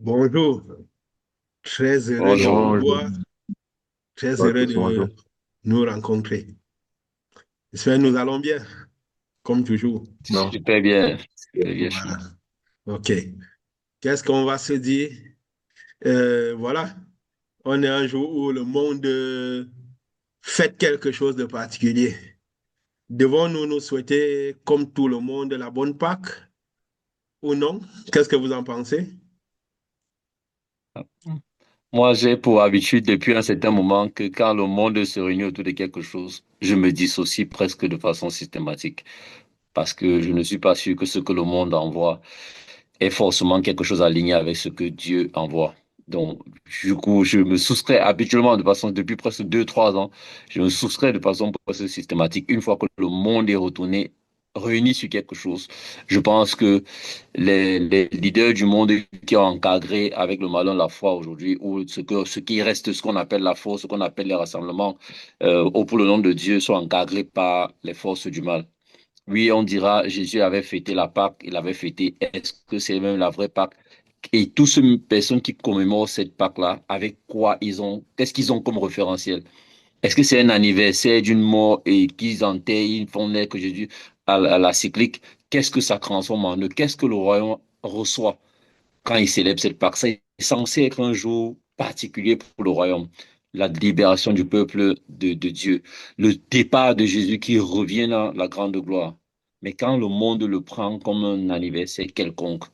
Bonjour, très heureux de vous Bonjour, voir, très bonjour à heureux tous, de bonjour. nous rencontrer. J'espère que nous allons bien, comme toujours. Non. Et Super bien chez voilà, moi. ok. Qu'est-ce qu'on va se dire? Voilà, on est un jour où le monde fête quelque chose de particulier. Devons-nous nous souhaiter, comme tout le monde, la bonne Pâque ou non? Qu'est-ce que vous en pensez? Moi, j'ai pour habitude depuis un certain moment que quand le monde se réunit autour de quelque chose, je me dissocie presque de façon systématique parce que je ne suis pas sûr que ce que le monde envoie est forcément quelque chose aligné avec ce que Dieu envoie. Donc, du coup, je me soustrais habituellement de façon, depuis presque 2, 3 ans, je me soustrais de façon presque systématique. Une fois que le monde est retourné, réuni sur quelque chose, je pense que les leaders du monde qui ont encadré avec le malin la foi aujourd'hui, ou ce qui reste, ce qu'on appelle la force, ce qu'on appelle les rassemblements, pour le nom de Dieu, sont encadrés par les forces du mal. Oui, on dira, Jésus avait fêté la Pâque, il avait fêté, est-ce que c'est même la vraie Pâque? Et toutes ces personnes qui commémorent cette Pâque-là, avec quoi ils ont, qu'est-ce qu'ils ont comme référentiel? Est-ce que c'est un anniversaire d'une mort et qu'ils enterrent, ils font naître Jésus à la cyclique? Qu'est-ce que ça transforme en eux? Qu'est-ce que le royaume reçoit quand il célèbre cette Pâque? C'est censé être un jour particulier pour le royaume. La libération du peuple de Dieu, le départ de Jésus qui revient dans la grande gloire. Mais quand le monde le prend comme un anniversaire quelconque,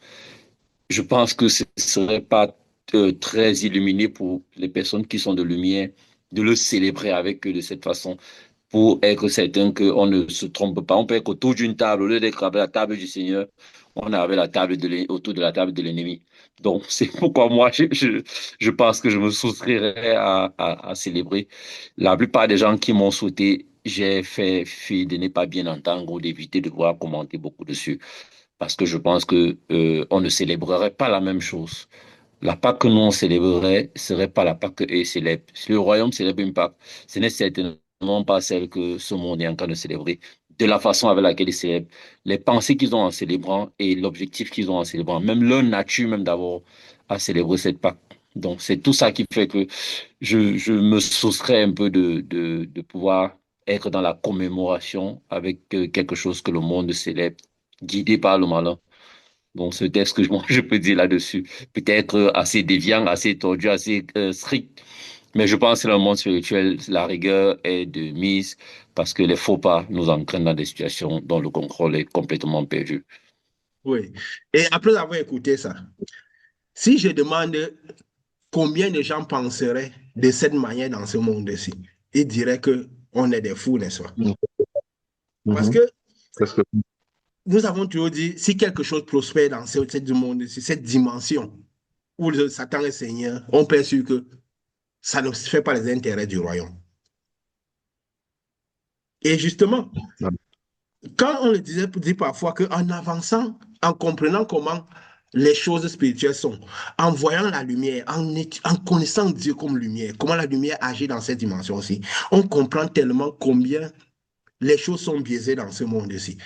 je pense que ce ne serait pas très illuminé pour les personnes qui sont de lumière de le célébrer avec eux de cette façon pour être certain qu'on ne se trompe pas. On peut être autour d'une table, au lieu d'être à la table du Seigneur, on est avec la table autour de la table de l'ennemi. Donc, c'est pourquoi moi, je pense que je me soustrairais à célébrer. La plupart des gens qui m'ont souhaité, j'ai fait fi de ne pas bien entendre ou d'éviter de voir commenter beaucoup dessus. Parce que je pense que on ne célébrerait pas la même chose. La Pâque que nous on célébrerait serait pas la Pâque qu'eux célèbrent. Si le royaume célèbre une Pâque, ce n'est certainement pas celle que ce monde est en train de célébrer. De la façon avec laquelle ils célèbrent, les pensées qu'ils ont en célébrant et l'objectif qu'ils ont en célébrant, même leur nature même d'abord à célébrer cette Pâque. Donc c'est tout ça qui fait que je me soustrais un peu de pouvoir être dans la commémoration avec quelque chose que le monde célèbre, guidé par le malin. Bon, ce texte que moi, je peux dire là-dessus, peut-être assez déviant, assez tordu, assez strict, mais je pense que dans le monde spirituel, la rigueur est de mise parce que les faux pas nous entraînent dans des situations dont le contrôle est complètement perdu. Oui. Et après avoir écouté ça, si je demande combien de gens penseraient de cette manière dans ce monde-ci, ils diraient que on est des fous, n'est-ce pas? Mhm. Parce Mhm. que Parce que, nous avons toujours dit, si quelque chose prospère dans ce monde-ci, cette dimension où le Satan est Seigneur, on peut être sûr que ça ne fait pas les intérêts du royaume. Et justement, quand on le disait, dit parfois qu'en avançant, en comprenant comment les choses spirituelles sont, en voyant la lumière, en connaissant Dieu comme lumière, comment la lumière agit dans cette dimension aussi, on comprend tellement combien les choses sont biaisées dans ce monde-ci.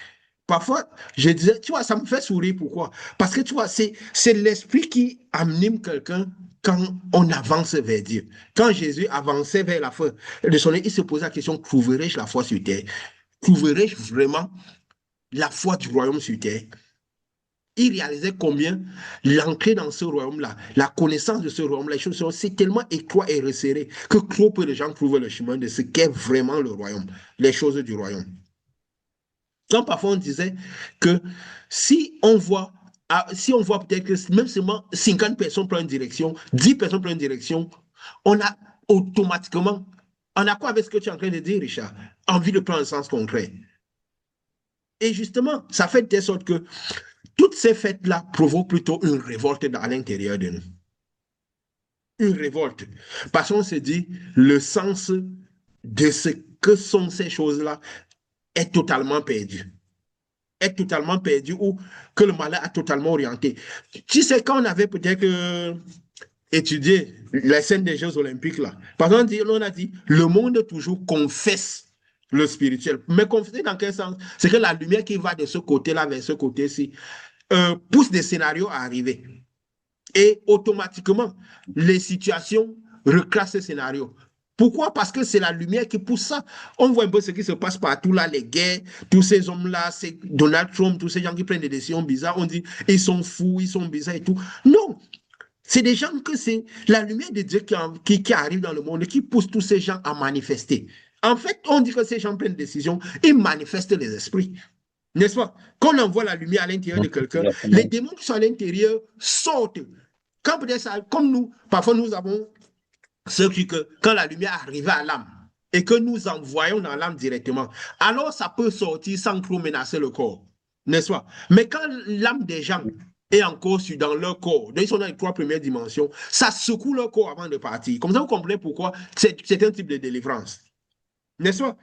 Parfois, je disais, tu vois, ça me fait sourire. Pourquoi? Parce que tu vois, c'est l'esprit qui anime quelqu'un quand on avance vers Dieu. Quand Jésus avançait vers la fin de son œuvre, il se posait la question, trouverai-je la foi sur terre? Trouverai-je vraiment la foi du royaume sur terre? Il réalisait combien l'entrée dans ce royaume-là, la connaissance de ce royaume-là, les choses sont c'est tellement étroit et resserré que trop peu de gens trouvent le chemin de ce qu'est vraiment le royaume, les choses du royaume. Quand parfois on disait que si on voit, si on voit peut-être que même seulement 50 personnes prennent une direction, 10 personnes prennent une direction, on a automatiquement, en accord avec ce que tu es en train de dire, Richard, envie de prendre un sens concret. Et justement, ça fait de telle sorte que toutes ces fêtes-là provoquent plutôt une révolte à l'intérieur de nous. Une révolte. Parce qu'on se dit, le sens de ce que sont ces choses-là est totalement perdu. Est totalement perdu ou que le malin a totalement orienté. Tu sais, quand on avait peut-être étudié les scènes des Jeux Olympiques, là, par exemple, on a dit, le monde toujours confesse le spirituel. Mais confesser dans quel sens? C'est que la lumière qui va de ce côté-là vers ce côté-ci pousse des scénarios à arriver. Et automatiquement, les situations reclassent ce scénario. Pourquoi? Parce que c'est la lumière qui pousse ça. On voit un peu ce qui se passe partout là, les guerres, tous ces hommes-là, c'est Donald Trump, tous ces gens qui prennent des décisions bizarres. On dit, ils sont fous, ils sont bizarres et tout. Non, c'est des gens que c'est la lumière de Dieu qui arrive dans le monde et qui pousse tous ces gens à manifester. En fait, on dit que ces gens prennent des décisions, ils manifestent les esprits. N'est-ce pas? Quand on envoie la lumière à l'intérieur de quelqu'un, les Exactement. démons qui sont à l'intérieur sortent. Quand peut-être ça, comme nous, parfois nous avons ce que quand la lumière arrive à l'âme et que nous envoyons dans l'âme directement, alors ça peut sortir sans trop menacer le corps. N'est-ce pas? Mais quand l'âme des gens est encore dans leur corps, donc ils sont dans les trois premières dimensions, ça secoue leur corps avant de partir. Comme ça, vous comprenez pourquoi c'est un type de délivrance. N'est-ce pas?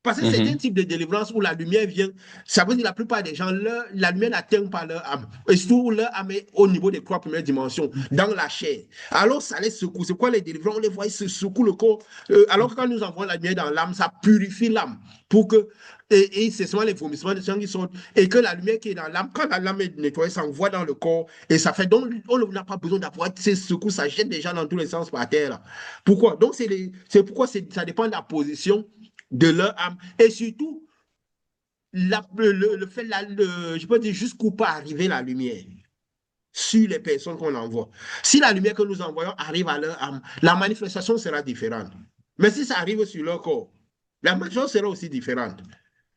Parce que c'est un Mhm. type de délivrance où la lumière vient. Ça veut dire que la plupart des gens, la lumière n'atteint pas leur âme. Et surtout, leur âme est au niveau des trois premières dimensions, dans la chair. Alors, ça les secoue. C'est quoi les délivrances? On les voit, ils se secouent le corps. Alors que quand nous envoyons la lumière dans l'âme, ça purifie l'âme. Pour que, et c'est seulement les vomissements des gens qui sortent. Et que la lumière qui est dans l'âme, quand la lame est nettoyée, ça envoie dans le corps. Et ça fait donc, on n'a pas besoin d'avoir ces secousses, ça jette déjà dans tous les sens par terre. Là. Pourquoi? Donc, c'est pourquoi ça dépend de la position de leur âme. Et surtout, le fait, je peux dire, jusqu'où peut arriver la lumière sur les personnes qu'on envoie. Si la lumière que nous envoyons arrive à leur âme, la manifestation sera différente. Mais si ça arrive sur leur corps, la manifestation sera aussi différente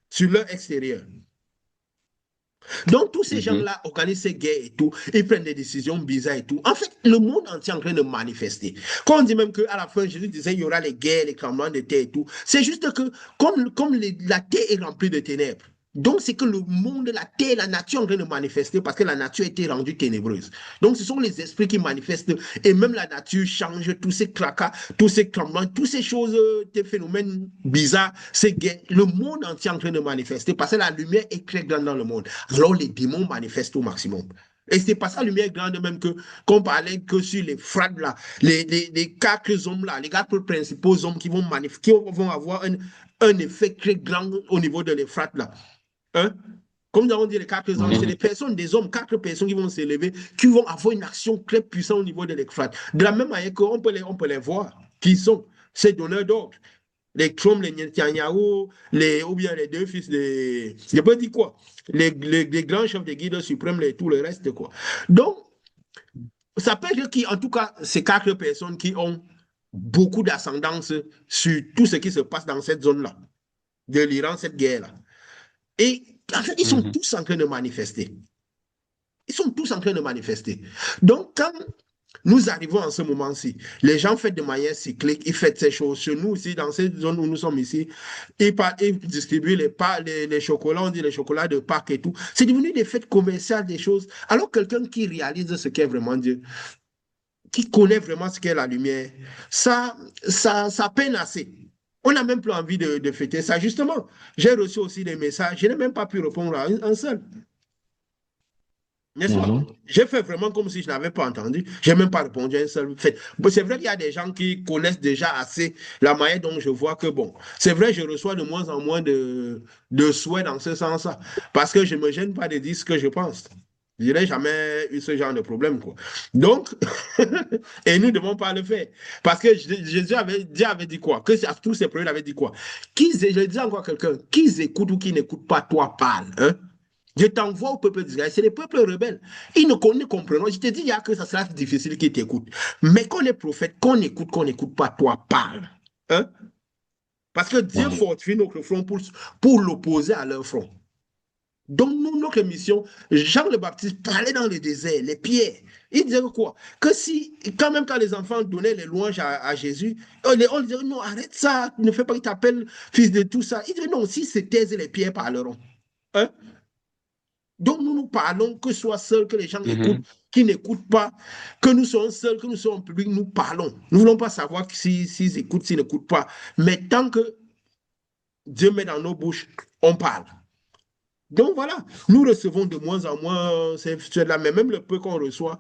sur leur extérieur. Donc, tous ces Mhm. gens-là organisent ces guerres et tout, ils prennent des décisions bizarres et tout. En fait, le monde entier est en train de manifester. Quand on dit même qu'à la fin, Jésus disait il y aura les guerres, les tremblements de terre et tout, c'est juste que comme la terre est remplie de ténèbres, donc c'est que le monde, la terre, la nature est en train de manifester parce que la nature a été rendue ténébreuse. Donc, ce sont les esprits qui manifestent et même la nature change tous ces tracas, tous ces tremblements, toutes ces choses, des phénomènes bizarres, ces guerres. Le monde entier est en train de manifester parce que la lumière est très grande dans le monde. Alors les démons manifestent au maximum. Et c'est pas ça lumière grande même que qu'on parlait que sur les frades là, les quatre hommes là, les quatre principaux hommes qui vont avoir un effet très grand au niveau de l'Euphrate là. Hein? Comme nous avons dit, les quatre hommes, c'est Mhm. des personnes, des hommes, quatre personnes qui vont s'élever, qui vont avoir une action très puissante au niveau de l'Euphrate. De la même manière on peut les voir, qui sont ces donneurs d'ordre les Trump, les Netanyahu, ou bien les deux fils de. Je peux dire quoi? Les grands chefs de guide suprêmes, tout le reste, quoi. Donc, ça peut être qui, en tout cas, ces quatre personnes qui ont beaucoup d'ascendance sur tout ce qui se passe dans cette zone-là, de l'Iran, cette guerre-là. Et en fait, ils sont Mhm. tous en train de manifester. Ils sont tous en train de manifester. Donc, quand nous arrivons en ce moment-ci. Les gens font de manière cyclique, ils font ces choses. Chez nous aussi, dans cette zone où nous sommes ici, ils distribuent les chocolats, on dit les chocolats de Pâques et tout. C'est devenu des fêtes commerciales, des choses. Alors, quelqu'un qui réalise ce qu'est vraiment Dieu, qui connaît vraiment ce qu'est la lumière, ça peine assez. On n'a même plus envie de fêter ça. Justement, j'ai reçu aussi des messages, je n'ai même pas pu répondre à un seul. N'est-ce pas? Mhm. J'ai fait vraiment comme si je n'avais pas entendu. Je n'ai même pas répondu à un seul fait. Bon, c'est vrai qu'il y a des gens qui connaissent déjà assez la manière dont je vois que, bon, c'est vrai, je reçois de moins en moins de souhaits dans ce sens-là. Parce que je ne me gêne pas de dire ce que je pense. Je n'ai jamais eu ce genre de problème, quoi. Donc, et nous ne devons pas le faire. Parce que Dieu avait dit quoi? Que à tous ces problèmes, il avait dit quoi? Je dis encore à quelqu'un, qu'ils écoutent ou qu'ils n'écoutent pas, toi parle. Hein? Je t'envoie au peuple d'Israël. C'est les peuples rebelles. Ils ne comprennent pas. Je te dis, il y a que ça sera difficile qu'ils t'écoutent. Mais qu'on est prophète, qu'on n'écoute pas, toi, parle. Hein? Parce que Dieu Mhm. fortifie notre front pour l'opposer à leur front. Donc, nous, notre mission, Jean le Baptiste parlait dans le désert, les pierres. Il disait quoi? Que si, quand même, quand les enfants donnaient les louanges à Jésus, on disait non, arrête ça, ne fais pas qu'il t'appelle fils de tout ça. Il disait non, si se taisent, les pierres parleront. Hein? Donc nous parlons, que ce soit seul, que les gens écoutent, Mhm. qui n'écoutent pas, que nous soyons seuls, que nous soyons en public, nous parlons. Nous ne voulons pas savoir s'ils écoutent, s'ils n'écoutent pas. Mais tant que Dieu met dans nos bouches, on parle. Donc voilà, nous recevons de moins en moins là, mais même le peu qu'on reçoit,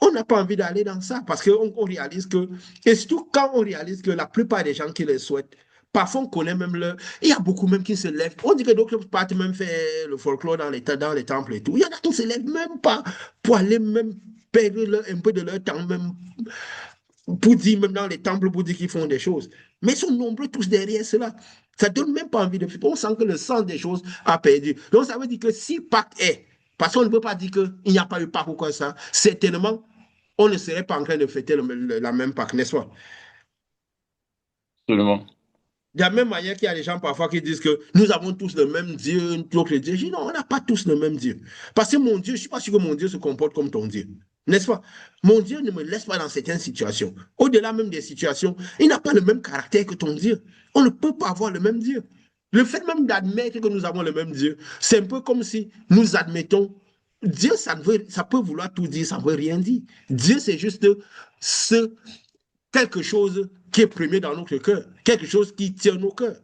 on n'a pas envie d'aller dans ça parce qu'on réalise que, et surtout quand on réalise que la plupart des gens qui le souhaitent, parfois on connaît même le. Il y a beaucoup même qui se lèvent. On dit que d'autres partent même faire le folklore dans les temples et tout. Il y en a qui ne se lèvent même pas pour aller même perdre un peu de leur temps même pour dire, même dans les temples, pour dire qu'ils font des choses. Mais ils sont nombreux tous derrière cela. Ça ne donne même pas envie de faire. On sent que le sens des choses a perdu. Donc ça veut dire que si Pâques est, parce qu'on ne peut pas dire qu'il n'y a pas eu Pâques ou quoi ça, certainement, on ne serait pas en train de fêter la même Pâques, n'est-ce pas? Absolument. De la même manière qu'il y a des gens parfois qui disent que nous avons tous le même Dieu, d'autres Dieu. Je dis non, on n'a pas tous le même Dieu. Parce que mon Dieu, je ne suis pas sûr que mon Dieu se comporte comme ton Dieu. N'est-ce pas? Mon Dieu ne me laisse pas dans certaines situations. Au-delà même des situations, il n'a pas le même caractère que ton Dieu. On ne peut pas avoir le même Dieu. Le fait même d'admettre que nous avons le même Dieu, c'est un peu comme si nous admettons Dieu, ça peut vouloir tout dire, ça ne veut rien dire. Dieu, c'est juste ce quelque chose qui est premier dans notre cœur, quelque chose qui tient nos cœurs.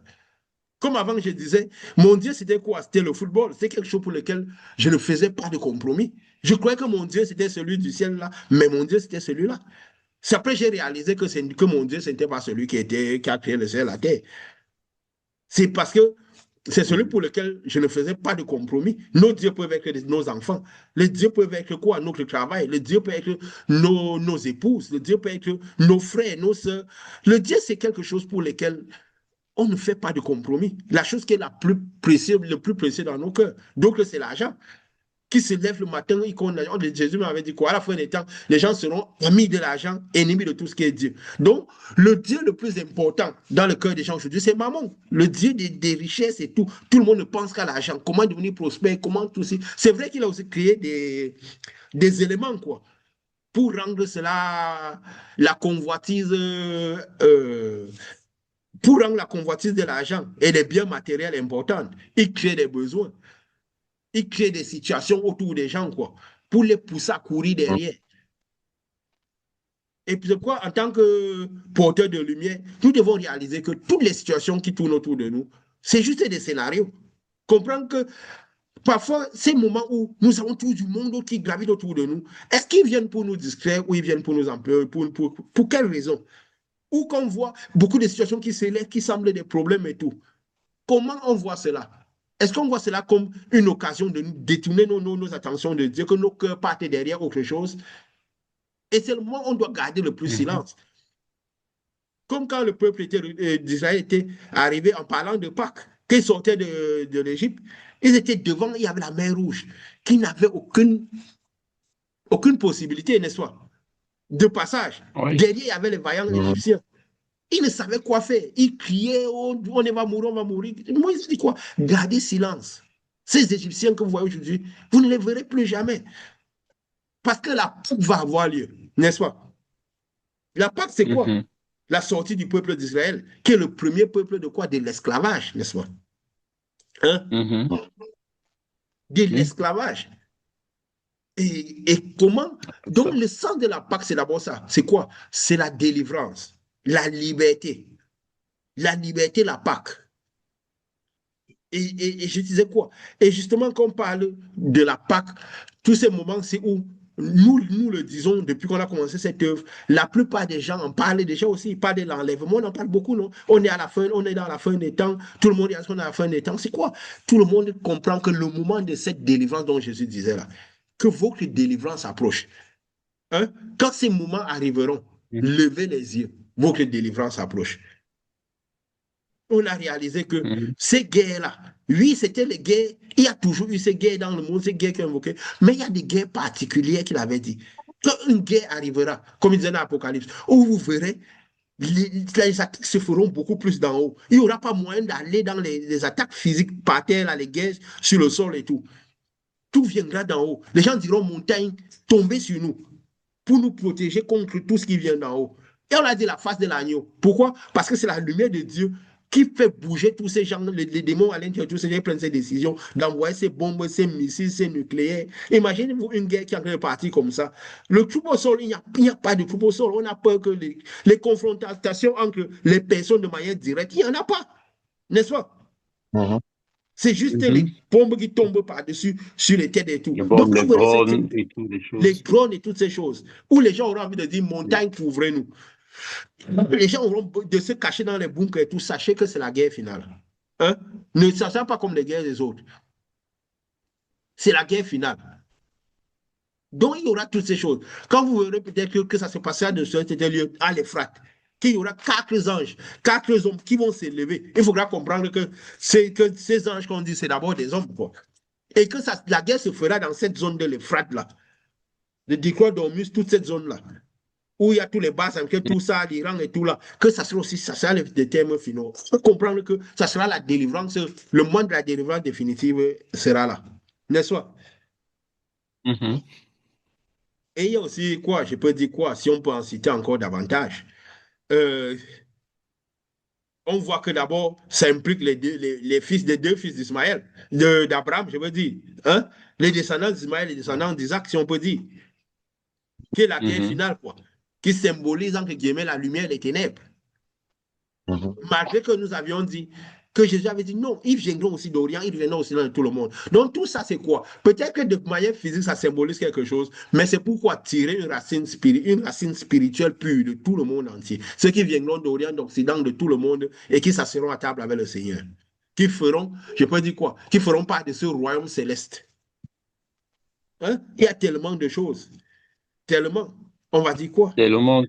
Comme avant, je disais, mon Dieu, c'était quoi? C'était le football. C'est quelque chose pour lequel je ne faisais pas de compromis. Je croyais que mon Dieu, c'était celui du ciel là, mais mon Dieu, c'était celui-là. C'est après j'ai réalisé que mon Dieu, ce n'était pas celui qui a créé le ciel et la terre. C'est parce que c'est celui pour lequel je ne faisais pas de compromis. Nos dieux peuvent être nos enfants. Les dieux peuvent être quoi? Notre travail. Les dieux peuvent être nos épouses. Les dieux peuvent être nos frères, nos sœurs. Le Dieu, c'est quelque chose pour lequel on ne fait pas de compromis. La chose qui est la plus précieuse, le plus précieux dans nos cœurs. Donc, c'est l'argent. Qui se lève le matin, Jésus m'avait dit quoi? À la fin des temps, les gens seront amis de l'argent, ennemis de tout ce qui est Dieu. Donc, le Dieu le plus important dans le cœur des gens aujourd'hui, c'est Mammon. Le Dieu des richesses et tout. Tout le monde ne pense qu'à l'argent. Comment devenir prospère? Comment tout ça? C'est vrai qu'il a aussi créé des éléments, quoi, pour rendre cela la convoitise, pour rendre la convoitise de l'argent et des biens matériels importants. Il crée des besoins. Il crée des situations autour des gens, quoi, pour les pousser à courir derrière. Et puis, quoi, en tant que porteur de lumière, nous devons réaliser que toutes les situations qui tournent autour de nous, c'est juste des scénarios. Comprendre que parfois, ces moments où nous avons tout du monde qui gravite autour de nous, est-ce qu'ils viennent pour nous distraire ou ils viennent pour nous employer? Pour quelle raison? Ou qu'on voit beaucoup de situations qui s'élèvent, qui semblent des problèmes et tout. Comment on voit cela? Est-ce qu'on voit cela comme une occasion de nous détourner nos attentions de Dieu, que nos cœurs partent derrière autre chose? Et c'est le moment où on doit garder le plus silence. Comme quand le peuple d'Israël était arrivé en parlant de Pâques, qu'ils sortaient de l'Égypte, ils étaient devant, il y avait la mer Rouge, qui n'avait aucune possibilité, n'est-ce pas, de passage. Oui. Derrière, il y avait les vaillants égyptiens. Ils ne savaient quoi faire. Ils criaient, oh, on va mourir, on va mourir. Moïse dit quoi? Gardez silence. Ces Égyptiens que vous voyez aujourd'hui, vous ne les verrez plus jamais. Parce que la Pâque va avoir lieu, n'est-ce pas? La Pâque, c'est quoi? La sortie du peuple d'Israël, qui est le premier peuple de quoi? De l'esclavage, n'est-ce pas? Hein? De l'esclavage. Et comment? Donc, le sens de la Pâque, c'est d'abord ça. C'est quoi? C'est la délivrance, la liberté. La liberté, la Pâque. Et je disais quoi? Et justement, quand on parle de la Pâque, tous ces moments, c'est où nous le disons depuis qu'on a commencé cette œuvre, la plupart des gens en parlent déjà aussi, ils parlent de l'enlèvement, on en parle beaucoup, non? On est à la fin, on est dans la fin des temps, tout le monde est à la fin des temps. C'est quoi? Tout le monde comprend que le moment de cette délivrance dont Jésus disait là, que votre délivrance approche. Hein? Quand ces moments arriveront, levez les yeux, votre délivrance approche. On a réalisé que ces guerres-là, oui, c'était les guerres, il y a toujours eu ces guerres dans le monde, ces guerres qui ont invoqué, mais il y a des guerres particulières qu'il avait dit. Quand une guerre arrivera, comme il disait dans l'Apocalypse, où vous verrez, les attaques se feront beaucoup plus d'en haut. Il n'y aura pas moyen d'aller dans les attaques physiques par terre, là, les guerres sur le sol et tout. Tout viendra d'en haut. Les gens diront, montagne, tombez sur nous pour nous protéger contre tout ce qui vient d'en haut. Et on a dit la face de l'agneau. Pourquoi? Parce que c'est la lumière de Dieu qui fait bouger tous ces gens, les démons à l'intérieur, tous ces gens qui prennent ces décisions, d'envoyer ces bombes, ces missiles, ces nucléaires. Imaginez-vous une guerre qui est en train de partir comme ça. Le troupe au sol, il n'y a pas de troupe au sol. On a peur que les confrontations entre les personnes de manière directe, il n'y en a pas. N'est-ce pas? C'est juste les bombes qui tombent par-dessus sur les têtes et tout. Donc, les drones et toutes les choses. Les drones et toutes ces choses. Où les gens auront envie de dire, montagne, couvrez-nous. Les gens auront de se cacher dans les bunkers et tout. Sachez que c'est la guerre finale. Hein? Ne sachant pas comme les guerres des autres. C'est la guerre finale. Donc, il y aura toutes ces choses. Quand vous verrez peut-être que ça se passera de ce lieu à l'Euphrate, qu'il y aura 4 anges, 4 hommes qui vont s'élever. Il faudra comprendre que ces anges qu'on dit, c'est d'abord des hommes, quoi. Et que la guerre se fera dans cette zone de l'Euphrate-là, de Dichrodormus, toute cette zone-là, où il y a tous les bases, tout ça, l'Iran et tout là, que ça sera aussi, ça sera les termes finaux. Il faut comprendre que ça sera la délivrance, le moment de la délivrance définitive sera là. N'est-ce pas? Mhm. Et il y a aussi quoi, je peux dire quoi, si on peut en citer encore davantage. Euh, on voit que d'abord, ça implique les fils des 2 fils d'Ismaël, d'Abraham, je veux dire. Hein? Les descendants d'Ismaël, les descendants d'Isaac, si on peut dire, qui est la guerre Mhm. finale, quoi, qui symbolise entre guillemets la lumière et les ténèbres. Mhm. Malgré que nous avions dit que Jésus avait dit non, ils viendront aussi d'Orient, ils viendront aussi dans tout le monde. Donc tout ça, c'est quoi? Peut-être que de manière physique, ça symbolise quelque chose, mais c'est pourquoi tirer une racine spirituelle pure de tout le monde entier. Ceux qui viendront d'Orient, d'Occident, de tout le monde, et qui s'asseront à table avec le Seigneur. Qui feront, je peux dire quoi? Qui feront part de ce royaume céleste. Hein? Il y a tellement de choses. Tellement. On va dire quoi? Tellement,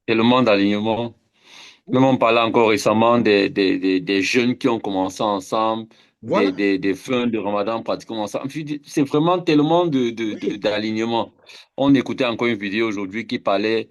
tellement d'alignement. Même Oui, on parlait encore récemment des jeunes qui ont commencé ensemble, voilà. des fins de Ramadan pratiquement ensemble. C'est vraiment tellement Oui, d'alignement. On écoutait encore une vidéo aujourd'hui qui parlait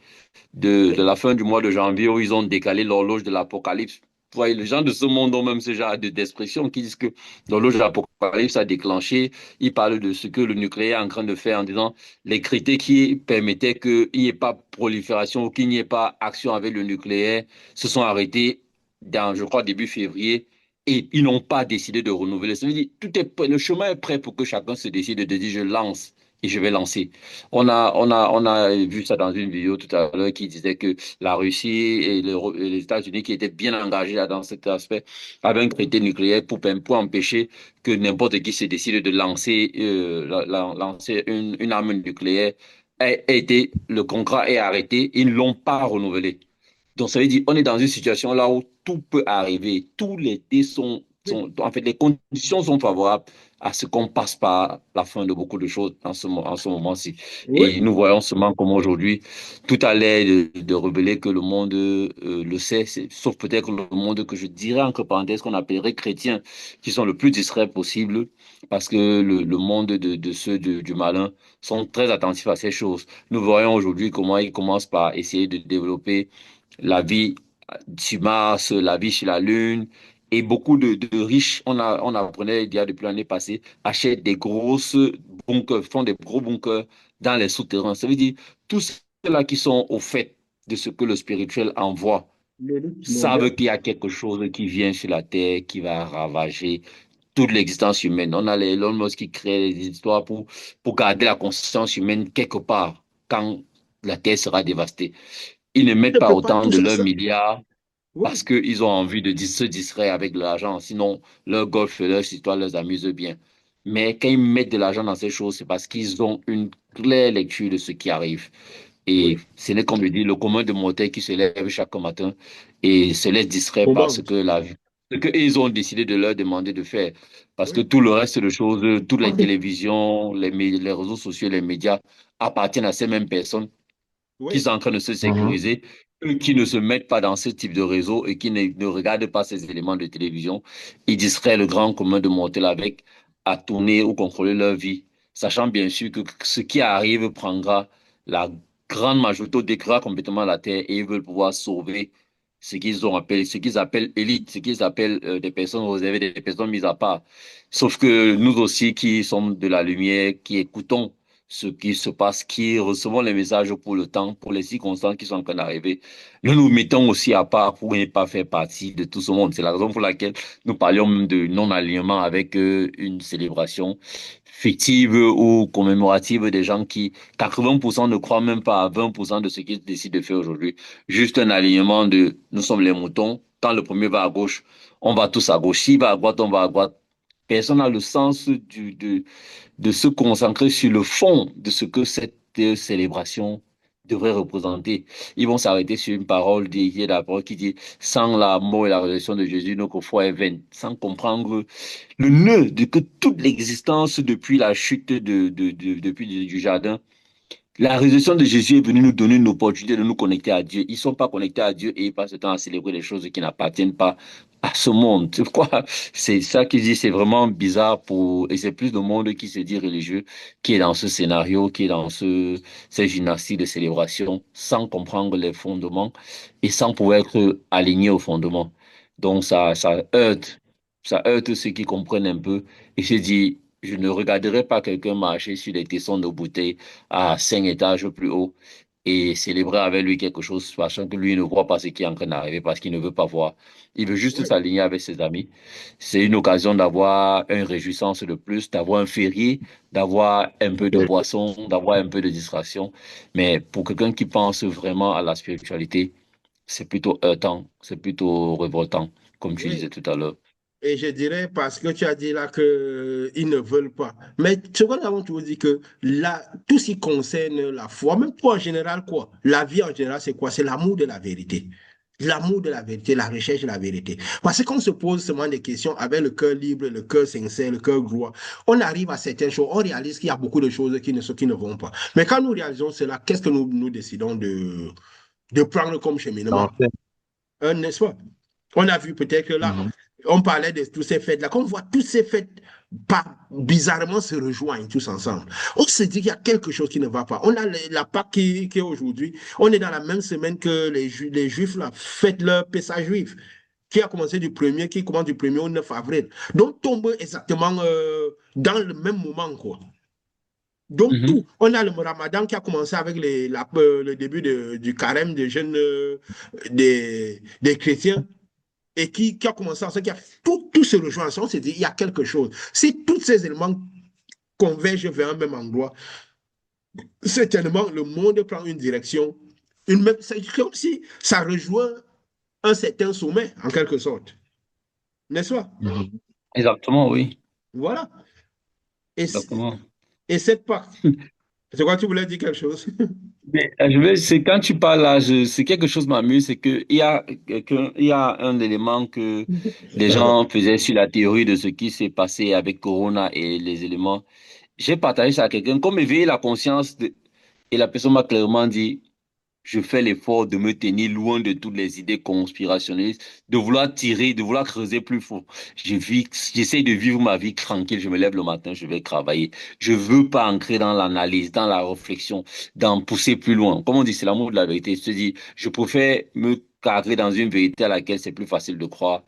de oui, la fin du mois de janvier où ils ont décalé l'horloge de l'Apocalypse. Vous voyez, les gens de ce monde ont même ce genre d'expression qui disent que l'horloge de l'Apocalypse a déclenché. Ils parlent de ce que le nucléaire est en train de faire en disant les critères qui permettaient qu'il n'y ait pas prolifération ou qu'il n'y ait pas action avec le nucléaire se sont arrêtés dans, je crois, début février. Et ils n'ont pas décidé de renouveler. Ça veut dire, tout est prêt, le chemin est prêt pour que chacun se décide de dire je lance et je vais lancer. On a vu ça dans une vidéo tout à l'heure qui disait que la Russie et les États-Unis qui étaient bien engagés là, dans cet aspect avaient un traité nucléaire pour empêcher que n'importe qui se décide de lancer, lancer une arme nucléaire. Le contrat est arrêté, ils ne l'ont pas renouvelé. Donc, ça veut dire on est dans une situation là où tout peut arriver. Tous les dés oui, en fait, les conditions sont favorables à ce qu'on passe par la fin de beaucoup de choses en ce moment-ci. oui, Et nous voyons seulement comment aujourd'hui, tout a l'air de révéler que le monde le sait, sauf peut-être le monde que je dirais entre parenthèses qu'on appellerait chrétien, qui sont le plus distraits possible, parce que le monde de ceux du malin sont très attentifs à ces choses. Nous voyons aujourd'hui comment ils commencent par essayer de développer la vie sur Mars, la vie sur la Lune. Et beaucoup de riches, on apprenait il y a depuis l'année passée, achètent des grosses bunkers, font des gros bunkers dans les souterrains. Ça veut dire, tous ceux-là qui sont au fait de ce que le spirituel envoie l'élite savent mondiale. qu'il y a quelque chose qui vient sur la Terre, qui va ravager toute l'existence humaine. On a les Elon Musk qui crée des histoires pour garder la conscience humaine quelque part quand la Terre sera dévastée. Ils ne Ne mettent pas peut pas autant de toucher leurs ça. milliards parce Oui, qu'ils ont envie de se distraire avec de l'argent. Sinon, leur golf et leur histoire les amuse bien. Mais quand ils mettent de l'argent dans ces choses, c'est parce qu'ils ont une claire lecture de ce qui arrive. Et oui. ce n'est comme le dit le commun de mortels qui se lève chaque matin et se laisse distraire par Comment? ce que ils ont décidé de leur demander de faire. Parce que Oui, tout le reste de choses, toutes les télévisions, les réseaux sociaux, les médias appartiennent à ces mêmes personnes qui oui, sont en train de se sécuriser, eux qui ne se mettent pas dans ce type de réseau et qui ne regardent pas ces éléments de télévision, ils distraient le grand commun de mortel avec à tourner ou contrôler leur vie, sachant bien sûr que ce qui arrive prendra la grande majorité, décrira complètement la terre et ils veulent pouvoir sauver ce qu'ils appellent élite, ce qu'ils appellent des personnes réservées, des personnes mises à part. Sauf que nous aussi qui sommes de la lumière, qui écoutons ce qui se passe, qui recevons les messages pour le temps, pour les circonstances qui sont en train d'arriver. Nous nous mettons aussi à part pour ne pas faire partie de tout ce monde. C'est la raison pour laquelle nous parlions même de non-alignement avec une célébration fictive ou commémorative des gens qui, 80% ne croient même pas à 20% de ce qu'ils décident de faire aujourd'hui. Juste un alignement de nous sommes les moutons. Quand le premier va à gauche, on va tous à gauche. S'il va à droite, on va à droite. Personne n'a le sens de se concentrer sur le fond de ce que cette célébration devrait représenter. Ils vont s'arrêter sur une parole dédiée, la parole qui dit, sans la mort et la résurrection de Jésus, notre foi est vaine, sans comprendre le nœud de que toute l'existence depuis la chute depuis du jardin La résurrection de Jésus est venue nous donner une opportunité de nous connecter à Dieu. Ils ne sont pas connectés à Dieu et ils passent le temps à célébrer des choses qui n'appartiennent pas à ce monde. Tu vois, c'est ça qui dit, c'est vraiment bizarre et c'est plus le monde qui se dit religieux, qui est dans ce scénario, qui est dans cette gymnastique de célébration, sans comprendre les fondements et sans pouvoir être aligné aux fondements. Donc ça heurte ceux qui comprennent un peu et se dit, je ne regarderai pas quelqu'un marcher sur des tessons de bouteilles à 5 étages plus haut et célébrer avec lui quelque chose, sachant que lui ne voit pas ce qui est en train d'arriver parce qu'il ne veut pas voir. Il veut juste Oui, s'aligner avec ses amis. C'est une occasion d'avoir une réjouissance de plus, d'avoir un férié, d'avoir un peu de boisson, d'avoir un peu de distraction. Mais pour quelqu'un qui pense vraiment à la spiritualité, c'est plutôt heurtant, c'est plutôt révoltant, comme tu disais oui. tout à l'heure. Et je dirais parce que tu as dit là qu'ils ne veulent pas. Mais ce qu'on a toujours dit que là, tout ce qui concerne la foi, même toi en général, quoi, la vie en général, c'est quoi? C'est l'amour de la vérité. L'amour de la vérité, la recherche de la vérité. Parce qu'on se pose seulement des questions avec le cœur libre, le cœur sincère, le cœur droit. On arrive à certaines choses, on réalise qu'il y a beaucoup de choses qui ne vont pas. Mais quand nous réalisons cela, qu'est-ce que nous décidons de prendre comme cheminement? N'est-ce pas? On a vu peut-être que là, Mhm. on parlait de tous ces fêtes-là, qu'on voit tous ces fêtes bizarrement se rejoignent tous ensemble. On se dit qu'il y a quelque chose qui ne va pas. On a la Pâque qui est aujourd'hui. On est dans la même semaine que les Juifs là, fêtent leur Pessah juif, qui a commencé qui commence du 1er au 9 avril. Donc, tombe exactement dans le même moment, quoi. Donc, Mhm. tout. On a le Ramadan qui a commencé avec le début du carême des jeunes des chrétiens et qui a commencé à ce qu'il y a tout se rejoint ensemble, on s'est dit, il y a quelque chose. Si tous ces éléments convergent vers un même endroit, certainement le monde prend une direction, c'est comme si ça rejoint un certain sommet, en quelque sorte. N'est-ce pas? Mhm. Exactement, oui. Voilà. Et, Exactement. et cette part, c'est quoi, tu voulais dire quelque chose? Mais, c'est quand tu parles là, c'est quelque chose m'amuse, c'est que il y a un élément que les gens faisaient sur la théorie de ce qui s'est passé avec Corona et les éléments. J'ai partagé ça à quelqu'un, comme éveiller la conscience et la personne m'a clairement dit, je fais l'effort de me tenir loin de toutes les idées conspirationnistes, de vouloir tirer, de vouloir creuser plus fort. J'essaie de vivre ma vie tranquille. Je me lève le matin, je vais travailler. Je veux pas entrer dans l'analyse, dans la réflexion, dans pousser plus loin. Comme on dit, c'est l'amour de la vérité. Je te dis, je préfère me cadrer dans une vérité à laquelle c'est plus facile de croire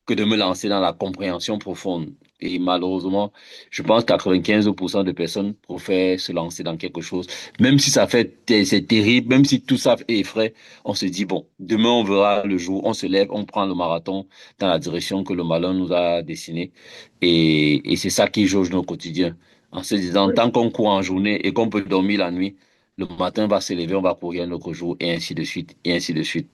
que de me lancer dans la compréhension profonde. Et malheureusement, je pense que 95% de personnes préfèrent se lancer dans quelque chose. Même si c'est terrible, même si tout ça effraie, on se dit, bon, demain on verra le jour, on se lève, on prend le marathon dans la direction que le malin nous a dessiné. Et c'est ça qui jauge nos quotidiens. En se disant, tant qu'on court en journée et qu'on peut dormir la nuit, le matin va se lever, on va courir un autre jour, et ainsi de suite, et ainsi de suite.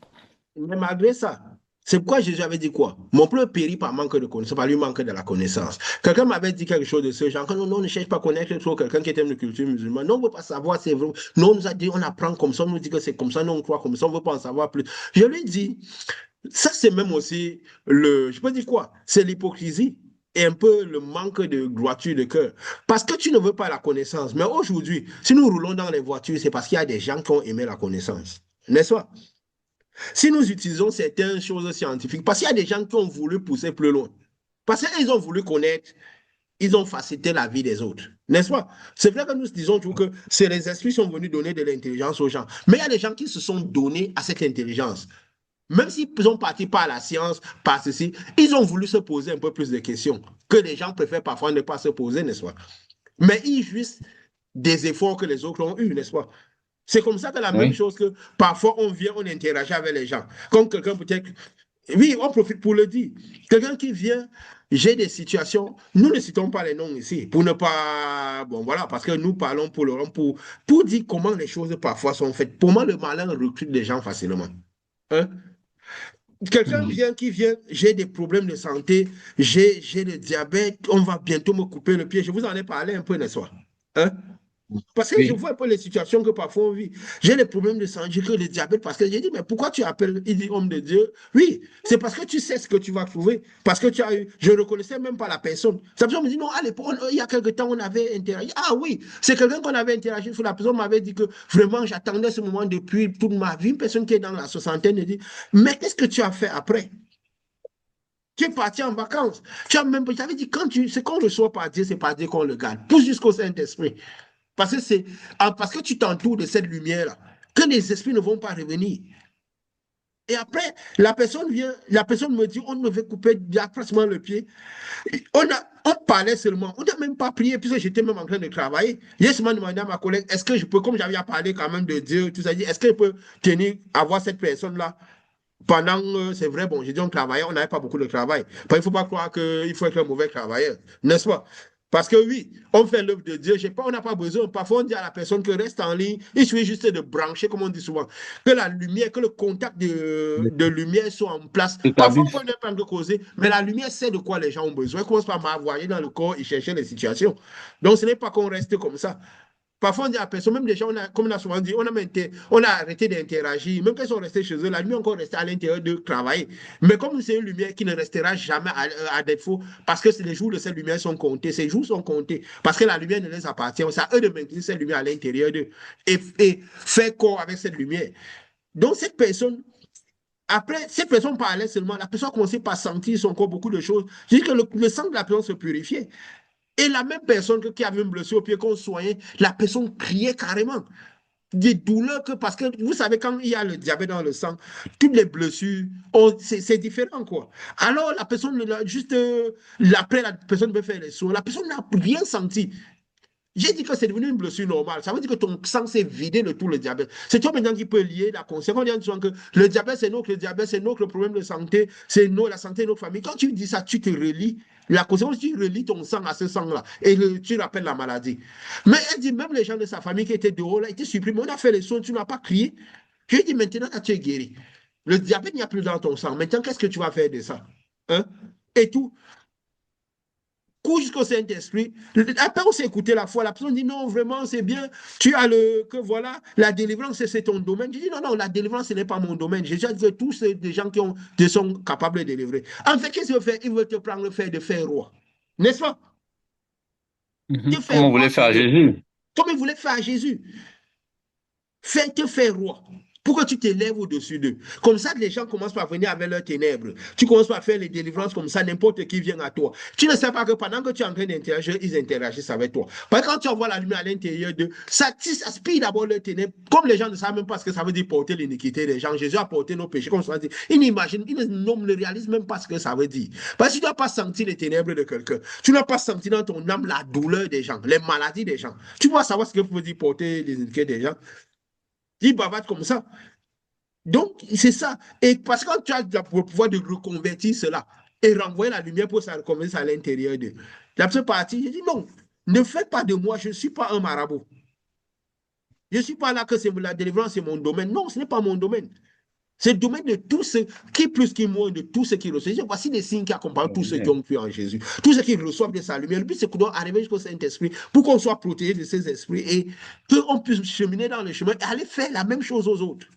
Mais malgré ça, c'est pourquoi Jésus avait dit quoi? Mon peuple périt par manque de connaissance, par lui manque de la connaissance. Quelqu'un m'avait dit quelque chose de ce genre, que non, on ne cherche pas à connaître trop quelqu'un qui est de culture musulmane. Non, on ne veut pas savoir, c'est vrai. Non, on nous a dit, on apprend comme ça, on nous dit que c'est comme ça, non, on croit comme ça, on ne veut pas en savoir plus. Je lui dis, ça c'est même aussi je peux dire quoi? C'est l'hypocrisie et un peu le manque de droiture de cœur. Parce que tu ne veux pas la connaissance. Mais aujourd'hui, si nous roulons dans les voitures, c'est parce qu'il y a des gens qui ont aimé la connaissance. N'est-ce pas? Si nous utilisons certaines choses scientifiques, parce qu'il y a des gens qui ont voulu pousser plus loin, parce qu'ils ont voulu connaître, ils ont facilité la vie des autres. N'est-ce pas? C'est vrai que nous disons toujours que c'est les esprits qui sont venus donner de l'intelligence aux gens. Mais il y a des gens qui se sont donnés à cette intelligence. Même s'ils sont partis par la science, par ceci, ils ont voulu se poser un peu plus de questions que les gens préfèrent parfois ne pas se poser, n'est-ce pas? Mais ils jouissent des efforts que les autres ont eus, n'est-ce pas? C'est comme ça que la même Oui. chose que parfois on vient, on interagit avec les gens. Comme quelqu'un peut-être, oui, on profite pour le dire. Quelqu'un qui vient, j'ai des situations, nous ne citons pas les noms ici, pour ne pas, bon voilà, parce que nous parlons pour le pour dire comment les choses parfois sont faites. Pour moi, le malin recrute des gens facilement. Hein? Quelqu'un Mhm. qui vient, j'ai des problèmes de santé, j'ai le diabète, on va bientôt me couper le pied. Je vous en ai parlé un peu, n'est-ce pas? Hein? Parce que je Oui. vois un peu les situations que parfois on vit. J'ai les problèmes de santé, j'ai que le diabète, parce que j'ai dit, mais pourquoi tu appelles, il dit homme de Dieu? Oui, c'est parce que tu sais ce que tu vas trouver. Parce que tu as eu, je ne reconnaissais même pas la personne. Cette personne me dit, non, à l'époque, il y a quelque temps, on avait interagi. Ah oui, c'est quelqu'un qu'on avait interagi. La personne m'avait dit que vraiment, j'attendais ce moment depuis toute ma vie. Une personne qui est dans la soixantaine me dit, mais qu'est-ce que tu as fait après? Tu es parti en vacances. Tu as même, j'avais dit, quand tu, ce qu'on reçoit par Dieu, c'est par Dieu qu'on le garde. Pousse jusqu'au Saint-Esprit. Parce que c'est parce que tu t'entoures de cette lumière-là que les esprits ne vont pas revenir. Et après, la personne me dit, on me veut couper pratiquement le pied. On parlait seulement, on n'a même pas prié, puisque j'étais même en train de travailler. J'ai seulement demandé à ma collègue, est-ce que je peux, comme j'avais parlé quand même de Dieu, tout ça, dit, est-ce que je peux tenir, avoir cette personne-là pendant, c'est vrai, bon, j'ai dit on travaillait, on n'avait pas beaucoup de travail. Il ne faut pas croire qu'il faut être un mauvais travailleur, n'est-ce pas? Parce que oui, on fait l'œuvre de Dieu, pas, on n'a pas besoin. Parfois, on dit à la personne que reste en ligne, il suffit juste de brancher, comme on dit souvent, que la lumière, que le contact de lumière soit en place. Parfois, on peut ne pas de causer, mais la lumière sait de quoi les gens ont besoin. Elle commence par m'envoyer dans le corps et chercher les situations. Donc, ce n'est pas qu'on reste comme ça. Parfois, on dit à la personne, même des gens, comme on a souvent dit, on a arrêté d'interagir. Même quand ils sont restés chez eux, la lumière encore restée à l'intérieur de travailler. Mais comme c'est une lumière qui ne restera jamais à défaut, parce que les jours de cette lumière sont comptés, ces jours sont comptés, parce que la lumière ne les appartient. C'est à eux de maintenir cette lumière à l'intérieur d'eux et faire corps avec cette lumière. Donc, cette personne, après, cette personne parlait seulement, la personne a commencé par sentir son corps beaucoup de choses. Je dis que le sang de la personne se purifiait. Et la même personne qui avait une blessure au pied qu'on soignait, la personne criait carrément. Des douleurs que, parce que vous savez, quand il y a le diabète dans le sang, toutes les blessures, c'est différent, quoi. Alors, la personne, juste après, la personne veut faire les soins, la personne n'a rien senti. J'ai dit que c'est devenu une blessure normale. Ça veut dire que ton sang s'est vidé de tout le diabète. C'est toi maintenant qui peux lier la conscience. On dit souvent que le diabète, c'est notre, le diabète, c'est notre problème de santé, c'est la santé de notre famille. Quand tu dis ça, tu te relis la conscience, tu relis ton sang à ce sang-là et tu rappelles la maladie. Mais elle dit, même les gens de sa famille qui étaient dehors, là, étaient surpris. On a fait les soins, tu n'as pas crié. Je lui ai dit, maintenant, tu es guéri. Le diabète n'y a plus dans ton sang. Maintenant, qu'est-ce que tu vas faire de ça? Hein? Et tout cours jusqu'au Saint-Esprit. Après, on s'est écouté la foi. La personne dit non, vraiment, c'est bien. Tu as que voilà, la délivrance, c'est ton domaine. Je dis non, non, la délivrance, ce n'est pas mon domaine. J'ai déjà dit que tous des gens qui sont capables de délivrer. En fait, qu'est-ce qu'ils veulent faire? Ils veulent te prendre le fait de faire roi. N'est-ce pas? Te Comme faire on roi voulait faire sur à eux. Jésus. Comme ils voulaient faire à Jésus. Te faire roi. Pour que tu t'élèves au-dessus d'eux. Comme ça, les gens commencent par venir avec leurs ténèbres. Tu commences par faire les délivrances comme ça, n'importe qui vient à toi. Tu ne sais pas que pendant que tu es en train d'interagir, ils interagissent avec toi. Parce que quand tu envoies la lumière à l'intérieur d'eux, ça aspire d'abord leurs ténèbres. Comme les gens ne savent même pas ce que ça veut dire porter l'iniquité des gens. Jésus a porté nos péchés, comme ça dit. Ils n'imaginent, ils ne réalisent même pas ce que ça veut dire. Parce que tu ne dois pas sentir les ténèbres de quelqu'un. Tu n'as pas senti dans ton âme la douleur des gens, les maladies des gens. Tu dois savoir ce que veut dire porter l'iniquité des gens. Ils bavardent comme ça. Donc, c'est ça. Et parce que quand tu as le pouvoir de reconvertir cela et renvoyer la lumière pour que ça reconvertisse à l'intérieur d'eux. La première partie, je dis non, ne faites pas de moi, je ne suis pas un marabout. Je ne suis pas là que c'est la délivrance, c'est mon domaine. Non, ce n'est pas mon domaine. C'est le domaine de tous ceux qui plus, qui moins, de tous ceux qui reçoivent. Voici les signes qui accompagnent tous ceux qui ont cru en Jésus. Tous ceux qui reçoivent de sa lumière. Le but, c'est qu'on doit arriver jusqu'au Saint-Esprit pour qu'on soit protégé de ces esprits et qu'on puisse cheminer dans le chemin et aller faire la même chose aux autres.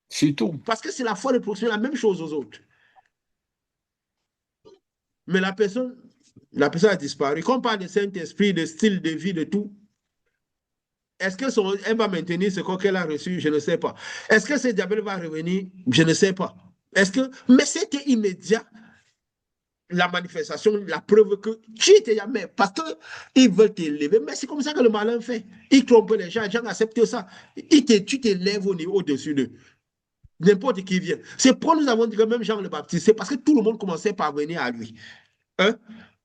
Surtout. Parce que c'est la foi de proximité, la même chose aux autres. Mais la personne a disparu. Quand on parle de Saint-Esprit, de style de vie, de tout, est-ce qu'elle va maintenir ce corps qu'elle a reçu? Je ne sais pas. Est-ce que ce diable va revenir? Je ne sais pas. Mais c'était immédiat, la manifestation, la preuve que tu étais jamais. Parce qu'ils veulent t'élever. Mais c'est comme ça que le malin fait. Il trompe les gens acceptent ça. Tu t'élèves au-dessus d'eux. N'importe qui vient. C'est pourquoi nous avons dit que même Jean le Baptiste, c'est parce que tout le monde commençait par venir à lui. Hein?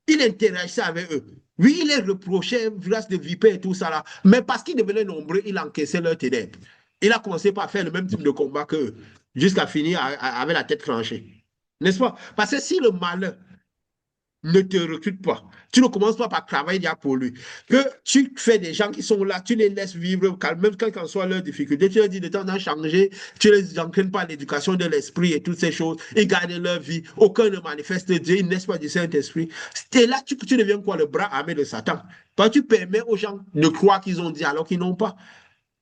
Il interagissait avec eux. Oui, il les reprochait, grâce de vipère et tout ça là. Mais parce qu'ils devenaient nombreux, il encaissait leurs ténèbres. Il a commencé par faire le même type de combat qu'eux, jusqu'à finir avec la tête tranchée. N'est-ce pas? Parce que si le malin ne te recrute pas. Tu ne commences pas par travailler déjà pour lui. Que tu fais des gens qui sont là, tu les laisses vivre, même quelles qu'en soient leurs difficultés. Tu leur dis de temps en changer, tu les entraînes par l'éducation de l'esprit et toutes ces choses. Ils gardent leur vie. Aucun ne manifeste Dieu, ils naissent pas du Saint-Esprit. C'est là que tu deviens quoi, le bras armé de Satan. Quand tu permets aux gens de croire qu'ils ont dit alors qu'ils n'ont pas.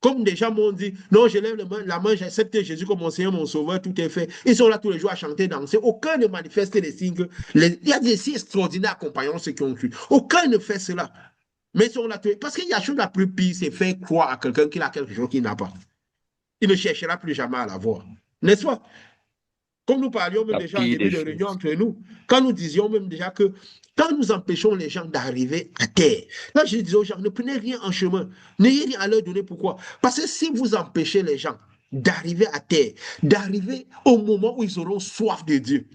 Comme des gens m'ont dit, non, je lève la main, j'accepte Jésus comme mon Seigneur, mon Sauveur, tout est fait. Ils sont là tous les jours à chanter, danser. Aucun ne manifeste les signes. Il y a des signes extraordinaires accompagnant ceux qui ont cru. Aucun ne fait cela. Mais ils sont là. Parce qu'il y a chose la plus pire, c'est faire croire à quelqu'un qu'il a quelque chose qu'il n'a pas. Il ne cherchera plus jamais à l'avoir. N'est-ce pas? Comme nous parlions même La déjà en pire début des de réunion choses. entre nous, quand nous disions même déjà que quand nous empêchons les gens d'arriver à terre, là je disais aux gens, ne prenez rien en chemin, n'ayez rien à leur donner. Pourquoi? Parce que si vous empêchez les gens d'arriver à terre, d'arriver au moment où ils auront soif de Dieu,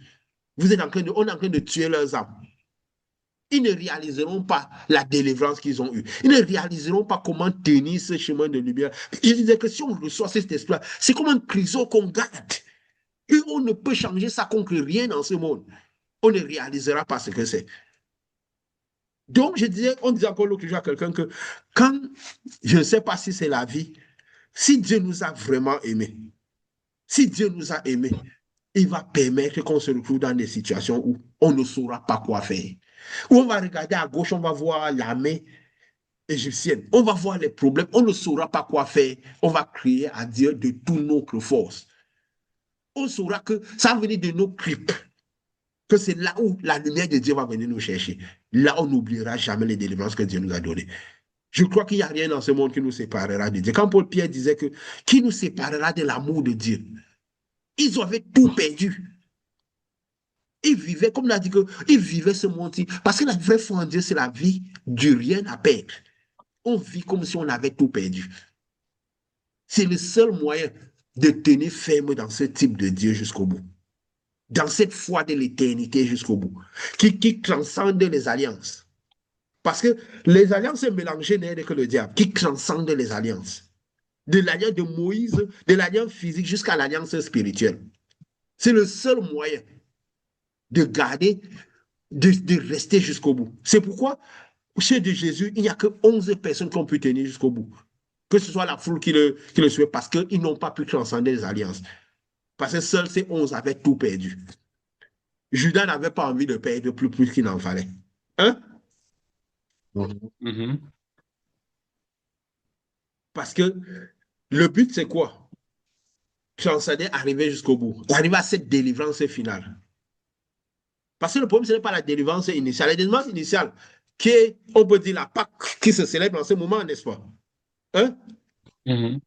on est en train de tuer leurs âmes. Ils ne réaliseront pas la délivrance qu'ils ont eue. Ils ne réaliseront pas comment tenir ce chemin de lumière. Je disais que si on reçoit cet espoir, c'est comme un crison qu'on garde. Et on ne peut changer ça contre rien dans ce monde. On ne réalisera pas ce que c'est. Donc, on disait encore l'autre jour à quelqu'un que quand, je ne sais pas si c'est la vie, si Dieu nous a vraiment aimés, si Dieu nous a aimés, il va permettre qu'on se retrouve dans des situations où on ne saura pas quoi faire. Où on va regarder à gauche, on va voir l'armée égyptienne, on va voir les problèmes, on ne saura pas quoi faire. On va crier à Dieu de toute notre force. On saura que ça va venir de nos cryptes, que c'est là où la lumière de Dieu va venir nous chercher. Là, on n'oubliera jamais les délivrances que Dieu nous a données. Je crois qu'il n'y a rien dans ce monde qui nous séparera de Dieu. Quand Paul Pierre disait que qui nous séparera de l'amour de Dieu, ils avaient tout perdu. Ils vivaient, comme on a dit, ils vivaient ce monde-ci. Parce que la vraie foi en Dieu, c'est la vie du rien à perdre. On vit comme si on avait tout perdu. C'est le seul moyen de tenir ferme dans ce type de Dieu jusqu'au bout. Dans cette foi de l'éternité jusqu'au bout. Qui transcende les alliances. Parce que les alliances mélangées n'est que le diable, qui transcende les alliances. De l'alliance de Moïse, de l'alliance physique jusqu'à l'alliance spirituelle. C'est le seul moyen de garder, de rester jusqu'au bout. C'est pourquoi, chez de Jésus, il n'y a que 11 personnes qui ont pu tenir jusqu'au bout. Que ce soit la foule qui le suit, parce qu'ils n'ont pas pu transcender les alliances. Parce que seuls ces 11 avaient tout perdu. Judas n'avait pas envie de perdre plus qu'il n'en fallait. Hein? Mhm. Parce que le but, c'est quoi? Transcender, arriver jusqu'au bout. Arriver à cette délivrance finale. Parce que le problème, ce n'est pas la délivrance initiale. La délivrance initiale, qui est, on peut dire, la Pâque qui se célèbre en ce moment, n'est-ce pas? Hein? Mhm.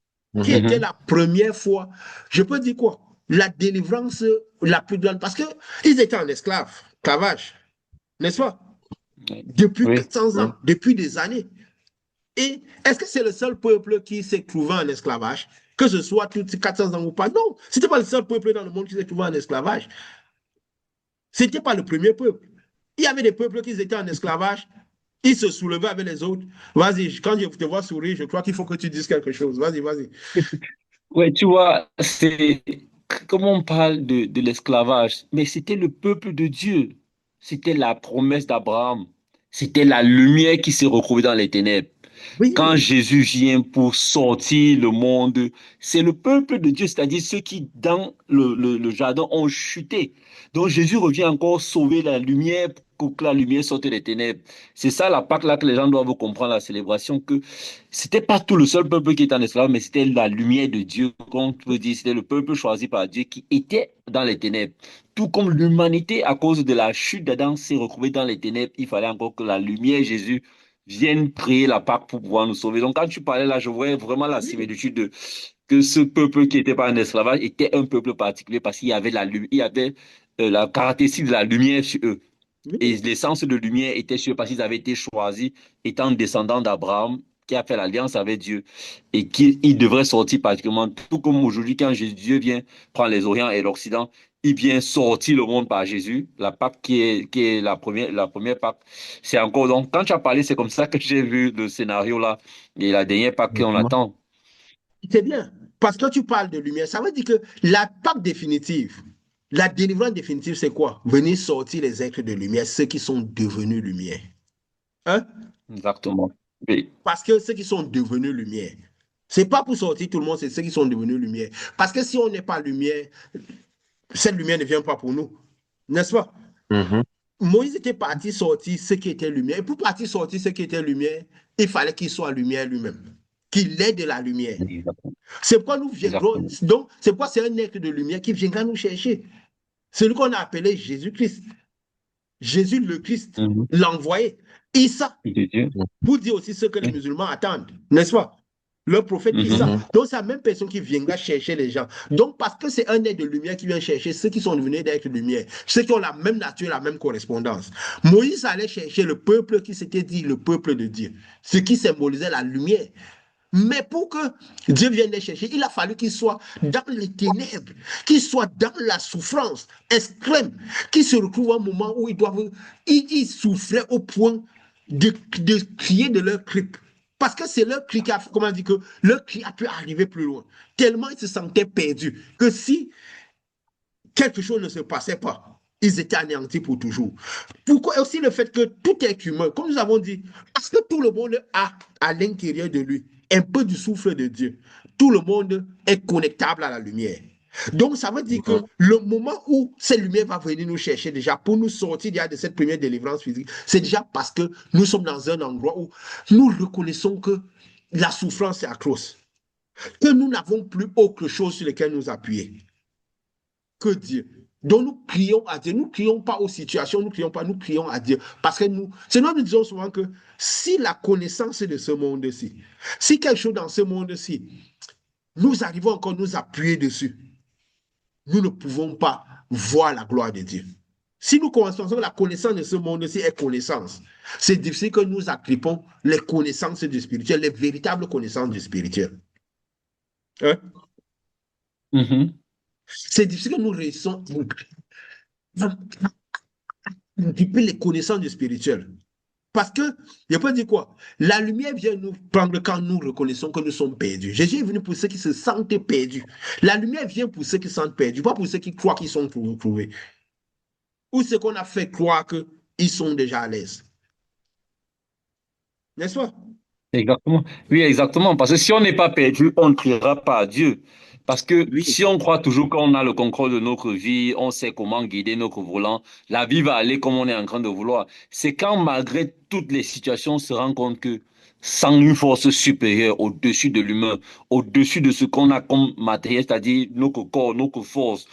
Qui était Mhm. la première fois, je peux dire quoi? La délivrance la plus grande. Parce qu'ils étaient en esclavage, n'est-ce pas? Depuis Oui. 400 ans, depuis des années. Et est-ce que c'est le seul peuple qui s'est trouvé en esclavage? Que ce soit tous 400 ans ou pas? Non, ce n'était pas le seul peuple dans le monde qui s'est trouvé en esclavage. Ce n'était pas le premier peuple. Il y avait des peuples qui étaient en esclavage. Ils se soulevaient avec les autres. Vas-y, quand je te vois sourire, je crois qu'il faut que tu dises quelque chose. Vas-y, vas-y. Ouais, tu vois, c'est comme on parle de l'esclavage, mais c'était le peuple de Dieu. C'était la promesse d'Abraham. C'était la lumière qui s'est retrouvée dans les ténèbres. Quand Oui, Jésus vient pour sortir le monde, c'est le peuple de Dieu, c'est-à-dire ceux qui, dans le jardin, ont chuté. Donc Jésus revient encore sauver la lumière pour que la lumière sorte des ténèbres. C'est ça la Pâque là que les gens doivent comprendre, la célébration, que c'était pas tout le seul peuple qui était en esclavage, mais c'était la lumière de Dieu, comme on peut dire, c'était le peuple choisi par Dieu qui était dans les ténèbres. Tout comme l'humanité, à cause de la chute d'Adam, s'est retrouvée dans les ténèbres, il fallait encore que la lumière, Jésus, vienne créer la Pâque pour pouvoir nous sauver. Donc, quand tu parlais là, je voyais vraiment la oui, similitude de que ce peuple qui n'était pas en esclavage était un peuple particulier parce qu'il y avait il y avait la caractéristique de la lumière sur eux. Et oui. l'essence de lumière était sur eux parce qu'ils avaient été choisis étant descendants d'Abraham qui a fait l'alliance avec Dieu et qui il devrait sortir particulièrement, tout comme aujourd'hui quand Dieu vient prendre les Orients et l'Occident, il vient sortir le monde par Jésus, la Pâque qui est la première Pâque. C'est encore donc, quand tu as parlé, c'est comme ça que j'ai vu le scénario là, et la dernière Pâque qu'on attend. C'est bien. Parce que tu parles de lumière, ça veut dire que la Pâque définitive, La délivrance définitive, c'est quoi? Venir sortir les êtres de lumière, ceux qui sont devenus lumière. Hein? Exactement. Oui. Parce que ceux qui sont devenus lumière. C'est pas pour sortir tout le monde, c'est ceux qui sont devenus lumière. Parce que si on n'est pas lumière, cette lumière ne vient pas pour nous. N'est-ce pas? Mhm. Moïse était parti sortir ce qui était lumière. Et pour partir sortir ce qui était lumière, il fallait qu'il soit lumière lui-même, qu'il ait de la lumière. Exactement. C'est pourquoi nous viendrons. Exactement. Donc, c'est pourquoi c'est un être de lumière qui viendra nous chercher. Celui qu'on a appelé Jésus-Christ. Jésus le Christ, Mhm. l'envoyé. Issa, De Dieu. pour dire aussi ce que les Oui. musulmans attendent, n'est-ce pas? Le prophète Issa. Mhm. Donc, c'est la même personne qui viendra chercher les gens. Donc, parce que c'est un être de lumière qui vient chercher ceux qui sont devenus d'être lumière, ceux qui ont la même nature, la même correspondance. Moïse allait chercher le peuple qui s'était dit le peuple de Dieu, ce qui symbolisait la lumière. Mais pour que Dieu vienne les chercher, il a fallu qu'ils soient dans les ténèbres, qu'ils soient dans la souffrance extrême, qu'ils se retrouvent à un moment où ils souffraient au point de crier de leur cri. Parce que c'est leur cri qui a, comment dire, que leur cri a pu arriver plus loin. Tellement ils se sentaient perdus que si quelque chose ne se passait pas, ils étaient anéantis pour toujours. Pourquoi aussi le fait que tout être humain, comme nous avons dit, parce que tout le monde a à l'intérieur de lui un peu du souffle de Dieu. Tout le monde est connectable à la lumière. Donc, ça veut dire que le moment où cette lumière va venir nous chercher déjà pour nous sortir de cette première délivrance physique, c'est déjà parce que nous sommes dans un endroit où nous reconnaissons que la souffrance est atroce, que nous n'avons plus autre chose sur laquelle nous appuyer que Dieu. Donc nous crions à Dieu, nous ne crions pas aux situations, nous ne crions pas, nous crions à Dieu. Parce que c'est nous disons souvent que si la connaissance de ce monde-ci, si quelque chose dans ce monde-ci, nous arrivons encore à nous appuyer dessus, nous ne pouvons pas voir la gloire de Dieu. Si nous constatons que la connaissance de ce monde-ci est connaissance, c'est difficile que nous agrippons les connaissances du spirituel, les véritables connaissances du spirituel. Hein? Mhm. C'est difficile que nous réussissons à agripper les connaissances du spirituel. Parce que, je peux dire quoi? La lumière vient nous prendre quand nous reconnaissons que nous sommes perdus. Jésus est venu pour ceux qui se sentent perdus. La lumière vient pour ceux qui se sentent perdus, pas pour ceux qui croient qu'ils sont trouvés. Ou ceux qu'on a fait croire qu'ils sont déjà à l'aise. N'est-ce pas? Exactement. Oui, exactement. Parce que si on n'est pas perdu, on ne criera pas à Dieu. Parce que Oui, si on croit toujours qu'on a le contrôle de notre vie, on sait comment guider notre volant, la vie va aller comme on est en train de vouloir. C'est quand, malgré toutes les situations, on se rend compte que sans une force supérieure au-dessus de l'humain, au-dessus de ce qu'on a comme matériel, c'est-à-dire notre corps, notre force,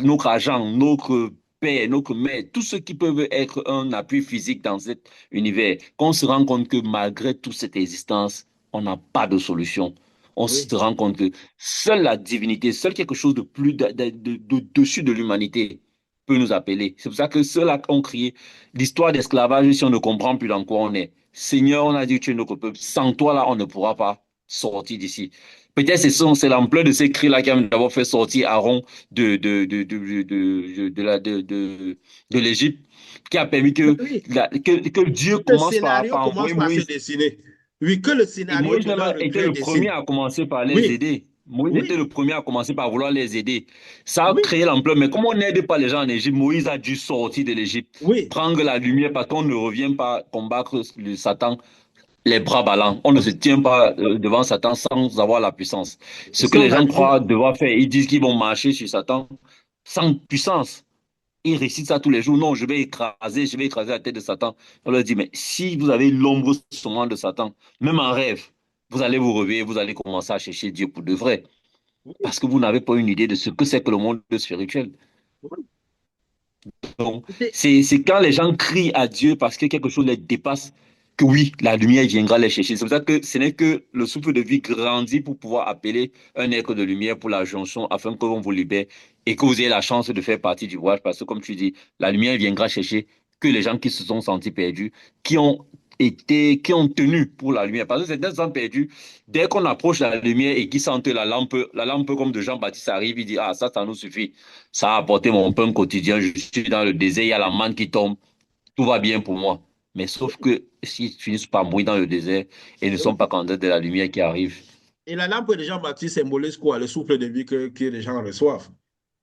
notre argent, notre père, notre mère, tout ce qui peut être un appui physique dans cet univers, qu'on se rend compte que malgré toute cette existence, on n'a pas de solution. On oui, se rend compte que seule la divinité, seul quelque chose de plus dessus de l'humanité peut nous appeler. C'est pour ça que ceux-là ont crié l'histoire d'esclavage, si on ne comprend plus dans quoi on est. Seigneur, on a dit tu es notre peuple. Sans toi, là, on ne pourra pas sortir d'ici. Peut-être c'est l'ampleur de ces cris-là qui a d'abord fait sortir Aaron de l'Égypte, qui a permis oui. que Dieu Le commence scénario par commence envoyer par se Moïse. dessiner. Oui, que le Et scénario Moïse de même leur était recueil le premier dessine. à commencer par les Oui, aider. Moïse était oui, le premier à commencer par vouloir les aider. Ça a oui, créé l'ampleur. Mais comme on n'aide pas les gens en Égypte, Moïse a dû sortir de l'Égypte, oui. prendre la lumière parce qu'on ne revient pas combattre le Satan les bras ballants. On ne se tient pas devant Satan sans avoir la puissance. Ce que Sans les la gens lumière. croient devoir faire, ils disent qu'ils vont marcher sur Satan sans puissance. Ils récitent ça tous les jours. Non, je vais écraser la tête de Satan. On leur dit, mais si vous avez l'ombre seulement de Satan, même en rêve, vous allez vous réveiller, vous allez commencer à chercher Dieu pour de vrai. Oui, Parce que vous n'avez pas une idée de ce que c'est que le monde spirituel. oui. Donc, c'est quand les gens crient à Dieu parce que quelque chose les dépasse, que oui, la lumière viendra les chercher. C'est pour ça que ce n'est que le souffle de vie grandit pour pouvoir appeler un être de lumière pour la jonction afin que l'on vous libère et que vous ayez la chance de faire partie du voyage. Parce que, comme tu dis, la lumière viendra chercher que les gens qui se sont sentis perdus, qui ont tenu pour la lumière. Parce que certains sont perdus. Dès qu'on approche la lumière et qu'ils sentent la lampe comme de Jean-Baptiste arrive, il dit, ah, ça nous suffit. Ça a apporté mon pain quotidien. Je suis dans le désert, il y a la manne qui tombe. Tout va bien pour moi. Mais sauf que s'ils finissent par mourir dans le désert et ne sont pas contents de la lumière qui arrive. Et la lampe de Jean-Baptiste symbolise quoi? Le souffle de vie que les gens reçoivent.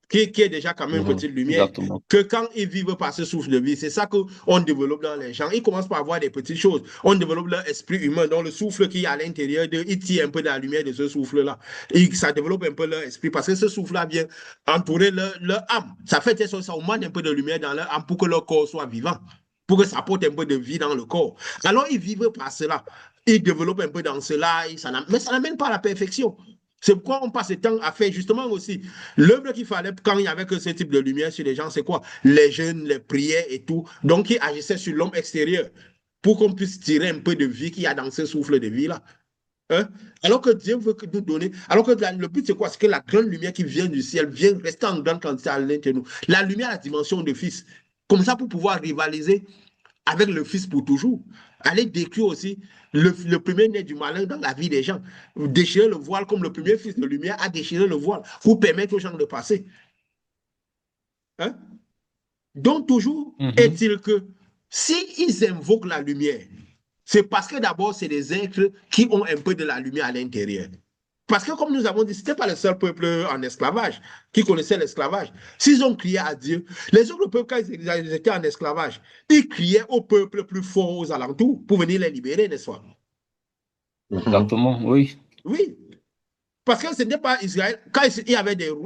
qui est déjà quand même une petite lumière, Exactement. que quand ils vivent par ce souffle de vie, c'est ça qu'on développe dans les gens. Ils commencent par avoir des petites choses. On développe leur esprit humain, donc le souffle qui est à l'intérieur d'eux, ils tirent un peu de la lumière de ce souffle-là. Et ça développe un peu leur esprit, parce que ce souffle-là vient entourer leur âme. Ça fait que ça augmente un peu de lumière dans leur âme pour que leur corps soit vivant, pour que ça apporte un peu de vie dans le corps. Alors, ils vivent par cela. Ils développent un peu dans cela, mais ça n'amène pas à la perfection. C'est pourquoi on passe le temps à faire justement aussi l'œuvre qu'il fallait quand il n'y avait que ce type de lumière sur les gens, c'est quoi? Les jeûnes, les prières et tout. Donc, ils agissaient sur l'homme extérieur pour qu'on puisse tirer un peu de vie qu'il y a dans ce souffle de vie-là. Hein? Alors que Dieu veut nous donner, alors que le but c'est quoi? C'est que la grande lumière qui vient du ciel vienne rester en grande quantité à l'intérieur de nous. La lumière à la dimension de fils. Comme ça, pour pouvoir rivaliser avec le Fils pour toujours. Allez décrire aussi le premier né du malin dans la vie des gens. Déchirer le voile comme le premier fils de lumière a déchiré le voile pour permettre aux gens de passer. Hein? Donc, toujours est-il que s'ils invoquent la lumière, c'est parce que d'abord, c'est des êtres qui ont un peu de la lumière à l'intérieur. Parce que, comme nous avons dit, ce n'était pas le seul peuple en esclavage qui connaissait l'esclavage. S'ils ont crié à Dieu, les autres peuples, quand ils étaient en esclavage, ils criaient au peuple plus fort aux alentours pour venir les libérer, n'est-ce pas? Exactement, oui. Oui. Parce que ce n'est pas Israël. Quand il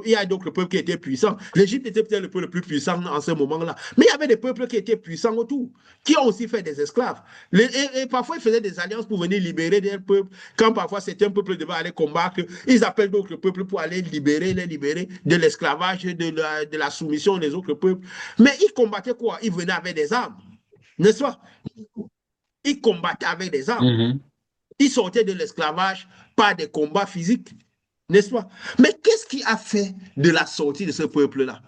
y a d'autres peuples qui étaient puissants. L'Égypte était peut-être le peuple le plus puissant en ce moment-là. Mais il y avait des peuples qui étaient puissants autour, qui ont aussi fait des esclaves. Et parfois, ils faisaient des alliances pour venir libérer des peuples. Quand parfois certains peuples devaient aller combattre, ils appellent d'autres peuples pour aller les libérer de l'esclavage, de la soumission des autres peuples. Mais ils combattaient quoi? Ils venaient avec des armes. N'est-ce pas? Ils combattaient avec des armes. Ils sortaient de l'esclavage par des combats physiques. N'est-ce pas? Mais qu'est-ce qui a fait de la sortie de ce peuple-là,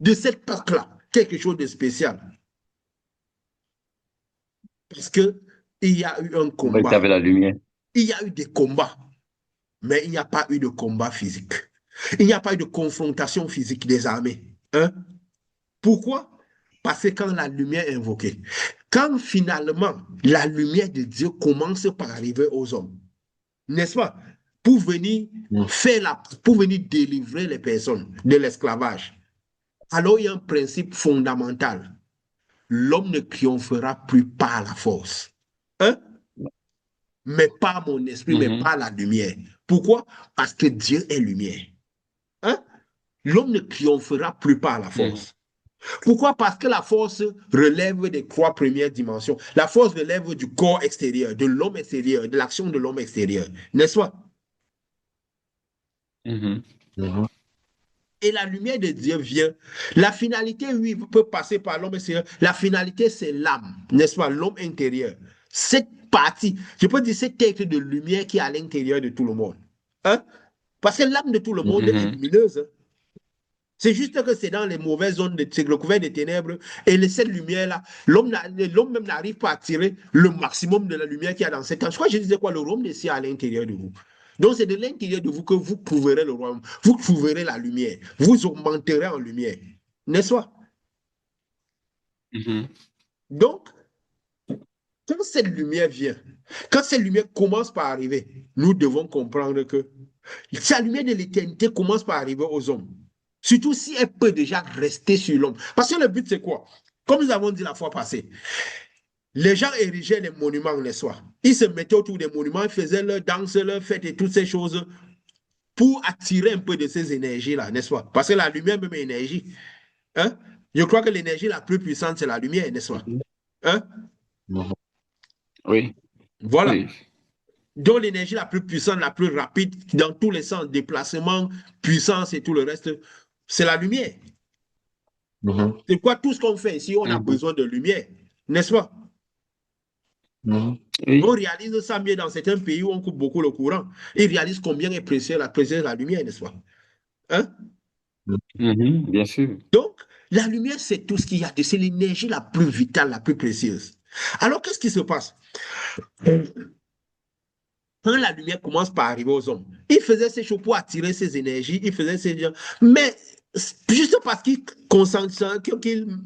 de cette Pâque-là, quelque chose de spécial? Parce qu'il y a eu un combat. Avec la lumière. Il y a eu des combats, mais il n'y a pas eu de combat physique. Il n'y a pas eu de confrontation physique des armées. Hein? Pourquoi? Parce que quand la lumière est invoquée, quand finalement la lumière de Dieu commence par arriver aux hommes, n'est-ce pas? Pour venir pour venir délivrer les personnes de l'esclavage. Alors il y a un principe fondamental. L'homme ne triomphera plus par la force. Hein? Mais par mon esprit, mais par la lumière. Pourquoi? Parce que Dieu est lumière. Hein? L'homme ne triomphera plus par la force. Pourquoi? Parce que la force relève des trois premières dimensions. La force relève du corps extérieur, de l'homme extérieur, de l'action de l'homme extérieur. N'est-ce pas? Et la lumière de Dieu vient. La finalité, oui, peut passer par l'homme extérieur. La finalité, c'est l'âme, n'est-ce pas? L'homme intérieur. Cette partie, je peux dire cet être de lumière qui est à l'intérieur de tout le monde. Hein? Parce que l'âme de tout le monde est lumineuse. C'est juste que c'est dans les mauvaises zones, c'est le couvert des ténèbres. Et cette lumière-là, l'homme même n'arrive pas à tirer le maximum de la lumière qu'il y a dans cette âme. Je crois que je disais quoi? Le royaume des cieux à l'intérieur de vous. Donc, c'est de l'intérieur de vous que vous trouverez le royaume. Vous trouverez la lumière. Vous augmenterez en lumière. N'est-ce pas? Donc, quand cette lumière vient, quand cette lumière commence par arriver, nous devons comprendre que sa lumière de l'éternité commence par arriver aux hommes. Surtout si elle peut déjà rester sur l'homme. Parce que le but, c'est quoi? Comme nous avons dit la fois passée, les gens érigeaient les monuments, n'est-ce pas? Ils se mettaient autour des monuments, ils faisaient leur danse, leur fête et toutes ces choses pour attirer un peu de ces énergies-là, n'est-ce pas? Parce que la lumière même est énergie. Hein? Je crois que l'énergie la plus puissante, c'est la lumière, n'est-ce pas? Hein? Oui. Voilà. Oui. Donc l'énergie la plus puissante, la plus rapide, dans tous les sens, déplacement, puissance et tout le reste, c'est la lumière. C'est quoi tout ce qu'on fait ici, on a besoin de lumière, n'est-ce pas? Oui. On réalise ça mieux dans certains pays où on coupe beaucoup le courant. Ils réalisent combien est précieuse la lumière, n'est-ce pas? Hein? Bien sûr. Donc, la lumière, c'est tout ce qu'il y a. C'est l'énergie la plus vitale, la plus précieuse. Alors, qu'est-ce qui se passe? Quand la lumière commence par arriver aux hommes, ils faisaient ces choses pour attirer ces énergies, ils faisaient ces gens. Mais Juste parce qu'ils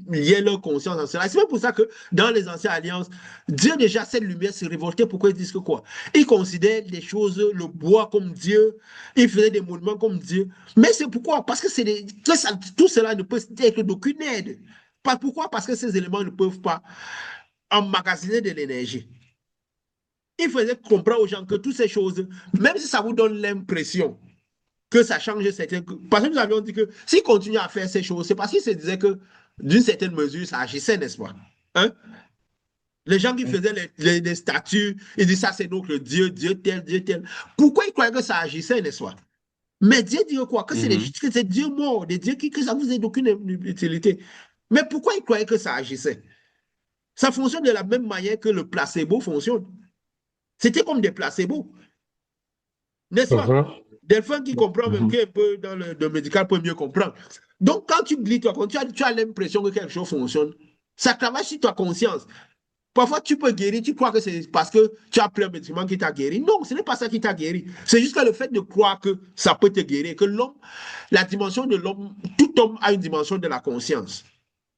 liaient leur conscience en cela. C'est même pour ça que dans les anciennes alliances, Dieu déjà, cette lumière se révoltait. Pourquoi ils disent que quoi? Ils considèrent les choses, le bois comme Dieu, ils faisaient des monuments comme Dieu. Mais c'est pourquoi? Parce que, tout cela ne peut être d'aucune aide. Pourquoi? Parce que ces éléments ne peuvent pas emmagasiner de l'énergie. Il faisait comprendre aux gens que toutes ces choses, même si ça vous donne l'impression que ça change certaines. Parce que nous avions dit que s'ils continuent à faire ces choses, c'est parce qu'ils se disaient que d'une certaine mesure, ça agissait, n'est-ce pas? Hein? Les gens qui faisaient les statues, ils disent ça, c'est notre Dieu, Dieu tel, Dieu tel. Pourquoi ils croyaient que ça agissait, n'est-ce pas? Mais Dieu dit quoi? Que c'est des dieux morts, des dieux que ça vous ait d'aucune utilité. Mais pourquoi ils croyaient que ça agissait? Ça fonctionne de la même manière que le placebo fonctionne. C'était comme des placebos, n'est-ce pas? Delphin qui comprend même, qui est un peu dans le médical peut mieux comprendre. Donc, quand tu glisses, quand tu as l'impression que quelque chose fonctionne, ça travaille sur ta conscience. Parfois, tu peux guérir, tu crois que c'est parce que tu as pris un médicament qui t'a guéri. Non, ce n'est pas ça qui t'a guéri. C'est juste que le fait de croire que ça peut te guérir, que l'homme, la dimension de l'homme, tout homme a une dimension de la conscience.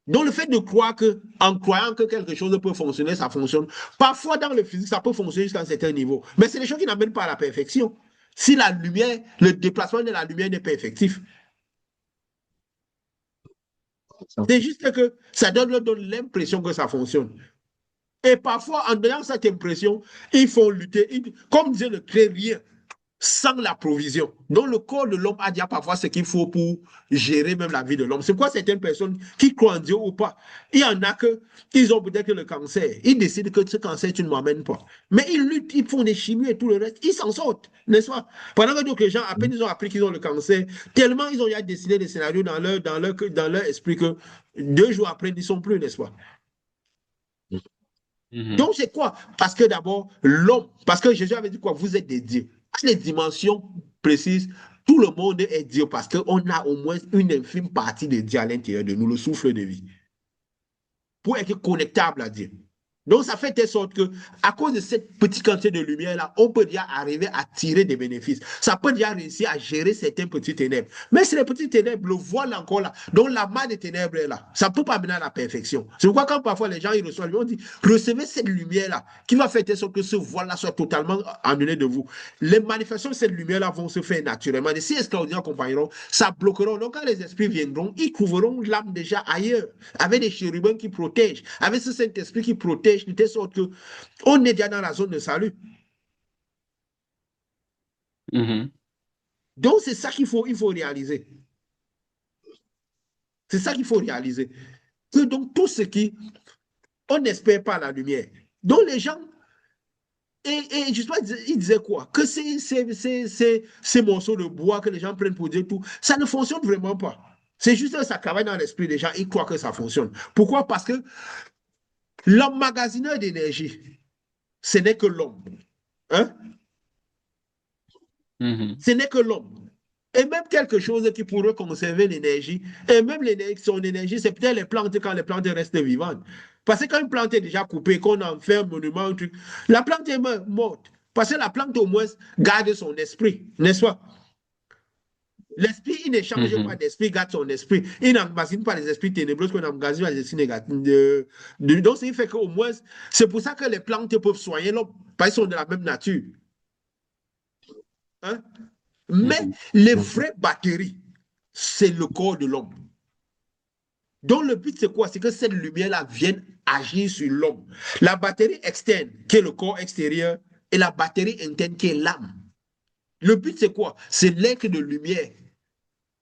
Donc, le fait de croire que, en croyant que quelque chose peut fonctionner, ça fonctionne. Parfois, dans le physique, ça peut fonctionner jusqu'à un certain niveau. Mais c'est des choses qui n'amènent pas à la perfection. Si la lumière, le déplacement de la lumière n'est pas effectif. C'est juste que ça donne l'impression que ça fonctionne. Et parfois, en donnant cette impression, ils font lutter. Comme Dieu ne crée rien sans la provision. Donc, le corps de l'homme a déjà parfois ce qu'il faut pour gérer même la vie de l'homme. C'est pourquoi certaines personnes qui croient en Dieu ou pas, il y en a ils ont peut-être le cancer. Ils décident que ce cancer, tu ne m'amènes pas. Mais ils luttent, ils font des chimies et tout le reste. Ils s'en sortent, n'est-ce pas? Pendant que d'autres gens, à peine ils ont appris qu'ils ont le cancer, tellement ils ont déjà dessiné des scénarios dans leur esprit que 2 jours après, ils n'y sont plus, n'est-ce pas? Donc, c'est quoi? Parce que d'abord, l'homme, parce que Jésus avait dit quoi? Vous êtes des dieux. Les dimensions précises, tout le monde est Dieu parce qu'on a au moins une infime partie de Dieu à l'intérieur de nous, le souffle de vie, pour être connectable à Dieu. Donc, ça fait de sorte que, à cause de cette petite quantité de lumière-là, on peut déjà arriver à tirer des bénéfices. Ça peut déjà réussir à gérer certains petits ténèbres. Mais c'est les petits ténèbres, le voile encore là. Donc, la main des ténèbres est là. Ça ne peut pas mener à la perfection. C'est pourquoi, quand parfois les gens ils reçoivent, on dit recevez cette lumière-là qui va faire de sorte que ce voile-là soit totalement annulé de vous. Les manifestations de cette lumière-là vont se faire naturellement. Et si extraordinaires accompagneront, ça bloqueront. Donc, quand les esprits viendront, ils trouveront l'âme déjà ailleurs, avec des chérubins qui protègent, avec ce Saint-Esprit qui protège de telle sorte qu'on est déjà dans la zone de salut. Donc, c'est ça qu'il faut réaliser. C'est ça qu'il faut réaliser. Que donc, tout ce qui, on n'espère pas la lumière. Donc, les gens, et justement, ils disaient quoi? Que ces morceaux de bois que les gens prennent pour dire tout, ça ne fonctionne vraiment pas. C'est juste que ça travaille dans l'esprit des gens, ils croient que ça fonctionne. Pourquoi? Parce que l'emmagasineur d'énergie, ce n'est que l'homme. Hein? Ce n'est que l'homme. Et même quelque chose qui pourrait conserver l'énergie, et même son énergie, c'est peut-être les plantes quand les plantes restent vivantes. Parce que quand une plante est déjà coupée, qu'on en fait un monument, un truc, la plante est morte. Parce que la plante, au moins, garde son esprit, n'est-ce pas? L'esprit, il n'échange pas d'esprit, garde son esprit. Il n'emmagasine pas les esprits ténébreux qu'on emmagasine les esprits négatifs. Donc, ça fait qu'au moins, c'est pour ça que les plantes peuvent soigner l'homme, parce qu'ils sont de la même nature. Hein? Mais les vraies batteries, c'est le corps de l'homme. Donc le but, c'est quoi? C'est que cette lumière-là vienne agir sur l'homme. La batterie externe, qui est le corps extérieur, et la batterie interne, qui est l'âme. Le but, c'est quoi? C'est l'être de lumière,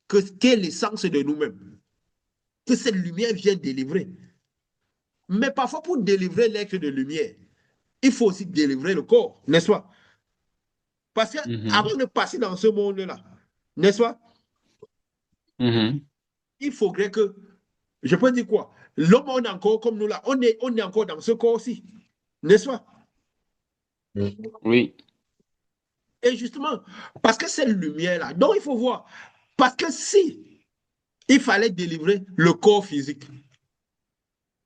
qui est l'essence de nous-mêmes. Que cette lumière vienne délivrer. Mais parfois, pour délivrer l'être de lumière, il faut aussi délivrer le corps, n'est-ce pas? Parce qu'avant de passer dans ce monde-là, n'est-ce pas? Il faudrait que, je peux dire quoi? L'homme, on est encore comme nous là, on est encore dans ce corps-ci, n'est-ce pas? Oui. Et justement, parce que cette lumière-là, donc il faut voir, parce que si il fallait délivrer le corps physique,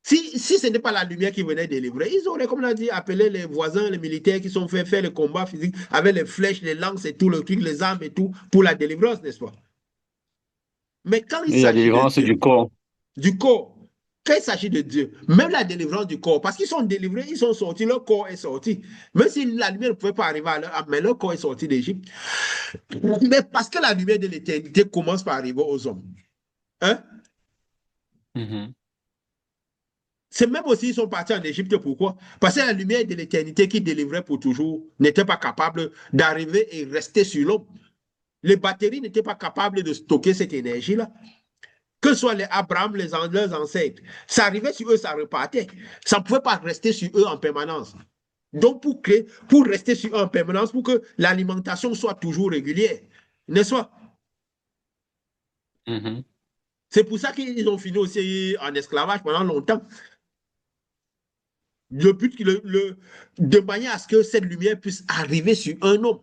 si ce n'est pas la lumière qui venait délivrer, ils auraient, comme on a dit, appelé les voisins, les militaires qui sont fait faire le combat physique avec les flèches, les lances et tout, le truc, les armes et tout, pour la délivrance, n'est-ce pas? Mais quand il Mais il y a s'agit de délivrance Dieu, du corps. du corps, quand il s'agit de Dieu, même la délivrance du corps, parce qu'ils sont délivrés, ils sont sortis, leur corps est sorti. Même si la lumière ne pouvait pas arriver à leur âme, mais leur corps est sorti d'Égypte. Mais parce que la lumière de l'éternité commence par arriver aux hommes. Hein? Mhm. C'est même aussi, ils sont partis en Égypte, pourquoi? Parce que la lumière de l'éternité qui délivrait pour toujours n'était pas capable d'arriver et rester sur l'homme. Les batteries n'étaient pas capables de stocker cette énergie-là. Que ce soit les Abraham, leurs ancêtres, ça arrivait sur eux, ça repartait. Ça ne pouvait pas rester sur eux en permanence. Donc, pour rester sur eux en permanence, pour que l'alimentation soit toujours régulière, n'est-ce pas? Mhm. C'est pour ça qu'ils ont fini aussi en esclavage pendant longtemps. Le but, de manière à ce que cette lumière puisse arriver sur un homme,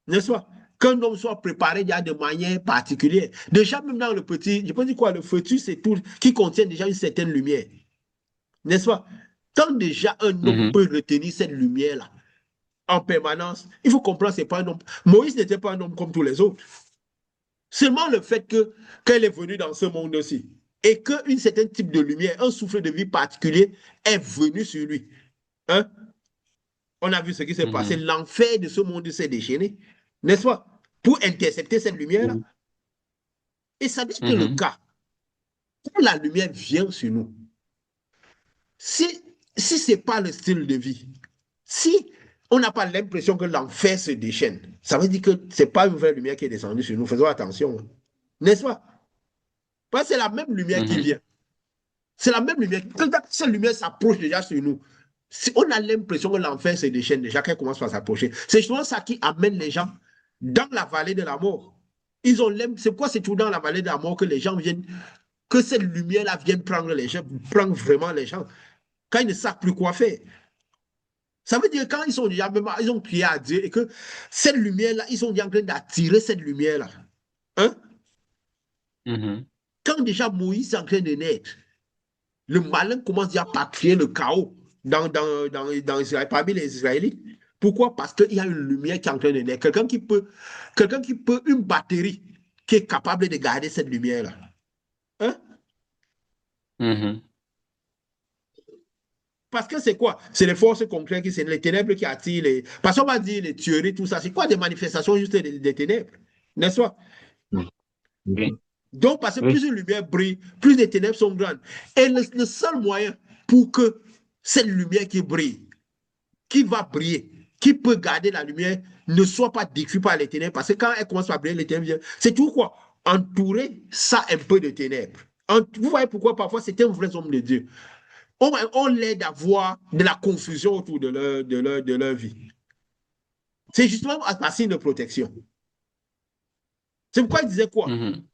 n'est-ce pas? Qu'un homme soit préparé déjà de manière particulière. Déjà, même dans le petit, je peux dire quoi, le fœtus, c'est tout, qui contient déjà une certaine lumière, n'est-ce pas? Quand déjà un homme Mhm. peut retenir cette lumière-là en permanence, il faut comprendre que ce n'est pas un homme. Moïse n'était pas un homme comme tous les autres. Seulement le fait qu'elle est venue dans ce monde-ci et qu'un certain type de lumière, un souffle de vie particulier est venu sur lui. Hein? On a vu ce qui s'est passé. Mhm. L'enfer de ce monde s'est déchaîné, n'est-ce pas? Pour intercepter cette lumière-là. Mhm. Et ça dit que le Mhm. cas, quand la lumière vient sur nous, si, si ce n'est pas le style de vie, si on n'a pas l'impression que l'enfer se déchaîne, ça veut dire que ce n'est pas une vraie lumière qui est descendue sur nous. Faisons attention. N'est-ce pas? Parce que c'est la même lumière qui Mhm. vient. C'est la même lumière. Quand cette lumière s'approche déjà sur nous, on a l'impression que l'enfer se déchaîne déjà, qu'elle commence à s'approcher. C'est justement ça qui amène les gens dans la vallée de la mort. C'est quoi? C'est tout dans la vallée de la mort que les gens viennent, que cette lumière-là vienne prendre les gens, prendre vraiment les gens, quand ils ne savent plus quoi faire. Ça veut dire quand ils sont déjà, même, ils ont crié à Dieu et que cette lumière-là, ils sont déjà en train d'attirer cette lumière-là. Hein? Mhm. Quand déjà Moïse est en train de naître, le malin commence déjà par créer le chaos dans Israël, parmi les Israélites. Pourquoi? Parce qu'il y a une lumière qui est en train de naître. Quelqu'un qui peut, une batterie qui est capable de garder cette lumière-là. Hein? Mhm. Parce que c'est quoi? C'est les forces concrètes, c'est les ténèbres qui attirent les. Parce qu'on va dire les tueries, tout ça. C'est quoi des manifestations juste des ténèbres? N'est-ce pas? Oui. Donc, parce que Oui. plus une lumière brille, plus les ténèbres sont grandes. Et le seul moyen pour que cette lumière qui brille, qui va briller, qui peut garder la lumière, ne soit pas détruite par les ténèbres. Parce que quand elle commence à briller, les ténèbres viennent. C'est tout quoi? Entourer ça un peu de ténèbres. Vous voyez pourquoi parfois c'est un vrai homme de Dieu. On l'aide à voir de la confusion autour de leur vie. C'est justement un signe de protection. C'est pourquoi il disait quoi? Mhm.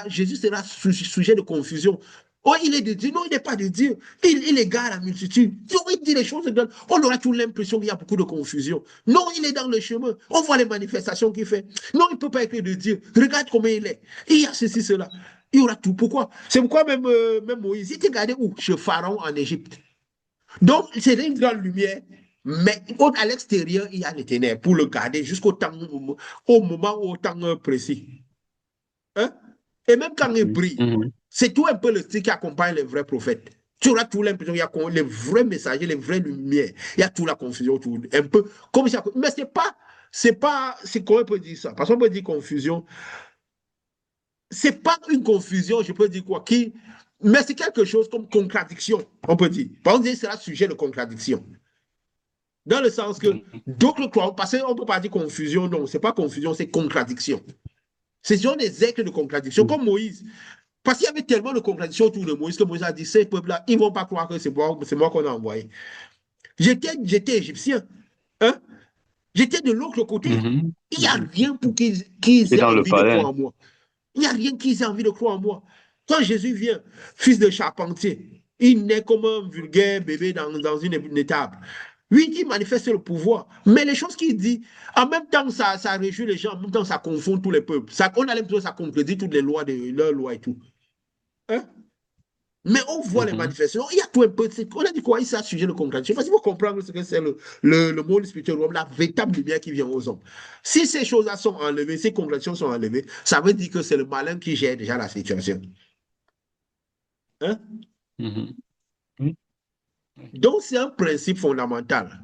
Jésus sera sujet de confusion. Oh, il est de Dieu. Non, il n'est pas de Dieu. Il égare la multitude. Donc, il dit les choses. On aura toujours l'impression qu'il y a beaucoup de confusion. Non, il est dans le chemin. On voit les manifestations qu'il fait. Non, il ne peut pas être de Dieu. Regarde comment il est. Il y a ceci, cela. Il y aura tout. Pourquoi? C'est pourquoi même Moïse, il était gardé où? Chez Pharaon en Égypte. Donc, c'est une grande lumière. Mais à l'extérieur, il y a les ténèbres pour le garder au moment au temps précis. Hein? Et même quand il brille, Mhm. c'est tout un peu le style qui accompagne les vrais prophètes. Tu auras tout l'impression qu'il y a les vrais messagers, les vraies lumières. Il y a toute la confusion autour. Un peu comme ça. Mais c'est comment on peut dire ça? Parce qu'on peut dire confusion. C'est pas une confusion, je peux dire quoi, mais c'est quelque chose comme contradiction, on peut dire. Par exemple, c'est un sujet de contradiction. Dans le sens que d'autres croient, parce qu'on ne peut pas dire confusion, non, c'est pas confusion, c'est contradiction. Ce sont des actes de contradiction, comme Moïse. Parce qu'il y avait tellement de contradictions autour de Moïse que Moïse a dit, ces peuples-là, ils ne vont pas croire que c'est moi qu'on a envoyé. J'étais égyptien. Hein? J'étais de l'autre côté. Mhm. Il n'y a rien pour qu'ils Et aient dans le envie de palais. croire en moi. Il n'y a rien qu'ils aient envie de croire en moi. Quand Jésus vient, fils de charpentier, il naît comme un vulgaire bébé dans une étable. Oui, il manifeste le pouvoir, mais les choses qu'il dit, en même temps, ça réjouit les gens, en même temps, ça confond tous les peuples. On a l'impression que ça contredit toutes les lois, leurs lois et tout. Hein? Mais on voit les manifestations, il y a tout un peu. On a dit quoi ici à sujet de contradiction. Parce qu'il faut comprendre ce que c'est le monde spirituel, la véritable lumière qui vient aux hommes. Si ces choses-là sont enlevées, ces contradictions sont enlevées, ça veut dire que c'est le malin qui gère déjà la situation. Hein? Donc, c'est un principe fondamental.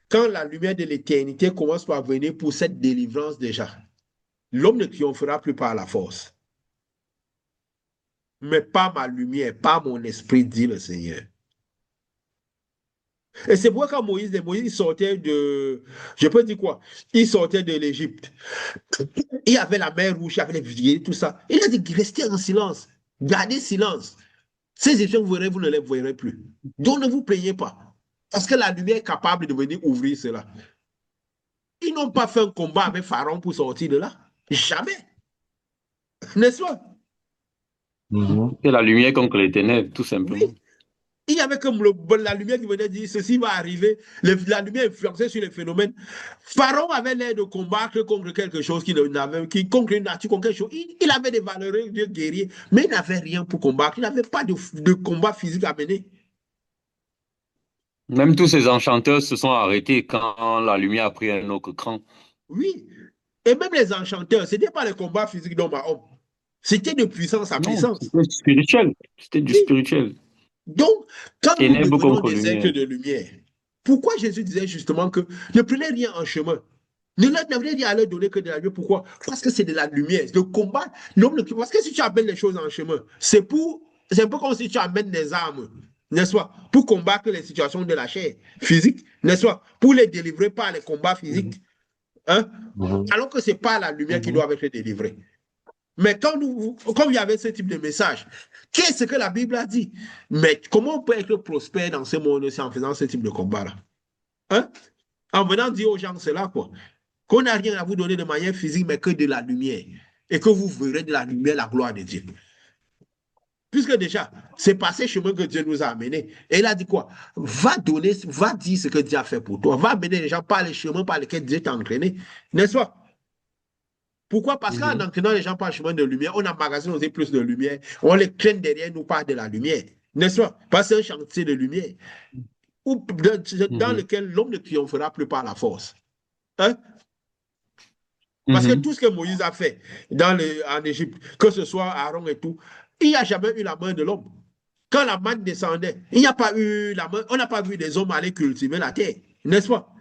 Quand la lumière de l'éternité commence par venir pour cette délivrance déjà, l'homme ne triomphera plus par la force. Mais pas ma lumière, pas mon esprit, dit le Seigneur. Et c'est pourquoi quand Moïse sortait de, je peux dire quoi, il sortait de l'Égypte. Il y avait la mer rouge, il y avait les vieilles, tout ça. Il a dit, restez en silence, gardez silence. Ces Égyptiens, vous ne les verrez plus. Donc ne vous plaignez pas. Parce que la lumière est capable de venir ouvrir cela. Ils n'ont pas fait un combat avec Pharaon pour sortir de là. Jamais. N'est-ce pas? C'est la lumière contre les ténèbres, tout simplement. Oui. Il y avait comme la lumière qui venait dire ceci va arriver. La lumière influençait sur les phénomènes. Pharaon avait l'air de combattre contre quelque chose contre une nature, contre quelque chose. Il avait des valeureux guerriers, mais il n'avait rien pour combattre. Il n'avait pas de combat physique à mener. Même tous ces enchanteurs se sont arrêtés quand la lumière a pris un autre cran. Oui. Et même les enchanteurs, ce n'était pas les combats physiques d'homme à homme. C'était de puissance à puissance. C'était spirituel. C'était du spirituel. Donc, quand nous Ténèbres devenons contre des lumière. êtres de lumière, pourquoi Jésus disait justement que ne prenez rien en chemin? Ne venez dire à leur donner que de la lumière. Pourquoi? Parce que c'est de la lumière. Le combat, parce que si tu amènes les choses en chemin, c'est un peu comme si tu amènes des armes, n'est-ce pas? Pour combattre les situations de la chair physique, n'est-ce pas? Pour les délivrer par les combats physiques. Hein? Alors que ce n'est pas la lumière qui doit être délivrée. Mais comme il y avait ce type de message, qu'est-ce que la Bible a dit? Mais comment on peut être prospère dans ce monde-ci en faisant ce type de combat-là? Hein? En venant dire aux gens cela, quoi. Qu'on n'a rien à vous donner de manière physique, mais que de la lumière. Et que vous verrez de la lumière la gloire de Dieu. Puisque déjà, c'est par ces chemins que Dieu nous a amenés. Et il a dit quoi? Va dire ce que Dieu a fait pour toi. Va amener les gens par les chemins par lesquels Dieu t'a entraîné. N'est-ce pas? Pourquoi? Parce qu'en entraînant les gens par le chemin de lumière, on emmagasine aussi plus de lumière. On les traîne derrière nous par de la lumière. N'est-ce pas? Parce que c'est un chantier de lumière dans lequel l'homme ne triomphera plus par la force. Hein? Parce que tout ce que Moïse a fait en Égypte, que ce soit Aaron et tout, il n'y a jamais eu la main de l'homme. Quand la manne descendait, il n'y a pas eu la main, on n'a pas vu des hommes aller cultiver la terre, n'est-ce pas?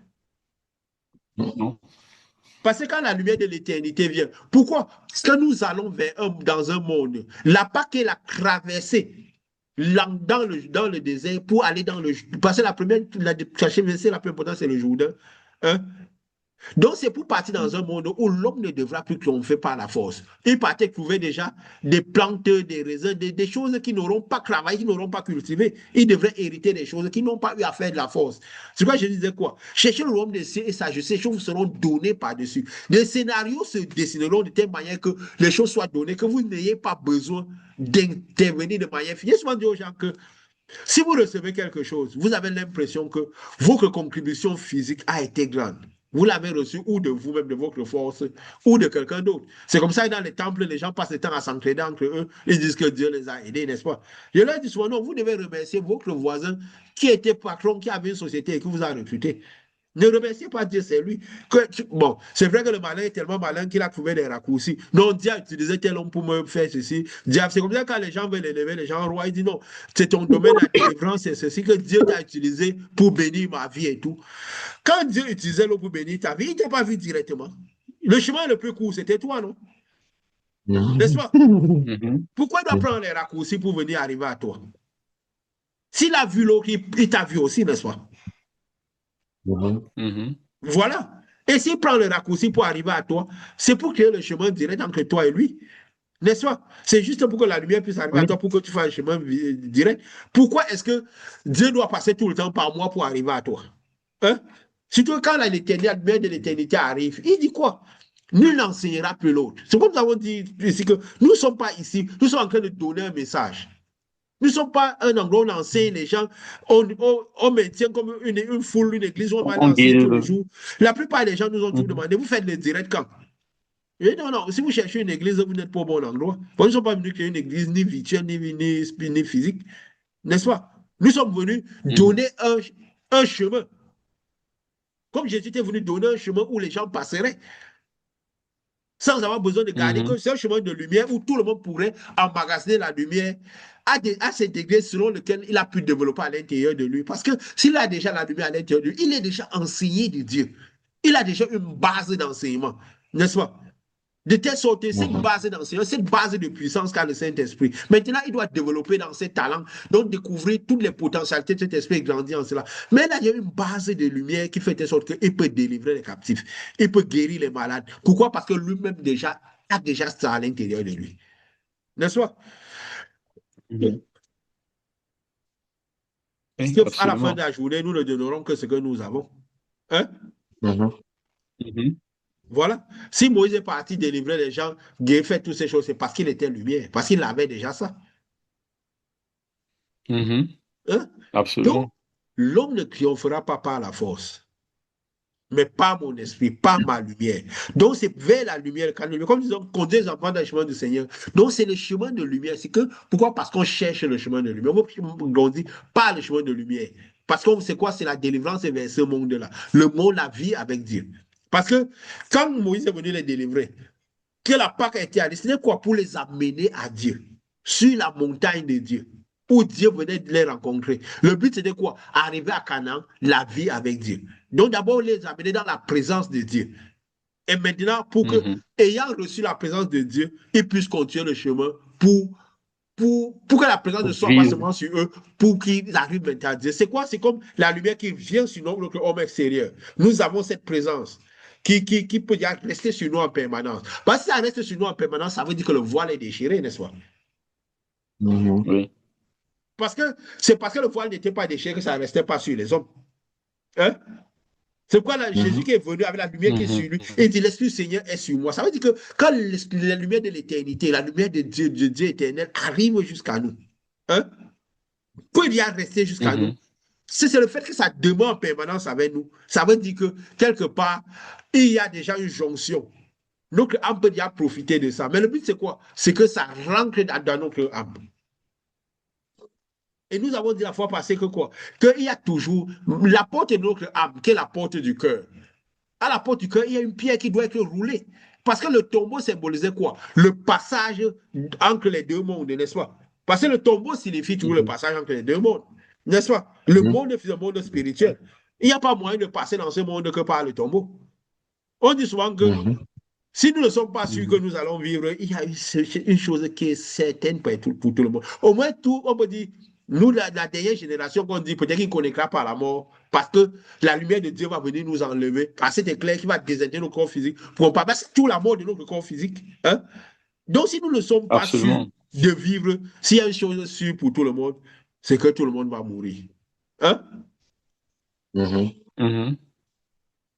Non. Parce que quand la lumière de l'éternité vient, pourquoi? Parce que nous allons dans un monde, la Pâque est la traversée dans le désert pour aller dans le... Parce que la première importance, c'est le Jourdain. Hein? Donc, c'est pour partir dans un monde où l'homme ne devra plus triompher par la force. Il partait trouver déjà des plantes, des raisins, des choses qui n'auront pas travaillé, qui n'auront pas cultivé. Il devrait hériter des choses qui n'ont pas eu à faire de la force. C'est pourquoi je disais quoi? Cherchez le royaume des cieux et sa justice, les choses vous seront données par-dessus. Les scénarios se dessineront de telle manière que les choses soient données, que vous n'ayez pas besoin d'intervenir de manière finie. Je souvent dis aux gens que si vous recevez quelque chose, vous avez l'impression que votre contribution physique a été grande. Vous l'avez reçu ou de vous-même, de votre force, ou de quelqu'un d'autre. C'est comme ça que dans les temples, les gens passent le temps à s'entraider entre eux. Ils disent que Dieu les a aidés, n'est-ce pas? Je leur dis souvent, non, vous devez remercier votre voisin qui était patron, qui avait une société et qui vous a recruté. Ne remerciez pas Dieu, c'est lui. Bon, c'est vrai que le malin est tellement malin qu'il a trouvé des raccourcis. Non, Dieu a utilisé tel homme pour me faire ceci. C'est comme ça que quand les gens veulent élever les gens rois, ils disent non, c'est ton domaine à délivrance, c'est ceci que Dieu t'a utilisé pour bénir ma vie et tout. Quand Dieu utilisait l'eau pour bénir ta vie, il ne t'a pas vu directement. Le chemin le plus court, c'était toi, non? N'est-ce pas? Pourquoi il doit prendre les raccourcis pour venir arriver à toi? S'il a vu l'eau, il t'a vu aussi, n'est-ce pas? Voilà. Et s'il prend le raccourci pour arriver à toi, c'est pour créer le chemin direct entre toi et lui. N'est-ce pas? C'est juste pour que la lumière puisse arriver à toi, pour que tu fasses un chemin direct. Pourquoi est-ce que Dieu doit passer tout le temps par moi pour arriver à toi? Hein? Surtout quand la lumière de l'éternité arrive, il dit quoi? Nul n'enseignera plus l'autre. C'est comme nous avons dit ici que nous ne sommes pas ici, nous sommes en train de donner un message. Nous ne sommes pas un endroit où on enseigne les gens, on maintient comme une foule, une église où on va l'enseigner tous les jours. La plupart des gens nous ont tout demandé, vous faites le direct quand? Et non, non, si vous cherchez une église, vous n'êtes pas au bon endroit. Nous ne sommes pas venus créer une église ni virtuelle, ni physique, n'est-ce pas? Nous sommes venus Mhm. donner un chemin. Comme Jésus était venu donner un chemin où les gens passeraient, sans avoir besoin de garder que Mhm. c'est un chemin de lumière où tout le monde pourrait emmagasiner la lumière à cet degré selon lequel il a pu développer à l'intérieur de lui. Parce que s'il a déjà la lumière à l'intérieur de lui, il est déjà enseigné de Dieu. Il a déjà une base d'enseignement, n'est-ce pas? De telle sorte, cette Mhm. base d'enseignement, cette base de puissance qu'a le Saint-Esprit. Maintenant, il doit développer dans ses talents, donc découvrir toutes les potentialités de cet esprit et grandir en cela. Mais là, il y a une base de lumière qui fait de sorte qu'il peut délivrer les captifs, il peut guérir les malades. Pourquoi? Parce que lui-même déjà a déjà ça à l'intérieur de lui. N'est-ce pas? Mhm. Parce Oui, qu'à la fin de absolument. la journée, nous ne donnerons que ce que nous avons. Hein? Mhm. Mhm. Voilà. Si Moïse est parti délivrer les gens, fait toutes ces choses, c'est parce qu'il était lumière, parce qu'il avait déjà ça. Mhm. Hein? Donc, Absolument. l'homme ne triomphera pas par la force, mais par mon esprit, par ma lumière. Donc, c'est vers la lumière, comme disons, conduire les enfants dans le chemin du Seigneur. Donc, c'est le chemin de lumière. C'est que, pourquoi? Parce qu'on cherche le chemin de lumière. On dit par le chemin de lumière. Parce que c'est quoi? C'est la délivrance vers ce monde-là. Le monde, la vie avec Dieu. Parce que quand Moïse est venu les délivrer, que la Pâque a été destinée quoi? Pour les amener à Dieu, sur la montagne de Dieu, où Dieu venait de les rencontrer. Le but, c'était quoi? Arriver à Canaan, la vie avec Dieu. Donc, d'abord, les amener dans la présence de Dieu. Et maintenant, pour que, Mhm. ayant reçu la présence de Dieu, ils puissent continuer le chemin pour que la présence ne soit pas Vivre. seulement sur eux, pour qu'ils arrivent maintenant à Dieu. C'est quoi? C'est comme la lumière qui vient sur notre homme extérieur. Nous avons cette présence qui peut rester sur nous en permanence. Parce que si ça reste sur nous en permanence, ça veut dire que le voile est déchiré, n'est-ce pas? Mhm. Oui. Parce que c'est parce que le voile n'était pas déchiré que ça ne restait pas sur les hommes. Hein? C'est pourquoi là, Jésus Mhm. qui est venu avec la lumière qui est sur Mhm. lui, il dit l'Esprit du Seigneur est sur moi. Ça veut dire que quand la lumière de l'éternité, la lumière de Dieu éternel arrive jusqu'à nous, hein, peut y rester jusqu'à nous. Mhm. C'est le fait que ça demeure en permanence avec nous. Ça veut dire que quelque part, il y a déjà une jonction. Notre âme peut déjà profiter de ça. Mais le but, c'est quoi? C'est que ça rentre dans notre âme. Et nous avons dit la fois passée que quoi? Qu'il y a toujours la porte de notre âme, qui est la porte du cœur. À la porte du cœur, il y a une pierre qui doit être roulée. Parce que le tombeau symbolisait quoi? Le passage entre les deux mondes, n'est-ce pas? Parce que le tombeau signifie toujours le Mhm. passage entre les deux mondes, n'est-ce pas? Le Mhm. monde est un monde spirituel. Il n'y a pas moyen de passer dans ce monde que par le tombeau. On dit souvent que Mhm. si nous ne sommes pas sûrs que Mhm. nous allons vivre, il y a une chose qui est certaine pour tout le monde. Au moins, tout, on peut dire, nous, la dernière génération, qu'on dit peut-être qu'il ne connaîtra pas la mort, parce que la lumière de Dieu va venir nous enlever à cet éclair qui va désintégrer nos corps physiques pour pas passer tout la mort de notre corps physique. Hein? Donc, si nous ne sommes pas sûrs Absolument. de vivre, s'il y a une chose sûre pour tout le monde, c'est que tout le monde va mourir. Hein? Mhm. Mhm.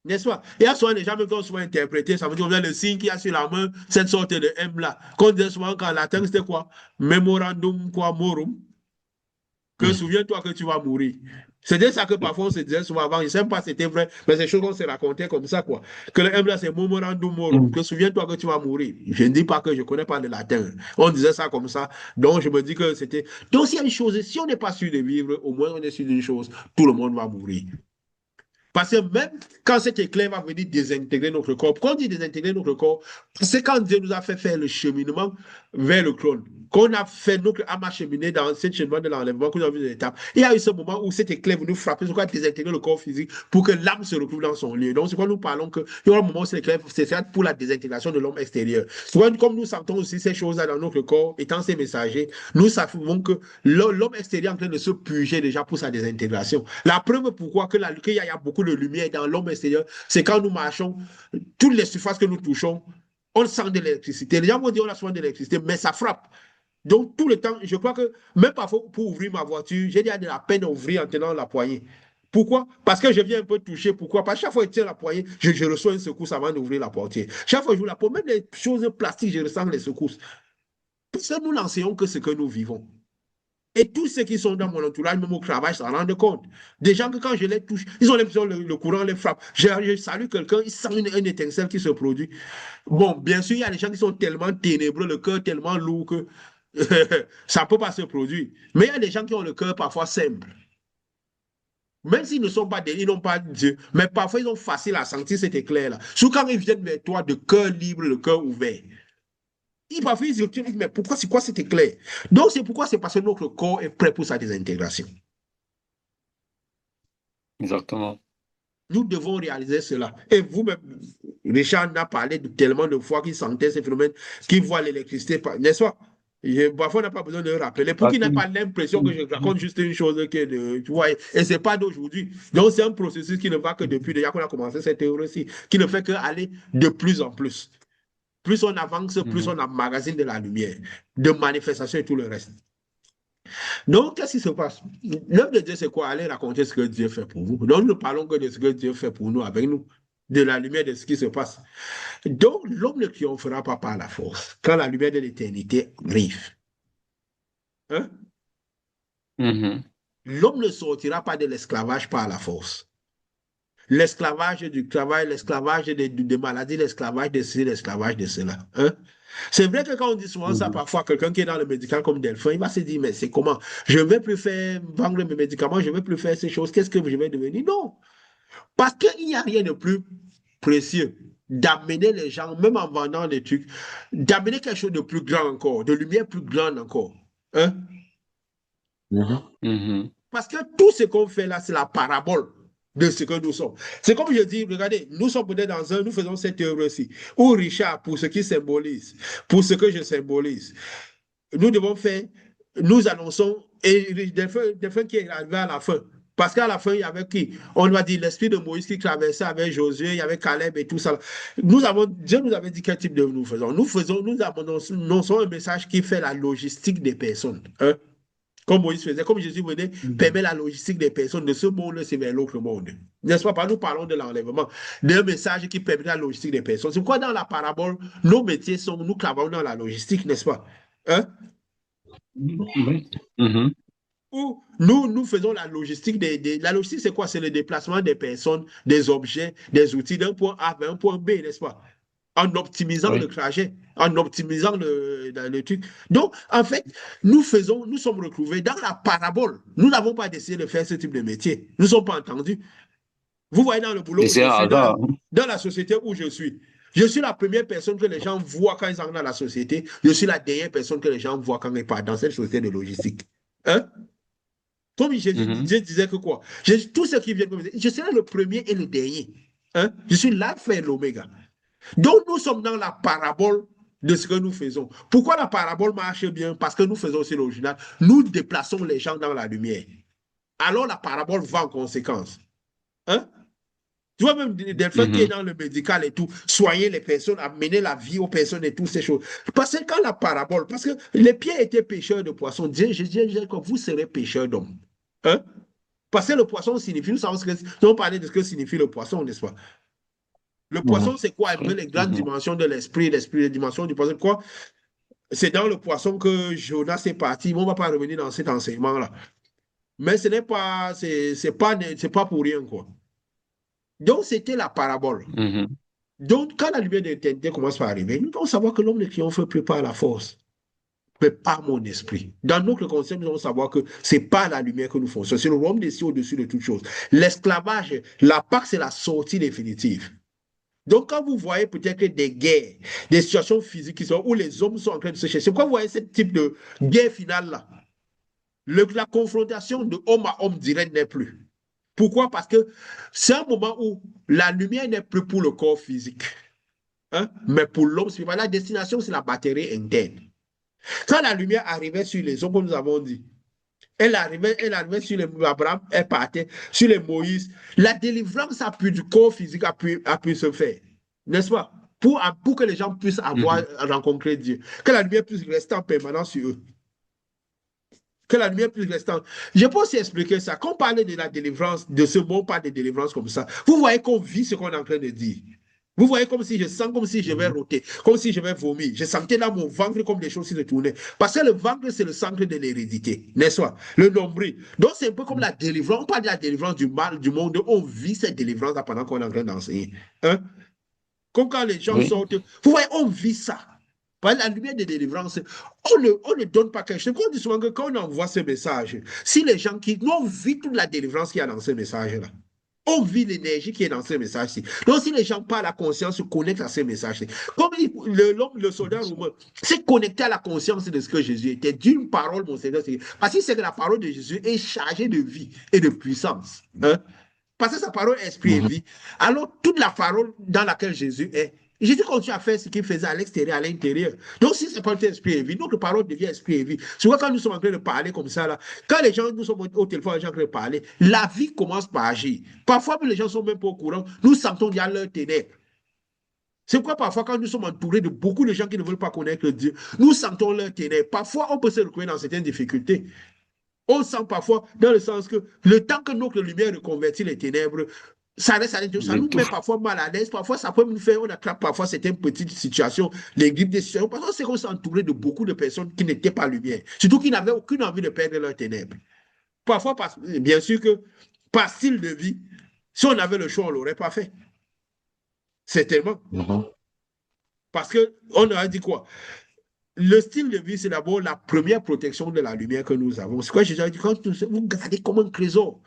N'est-ce pas? Il y a souvent des gens même qui ont souvent interprété, ça veut dire que le signe qu'il y a sur la main, cette sorte de M là. Qu'on disait souvent qu'en latin, c'était quoi? Memorandum quoi morum, que Mhm. souviens-toi que tu vas mourir. C'était ça que parfois on se disait souvent avant. Je ne sais pas si c'était vrai, mais c'est des choses qu'on se racontait comme ça, quoi. Que le M là, c'est memorandum morum, Mhm. que souviens-toi que tu vas mourir. Je ne dis pas que je ne connais pas le latin. On disait ça comme ça. Donc je me dis que c'était. Donc s'il y a une chose, si on n'est pas sûr de vivre, au moins on est sûr d'une chose, tout le monde va mourir. Parce que même quand cet éclair va venir désintégrer notre corps, quand on dit désintégrer notre corps, c'est quand Dieu nous a fait faire le cheminement vers le trône, qu'on a fait notre âme acheminer dans ce cheminement de l'enlèvement, qu'on a vu des étapes. Il y a eu ce moment où cet éclair va nous frapper, c'est quoi désintégrer le corps physique pour que l'âme se retrouve dans son lieu. Donc, c'est quoi nous parlons qu'il y aura un moment où cet éclair, c'est pour la désintégration de l'homme extérieur. Souvent, comme nous sentons aussi ces choses-là dans notre corps, étant ces messagers, nous savons que l'homme extérieur est en train de se purger déjà pour sa désintégration. La preuve pourquoi qu'il y a beaucoup de lumière dans l'homme extérieur, c'est quand nous marchons, toutes les surfaces que nous touchons, on sent de l'électricité. Les gens vont dire on a souvent de l'électricité, mais ça frappe. Donc, tout le temps, je crois que même parfois pour ouvrir ma voiture, j'ai déjà de la peine à ouvrir en tenant la poignée. Pourquoi? Parce que je viens un peu toucher. Pourquoi? Parce que chaque fois que je tiens la poignée, je reçois une secousse avant d'ouvrir la portière. Chaque fois que je vous la porte, même les choses plastiques, je ressens les secousses. Parce que nous n'enseignons que ce que nous vivons. Et tous ceux qui sont dans mon entourage, même au travail, s'en rendent compte. Des gens que quand je les touche, ils ont l'impression que le courant les frappe. Je salue quelqu'un, il sent une étincelle qui se produit. Bon, bien sûr, il y a des gens qui sont tellement ténébreux, le cœur tellement lourd que ça ne peut pas se produire. Mais il y a des gens qui ont le cœur parfois simple. Même s'ils ne sont pas ils n'ont pas Dieu, mais parfois ils ont facile à sentir cet éclair-là. Surtout quand ils viennent vers toi de cœur libre, le cœur ouvert. Parfois ils disent, mais pourquoi c'est quoi cet éclair? Donc c'est pourquoi c'est parce que notre corps est prêt pour sa désintégration. Exactement. Nous devons réaliser cela. Et vous-même, Richard en a parlé tellement de fois qu'il sentait ces phénomènes, qu'il voit l'électricité, n'est-ce pas? Parfois, on n'a pas besoin de le rappeler pour qu'il n'ait pas l'impression que je raconte juste une chose tu vois, et ce n'est pas d'aujourd'hui. Donc, c'est un processus qui ne va que depuis déjà qu'on a commencé cette théorie-ci, qui ne fait qu'aller de plus en plus. Plus on avance, plus on emmagasine de la lumière, de manifestations et tout le reste. Donc, qu'est-ce qui se passe? L'œuvre de Dieu, c'est quoi? Allez raconter ce que Dieu fait pour vous. Donc, nous ne parlons que de ce que Dieu fait pour nous, avec nous, de la lumière de ce qui se passe. Donc, l'homme ne triomphera pas par la force quand la lumière de l'éternité arrive. Hein? L'homme ne sortira pas de l'esclavage par la force. L'esclavage du travail, l'esclavage des maladies, l'esclavage de ceci, l'esclavage de cela. Hein? C'est vrai que quand on dit souvent ça, parfois, quelqu'un qui est dans le médical comme Delphin, il va se dire, mais c'est comment? Je ne vais plus faire vendre mes médicaments, je ne vais plus faire ces choses, qu'est-ce que je vais devenir? Non. Parce qu'il n'y a rien de plus précieux d'amener les gens, même en vendant des trucs, d'amener quelque chose de plus grand encore, de lumière plus grande encore. Hein? Parce que tout ce qu'on fait là, c'est la parabole de ce que nous sommes. C'est comme je dis, regardez, nous sommes peut-être nous faisons cette œuvre-ci, où Richard, pour ce qui symbolise, pour ce que je symbolise, nous devons faire, nous annonçons, et des fins qui est arrivé à la fin. Parce qu'à la fin, il y avait qui? On va dire l'esprit de Moïse qui traversait avec Josué, il y avait Caleb et tout ça. Dieu nous avait dit quel type de nous faisons. Nous annonçons un message qui fait la logistique des personnes. Hein? Comme Moïse faisait, comme Jésus venait, permet la logistique des personnes de ce monde-ci vers l'autre monde. N'est-ce pas? Nous parlons de l'enlèvement, d'un message qui permet la logistique des personnes. C'est pourquoi dans la parabole, nos métiers sont, nous travaillons dans la logistique, n'est-ce pas? Hein? Où nous faisons la logistique. La logistique, c'est quoi? C'est le déplacement des personnes, des objets, des outils d'un point A vers un point B, n'est-ce pas? En optimisant le trajet, en optimisant le truc. Donc, en fait, nous sommes retrouvés dans la parabole. Nous n'avons pas décidé de faire ce type de métier. Nous ne sommes pas entendus. Vous voyez dans le boulot, dans la société où je suis la première personne que les gens voient quand ils entrent dans la société. Je suis la dernière personne que les gens voient quand ils partent dans cette société de logistique. Hein? Comme Jésus disait que quoi? Tout ce qui vient, je serai le premier et le dernier. Hein? Je suis l'alpha et l'oméga. Donc, nous sommes dans la parabole de ce que nous faisons. Pourquoi la parabole marche bien? Parce que nous faisons aussi l'original. Nous déplaçons les gens dans la lumière. Alors, la parabole va en conséquence. Hein? Tu vois, même Delphin qui est dans le médical et tout, soigner les personnes, amener la vie aux personnes et toutes ces choses. Parce que quand la parabole, parce que les pieds étaient pêcheurs de poissons, Jésus dit que vous serez pêcheurs d'hommes. Hein? Parce que le poisson signifie, nous avons parlé de ce que signifie le poisson, n'est-ce pas? Le poisson, c'est quoi? Les grandes dimensions de l'esprit, les dimensions du poisson. Quoi? C'est dans le poisson que Jonas est parti. On ne va pas revenir dans cet enseignement-là. Mais ce n'est pas, c'est pas pour rien, quoi. Donc, c'était la parabole. Donc, quand la lumière de l'éternité commence à arriver, nous devons savoir que l'homme ne triomphe plus par la force, mais par mon esprit. Dans notre concept, nous devons savoir que ce n'est pas la lumière que nous faisons, c'est le royaume des cieux au-dessus de toute chose. L'esclavage, la Pâque, c'est la sortie définitive. Donc, quand vous voyez peut-être des guerres, des situations physiques où les hommes sont en train de se chercher, quand vous voyez ce type de guerre finale-là, la confrontation de homme à homme direct n'est plus. Pourquoi? Parce que c'est un moment où la lumière n'est plus pour le corps physique, hein, mais pour l'homme spirituel. La destination, c'est la batterie interne. Quand la lumière arrivait sur les hommes, comme nous avons dit, elle arrivait sur les Abraham, elle partait sur les Moïse. La délivrance du corps physique a pu se faire, n'est-ce pas? Pour que les gens puissent rencontrer Dieu. Que la lumière puisse rester en permanence sur eux. Que la lumière puisse rester. Je peux aussi expliquer ça. Quand on parle de la délivrance, de ce mot, on parle de délivrance comme ça. Vous voyez qu'on vit ce qu'on est en train de dire. Vous voyez comme si je sens comme si je vais roter, comme si je vais vomir. Je sentais dans mon ventre comme des choses qui se tournaient. Parce que le ventre, c'est le centre de l'hérédité, n'est-ce pas? Le nombril. Donc, c'est un peu comme la délivrance. On parle de la délivrance du mal, du monde. On vit cette délivrance pendant qu'on est en train d'enseigner. Hein? Comme quand les gens Oui. sortent. Vous voyez, on vit ça. Par la lumière de délivrance, on ne donne pas quelque chose. On dit souvent que quand on envoie ce message, si les gens qui. Nous, on vit toute la délivrance qu'il y a dans ce message-là. On vit l'énergie qui est dans ce message-ci. Donc, si les gens parlent à la conscience, se connectent à ce message-ci. Comme le soldat romain s'est connecté à la conscience de ce que Jésus était, d'une parole, mon Seigneur. Parce qu'il sait que la parole de Jésus est chargée de vie et de puissance. Hein? Parce que sa parole est esprit et vie. Alors, toute la parole dans laquelle Jésus est, Jésus continue à faire ce qu'il faisait à l'extérieur, à l'intérieur. Donc, si c'est pas esprit et vie, notre parole devient esprit et vie. C'est pourquoi quand nous sommes en train de parler comme ça, là, quand les gens, nous sommes au téléphone, les gens en train de parler, la vie commence par agir. Parfois, les gens sont même pas au courant. Nous sentons déjà leur ténèbres. C'est pourquoi parfois, quand nous sommes entourés de beaucoup de gens qui ne veulent pas connaître Dieu, nous sentons leur ténèbres. Parfois, on peut se retrouver dans certaines difficultés. On sent parfois, dans le sens que le temps que notre lumière reconvertit les ténèbres, ça reste à l'intérieur, ça nous met parfois mal à l'aise, parfois ça peut nous faire, on attrape parfois certaines petites situations, les grippes des situations, parce que c'est qu'on s'est entouré de beaucoup de personnes qui n'étaient pas lumière, surtout qui n'avaient aucune envie de perdre leurs ténèbres. Parfois, bien sûr que par style de vie, si on avait le choix, on ne l'aurait pas fait. Certainement. Parce qu'on aurait dit quoi? Le style de vie, c'est d'abord la première protection de la lumière que nous avons. C'est quoi Jésus a dit, quand vous gardez comme un trésor.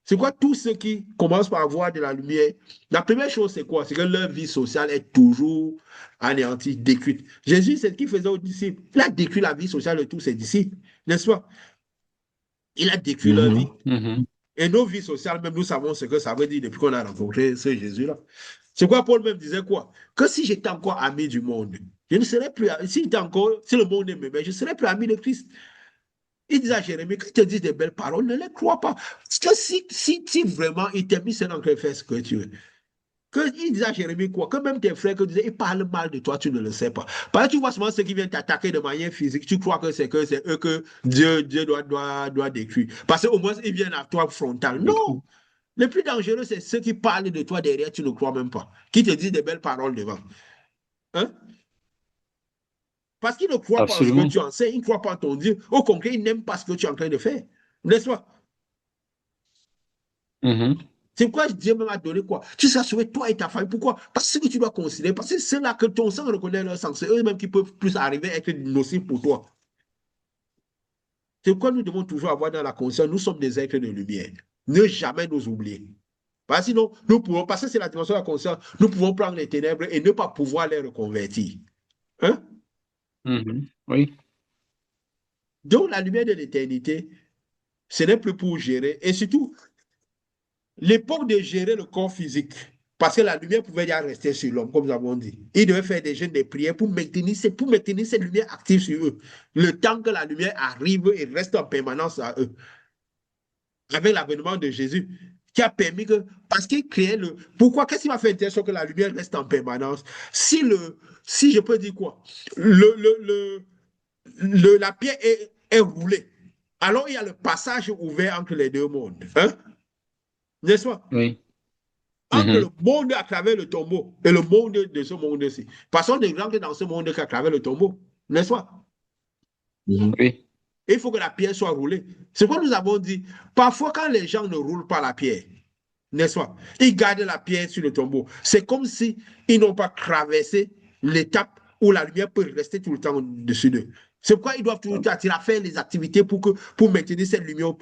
C'est quoi tous ceux qui commencent par avoir de la lumière? La première chose, c'est quoi? C'est que leur vie sociale est toujours anéantie, détruite. Jésus, c'est ce qu'il faisait aux disciples. Il a détruit la vie sociale de tous ses disciples, n'est-ce pas? Il a détruit leur vie. Et nos vies sociales, même nous savons ce que ça veut dire depuis qu'on a rencontré ce Jésus-là. C'est quoi Paul même disait quoi? Que si j'étais encore ami du monde, je ne serais plus, si le monde m'aimait, je ne serais plus ami de Christ. Il disait à Jérémie, quand il te dit des belles paroles, ne les crois pas. Parce que si vraiment il t'a mis, c'est dans faire ce que tu veux. Il disait à Jérémie quoi? Que même tes frères ils parlent mal de toi, tu ne le sais pas. Parce que tu vois souvent ceux qui viennent t'attaquer de manière physique, tu crois que c'est eux que Dieu doit détruire. Parce qu'au moins, ils viennent à toi frontal. Non! Le plus dangereux, c'est ceux qui parlent de toi derrière, tu ne crois même pas. Qui te disent des belles paroles devant. Hein? Parce qu'ils ne croient pas en ce que tu enseignes, ils ne croient pas en ton Dieu. Au contraire, ils n'aiment pas ce que tu es en train de faire. N'est-ce pas? C'est pourquoi Dieu m'a donné quoi? Tu seras sauvé, toi et ta famille. Pourquoi? Parce que tu dois considérer. Parce que c'est là que ton sang reconnaît leur sang. C'est eux-mêmes qui peuvent plus arriver à être nocifs pour toi. C'est pourquoi nous devons toujours avoir dans la conscience, nous sommes des êtres de lumière. Ne jamais nous oublier. Parce que sinon, nous pouvons, parce que c'est la dimension de la conscience, nous pouvons prendre les ténèbres et ne pas pouvoir les reconvertir. Hein? Oui. Donc, la lumière de l'éternité, ce n'est plus pour gérer. Et surtout, l'époque de gérer le corps physique, parce que la lumière pouvait déjà rester sur l'homme, comme nous avons dit. Il devait faire des jeûnes, des prières pour maintenir cette lumière active sur eux. Le temps que la lumière arrive et reste en permanence à eux. Avec l'avènement de Jésus, qui a permis que, parce qu'il créait le... Pourquoi? Qu'est-ce qui va faire intéressant que la lumière reste en permanence? Si je peux dire quoi? La pierre est roulée. Alors, il y a le passage ouvert entre les deux mondes. Hein? N'est-ce pas? Oui. Entre le monde à travers le tombeau et le monde de ce monde-ci. Parce qu'on ne rentre dans ce monde qu'à travers le tombeau. N'est-ce pas? Oui. Il faut que la pierre soit roulée. C'est quoi nous avons dit. Parfois, quand les gens ne roulent pas la pierre, n'est-ce pas? Ils gardent la pierre sur le tombeau. C'est comme si ils n'ont pas traversé l'étape où la lumière peut rester tout le temps au-dessus d'eux. C'est pourquoi ils doivent toujours faire les activités pour maintenir cette lumière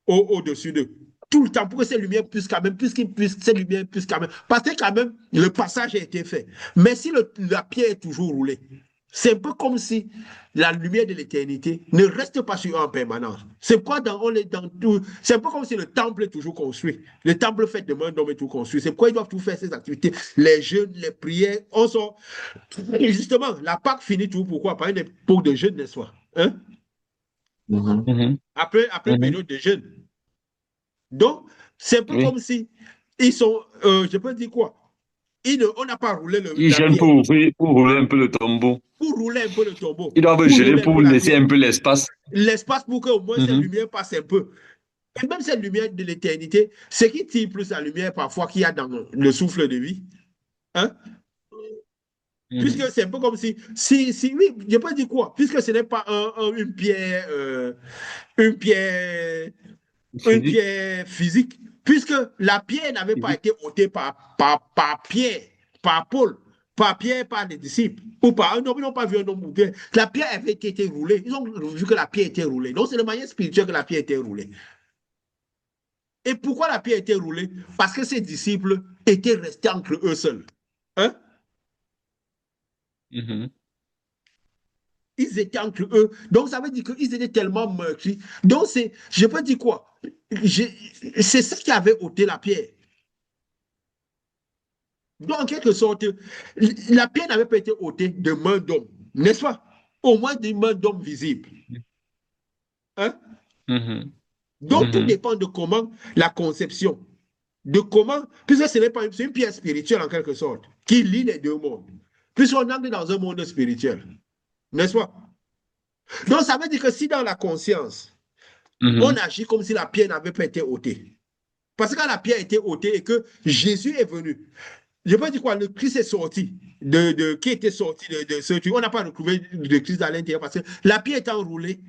au-dessus d'eux. Tout le temps, pour que cette lumière puisse quand même, cette lumière puisse quand même. Parce que quand même, le passage a été fait. Mais si la pierre est toujours roulée, c'est un peu comme si la lumière de l'éternité ne reste pas sur eux en permanence. C'est pourquoi c'est un peu comme si le temple est toujours construit. Le temple fait de main d'homme est tout construit. C'est pourquoi ils doivent tout faire ces activités. Les jeûnes, les prières, Et justement, la Pâque finit tout pourquoi? Par une époque de jeûne, n'est-ce pas? Hein? Après une période de jeûne. Donc, c'est un peu comme si ils sont, je peux dire quoi? On n'a pas roulé Ils gênent pour rouler un peu le tombeau. Pour rouler un peu le tombeau. Ils doivent gêner pour laisser un peu l'espace. L'espace pour qu'au moins cette lumière passe un peu. Et même cette lumière de l'éternité, c'est qui tire plus la lumière parfois qu'il y a dans le souffle de vie. Hein? Puisque c'est un peu comme oui, je peux dire quoi? Puisque ce n'est pas une pierre, une Physique. pierre physique, puisque la pierre n'avait pas Physique. été ôtée par Pierre, par Paul, par Pierre, par les disciples, ou par un homme, ils n'ont pas vu un homme ou Pierre. La pierre avait été roulée. Ils ont vu que la pierre était roulée. Donc, c'est de manière spirituelle que la pierre était roulée. Et pourquoi la pierre était roulée? Parce que ses disciples étaient restés entre eux seuls. Hein? Ils étaient entre eux. Donc, ça veut dire qu'ils étaient tellement meurtris. Donc, je peux dire quoi? C'est ça qui avait ôté la pierre. Donc, en quelque sorte, la pierre n'avait pas été ôtée de main d'homme, n'est-ce pas? Au moins d'une main d'homme visible. Hein? Donc, tout dépend de comment la conception, de comment, puisque ce n'est pas une pierre spirituelle en quelque sorte, qui lie les deux mondes. Puisqu'on entre dans un monde spirituel, n'est-ce pas? Donc, ça veut dire que si dans la conscience, on agit comme si la pierre n'avait pas été ôtée. Parce que quand la pierre a été ôtée et que Jésus est venu, je peux dire quoi, le Christ est sorti, qui était sorti de ce truc. On n'a pas retrouvé le Christ à l'intérieur parce que la pierre étant roulée,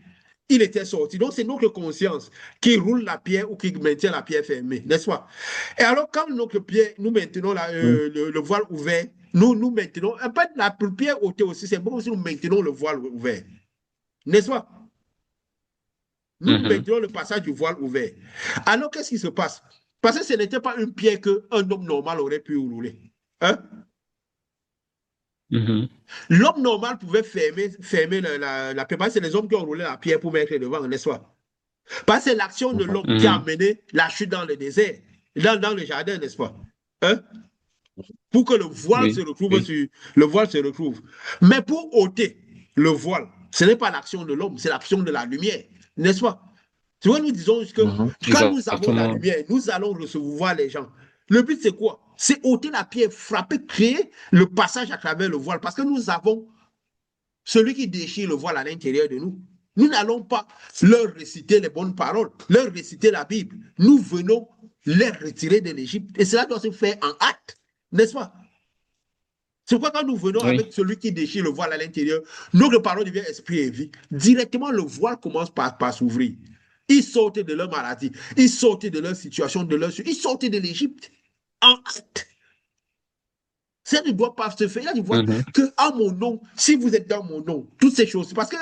il était sorti. Donc, c'est notre conscience qui roule la pierre ou qui maintient la pierre fermée, n'est-ce pas? Et alors, quand notre pierre, nous maintenons le voile ouvert, nous maintenons, en fait, la pierre ôtée aussi, c'est bon si nous maintenons le voile ouvert, n'est-ce pas? Nous maintenons le passage du voile ouvert. Alors, qu'est-ce qui se passe? Parce que ce n'était pas une pierre qu'un homme normal aurait pu rouler. Hein? L'homme normal pouvait fermer la pierre. C'est les hommes qui ont roulé la pierre pour mettre devant, n'est-ce pas? Parce que c'est l'action de l'homme qui a amené la chute dans le désert, dans le jardin, n'est-ce pas? Hein? Pour que le voile se retrouve le voile se retrouve. Mais pour ôter le voile, ce n'est pas l'action de l'homme, c'est l'action de la lumière, n'est-ce pas? Tu vois, nous disons que quand nous avons la lumière, nous allons recevoir les gens. Le but, c'est quoi? C'est ôter la pierre, frapper, créer le passage à travers le voile. Parce que nous avons celui qui déchire le voile à l'intérieur de nous. Nous n'allons pas leur réciter les bonnes paroles, leur réciter la Bible. Nous venons les retirer de l'Égypte. Et cela doit se faire en acte, n'est-ce pas? C'est pourquoi quand nous venons avec celui qui déchire le voile à l'intérieur, notre parole devient esprit et vie. Directement, le voile commence par s'ouvrir. Ils sortent de leur maladie, ils sortent de leur situation, ils sortent de l'Égypte en acte. Ça ne doit pas se faire. Là, tu vois que en mon nom, si vous êtes dans mon nom, toutes ces choses, parce que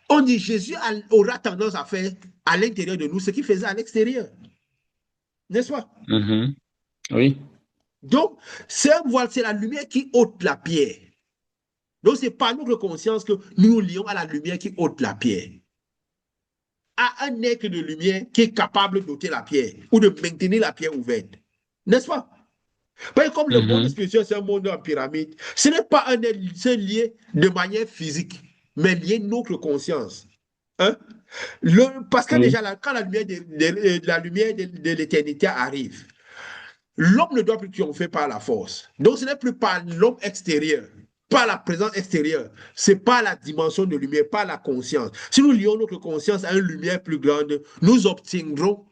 on dit Jésus aura tendance à faire à l'intérieur de nous ce qu'il faisait à l'extérieur. N'est-ce pas? Oui. Donc, c'est un voile, c'est la lumière qui ôte la pierre. Donc, c'est par notre conscience que nous nous lions à la lumière qui ôte la pierre. À un être de lumière qui est capable d'ôter la pierre ou de maintenir la pierre ouverte. N'est-ce pas? Parce que comme le monde spirituel, c'est un monde en pyramide, ce n'est pas un être lié de manière physique, mais lié notre conscience. Hein? Parce que déjà, quand la lumière de l'éternité arrive, l'homme ne doit plus triompher par la force. Donc, ce n'est plus par l'homme extérieur, pas la présence extérieure, c'est pas la dimension de lumière, pas la conscience. Si nous lions notre conscience à une lumière plus grande, nous obtiendrons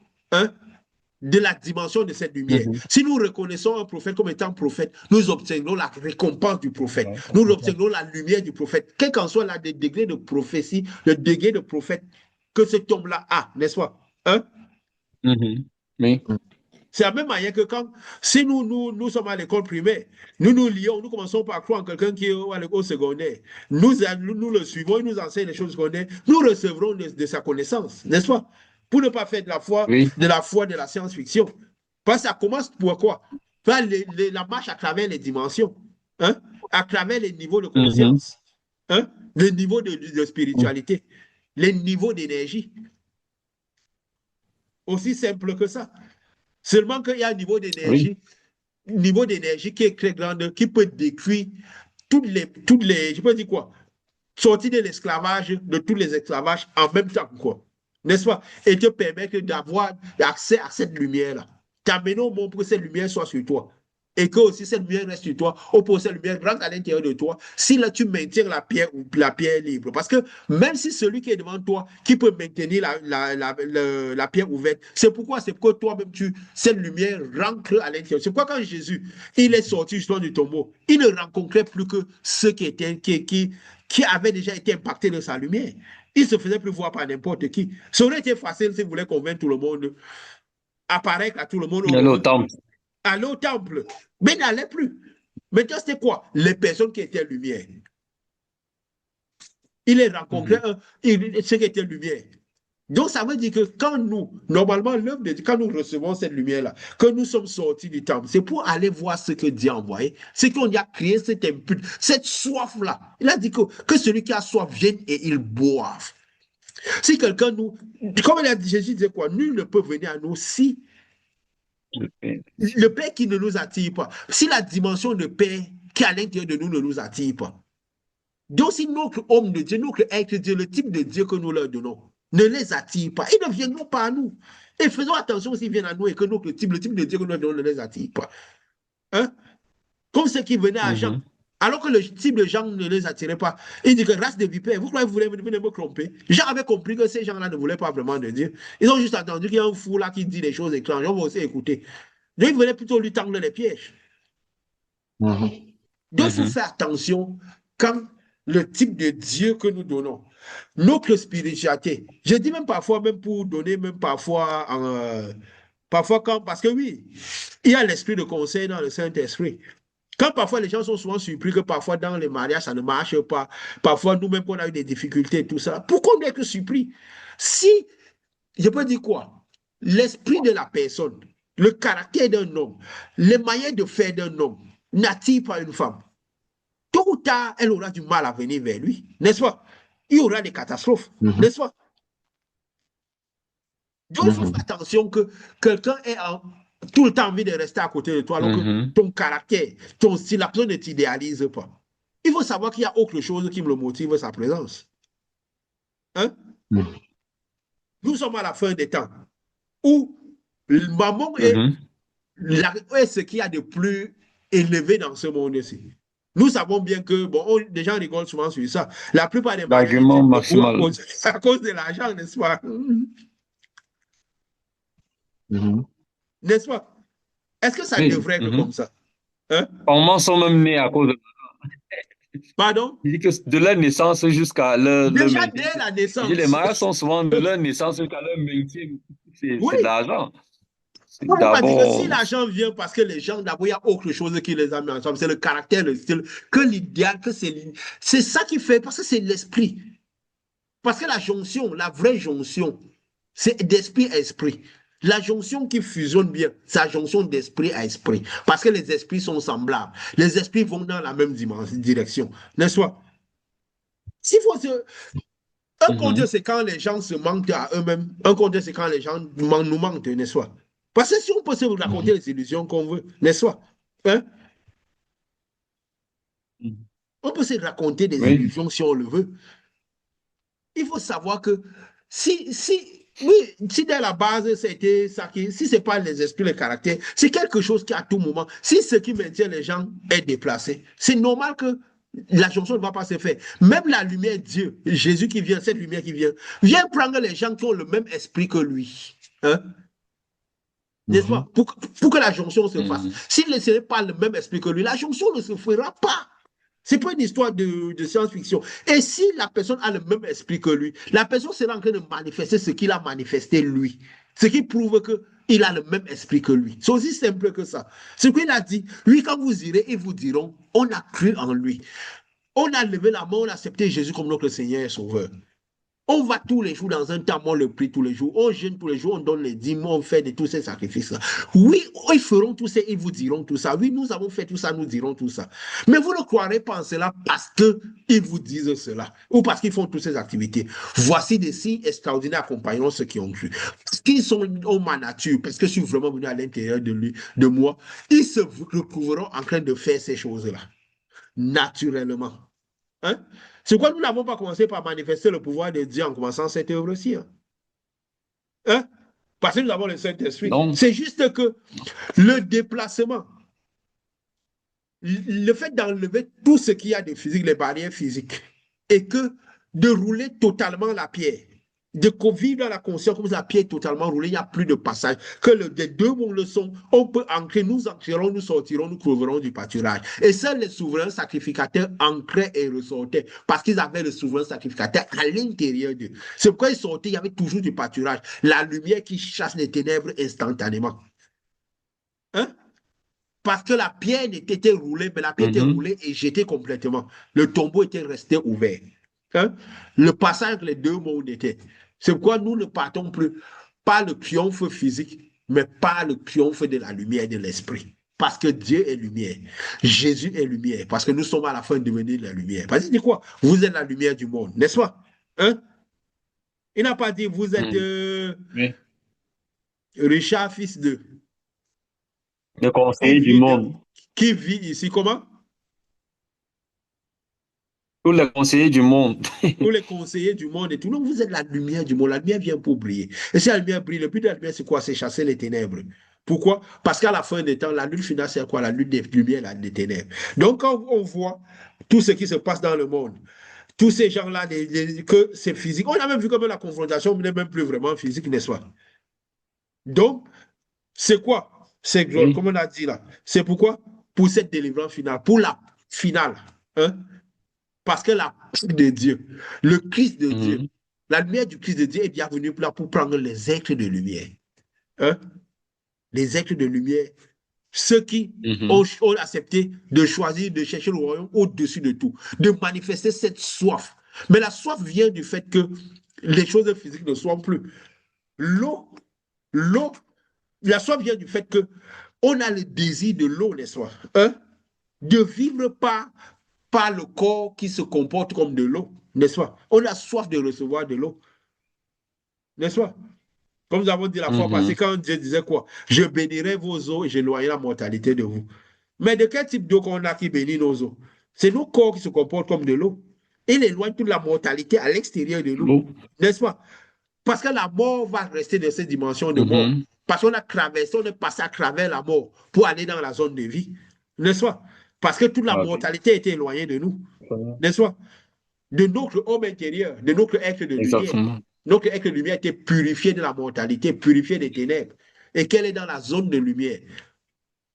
de la dimension de cette lumière. Si nous reconnaissons un prophète comme étant prophète, nous obtiendrons la récompense du prophète. Nous obtiendrons la lumière du prophète. Quel qu'en soit le degré de prophétie, le degré de prophète que cet homme-là a, n'est-ce pas? Oui. C'est la même manière que si nous sommes à l'école primaire, nous lions, nous commençons par croire en quelqu'un qui est au secondaire. Nous le suivons, il nous enseigne les choses secondaires, nous recevrons de sa connaissance, n'est-ce pas? Pour ne pas faire de la foi de la science-fiction. Parce que ça commence pourquoi? Par la marche à travers les dimensions, à travers les niveaux de conscience, les niveaux de spiritualité, les niveaux d'énergie. Aussi simple que ça. Seulement qu'il y a un niveau d'énergie qui est très grand, qui peut détruire toutes les, je peux dire quoi, sortir de l'esclavage, de tous les esclavages en même temps, quoi. N'est-ce pas? Et te permettre d'avoir accès à cette lumière-là. T'amener au monde pour que cette lumière soit sur toi. et que aussi cette lumière reste sur toi, ou pour cette lumière rentre à l'intérieur de toi, si là tu maintiens la pierre libre. Parce que même si celui qui est devant toi, qui peut maintenir la pierre ouverte, c'est pourquoi, c'est que toi-même, cette lumière rentre à l'intérieur. C'est pourquoi quand Jésus, il est sorti justement du tombeau, il ne rencontrait plus que ceux qui avaient déjà été impactés de sa lumière. Il se faisait plus voir par n'importe qui. Ça aurait été facile s'il voulait convaincre tout le monde, apparaître à tout le monde, Aller au temple. aller au temple. Mais il n'allait plus. Maintenant, c'était quoi? Les personnes qui étaient lumière. Il les rencontrait, ceux qui étaient lumière. Donc, ça veut dire que quand nous, normalement, l'œuvre de Dieu, quand nous recevons cette lumière-là, que nous sommes sortis du temple, c'est pour aller voir ce que Dieu a envoyé, c'est qu'on y a créé cette impulsion, cette soif-là. Il a dit que celui qui a soif vienne et il boive. Si quelqu'un nous, comme Jésus disait quoi, nul ne peut venir à nous si le Père qui ne nous attire pas, si la dimension de paix qui est à l'intérieur de nous ne nous attire pas. Donc, si notre homme de Dieu, notre être de Dieu, le type de Dieu que nous leur donnons, ne les attire pas, ils ne viendront pas à nous. Et faisons attention s'ils viennent à nous et que le type de Dieu que nous leur donnons ne les attire pas. Hein? Comme ceux qui venaient à Jean, alors que le type de Jean ne les attirait pas. Il dit que race de vipères, vous croyez que vous voulez venir me tromper? Jean avait compris que ces gens-là ne voulaient pas vraiment de Dieu. Ils ont juste attendu qu'il y a un fou là qui dit des choses étranges. On va aussi écouter. Donc, ils venaient plutôt lui tendre les pièges. Donc, il faut faire attention quand le type de Dieu que nous donnons, notre spiritualité. Je dis même parfois, même pour donner, même parfois, parfois quand, parce que oui, il y a l'esprit de conseil dans le Saint-Esprit. Quand parfois les gens sont souvent surpris que parfois dans les mariages ça ne marche pas, parfois nous-mêmes on a eu des difficultés et tout ça, pourquoi on est que surpris? Si, je peux dire quoi? L'esprit de la personne, le caractère d'un homme, les manières de faire d'un homme n'attire pas une femme. Tôt ou tard, elle aura du mal à venir vers lui, n'est-ce pas? Il y aura des catastrophes, n'est-ce pas? Donc, il faut faire attention que quelqu'un ait tout le temps envie de rester à côté de toi, alors que ton caractère, ton style, la personne ne t'idéalise pas. Il faut savoir qu'il y a autre chose qui me le motive, sa présence. Hein? Nous sommes à la fin des temps où maman est ce qu'il y a de plus élevé dans ce monde-ci. Nous savons bien que, bon, les gens rigolent souvent sur ça. La plupart des l'argument maximal à cause de l'argent, n'est-ce pas? N'est-ce pas? Est-ce que ça devrait être comme ça? Hein? Parents sont même nés à cause de Pardon? Il dit que de leur naissance jusqu'à leur déjà dès la naissance. Les mariages sont souvent de leur naissance jusqu'à leur maintien. C'est de l'argent. On va dire que si l'argent vient parce que les gens, d'abord, il y a autre chose qui les a mis ensemble. C'est le caractère, le style, que l'idéal, que c'est ça qui fait, parce que c'est l'esprit. Parce que la jonction, la vraie jonction, c'est d'esprit à esprit. La jonction qui fusionne bien, c'est la jonction d'esprit à esprit. Parce que les esprits sont semblables. Les esprits vont dans la même direction. N'est-ce pas? S'il faut un contre, c'est quand les gens se mentent à eux-mêmes. Un contre, c'est quand les gens nous mentent, n'est-ce pas? Parce que si on peut se raconter les illusions qu'on veut, n'est-ce pas? Hein? On peut se raconter des illusions si on le veut. Il faut savoir que si dès la base, c'était ça si ce n'est pas les esprits, les caractères, c'est quelque chose qui à tout moment, si ce qui maintient les gens est déplacé, c'est normal que la jonction ne va pas se faire. Même la lumière de Dieu, Jésus qui vient, cette lumière qui vient prendre les gens qui ont le même esprit que lui. Hein? N'est-ce pas? Pour que la jonction se fasse. S'il ne serait pas le même esprit que lui, la jonction ne se fera pas. Ce n'est pas une histoire de science-fiction. Et si la personne a le même esprit que lui, la personne sera en train de manifester ce qu'il a manifesté lui. Ce qui prouve qu'il a le même esprit que lui. C'est aussi simple que ça. Ce qu'il a dit, lui, quand vous irez, ils vous diront, on a cru en lui. On a levé la main, on a accepté Jésus comme notre Seigneur et Sauveur. On va tous les jours dans un temple, on le prie tous les jours, on jeûne tous les jours, on donne les dîmes, on fait de tous ces sacrifices-là. Oui, ils feront tout ça, ils vous diront tout ça. Oui, nous avons fait tout ça, nous dirons tout ça. Mais vous ne croirez pas en cela parce qu'ils vous disent cela ou parce qu'ils font toutes ces activités. Voici des signes extraordinaires accompagnant ceux qui ont cru. Parce qu'ils sont en ma nature, parce que je suis vraiment venu à l'intérieur de moi, ils se retrouveront en train de faire ces choses-là, naturellement. Hein? C'est quoi nous n'avons pas commencé par manifester le pouvoir de Dieu en commençant cette œuvre-ci. Hein? Parce que nous avons le Saint-Esprit. C'est juste que le déplacement Le fait d'enlever tout ce qu'il y a de physique, les barrières physiques, et que de rouler totalement la pierre, de vivre dans la conscience comme si la pierre est totalement roulée, il n'y a plus de passage. Que les deux mondes le sont, on peut ancrer, nous ancrerons, nous sortirons, nous trouverons du pâturage. Et seuls les souverains sacrificateurs ancraient et ressortaient, parce qu'ils avaient le souverain sacrificateur à l'intérieur d'eux. C'est pourquoi ils sortaient, il y avait toujours du pâturage. La lumière qui chasse les ténèbres instantanément. Hein? Parce que la pierre était roulée, mais la pierre était roulée et jetée complètement. Le tombeau était resté ouvert. Hein? Le passage entre les deux mondes était. C'est pourquoi nous ne partons plus par le triomphe physique, mais par le triomphe de la lumière de l'esprit. Parce que Dieu est lumière. Jésus est lumière. Parce que nous sommes à la fin de devenir la lumière. Parce qu'il dit quoi? Vous êtes la lumière du monde, n'est-ce pas? Hein? Il n'a pas dit vous êtes Oui. Richard, fils de. Le conseiller du monde. Qui vit ici, comment? Tous les conseillers du monde. Tous les conseillers du monde et tout. Donc, vous êtes la lumière du monde. La lumière vient pour briller. Et si la lumière brille, le but de la lumière, c'est quoi? C'est chasser les ténèbres. Pourquoi? Parce qu'à la fin des temps, la lutte finale, c'est quoi? La lutte des lumières et des ténèbres. Donc, quand on voit tout ce qui se passe dans le monde, tous ces gens-là, que c'est physique. On a même vu comme la confrontation n'est même plus vraiment physique, n'est-ce pas? Donc, c'est quoi? C'est comme on a dit là. C'est pourquoi? Pour cette délivrance finale, pour la finale. Hein? Parce que la plume de Dieu, le Christ de Dieu, la lumière du Christ de Dieu est bien venue là pour prendre les êtres de lumière. Hein? Les êtres de lumière, ceux qui ont accepté de choisir, de chercher le royaume au-dessus de tout, de manifester cette soif. Mais la soif vient du fait que les choses physiques ne sont plus. L'eau, la soif vient du fait que on a le désir de l'eau, n'est-ce pas? Hein? De vivre par le corps qui se comporte comme de l'eau, n'est-ce pas? On a soif de recevoir de l'eau, n'est-ce pas? Comme nous avons dit la fois passée, quand Dieu disait quoi? Je bénirai vos eaux et j'éloignerai la mortalité de vous. Mais de quel type d'eau qu'on a qui bénit nos eaux? C'est nos corps qui se comportent comme de l'eau. Il éloigne toute la mortalité à l'extérieur de nous, n'est-ce pas? Parce que la mort va rester dans cette dimension de mort. Parce qu'on a traversé, on est passé à travers la mort pour aller dans la zone de vie, n'est-ce pas? Parce que toute la mortalité a été éloignée de nous, n'est-ce pas? De notre homme intérieur, de notre être de lumière. Notre être de lumière a été purifié de la mortalité, purifié des ténèbres. Et qu'elle est dans la zone de lumière.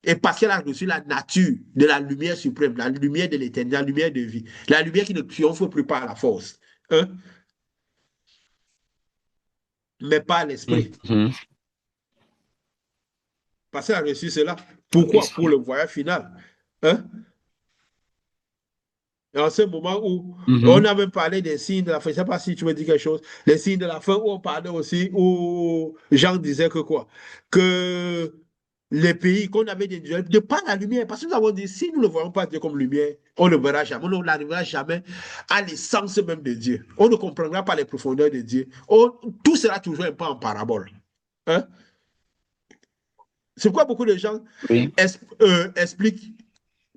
Et parce qu'elle a reçu la nature de la lumière suprême, la lumière de l'éternité, la lumière de vie, la lumière qui ne triomphe plus par la force. Hein? Mais par l'esprit. Parce qu'elle a reçu cela. Pourquoi? Pour le voyage final. Hein? Et en ce moment où on a même parlé des signes de la fin, je ne sais pas si tu me dis quelque chose, les signes de la fin, où on parlait aussi, où Jean disait que quoi? Que les pays qu'on avait des dieux, de par la lumière, parce que nous avons dit, si nous ne voyons pas Dieu comme lumière, on ne verra jamais, on n'arrivera jamais à l'essence même de Dieu. On ne comprendra pas les profondeurs de Dieu. Tout sera toujours un peu en parabole. Hein? C'est pourquoi beaucoup de gens expliquent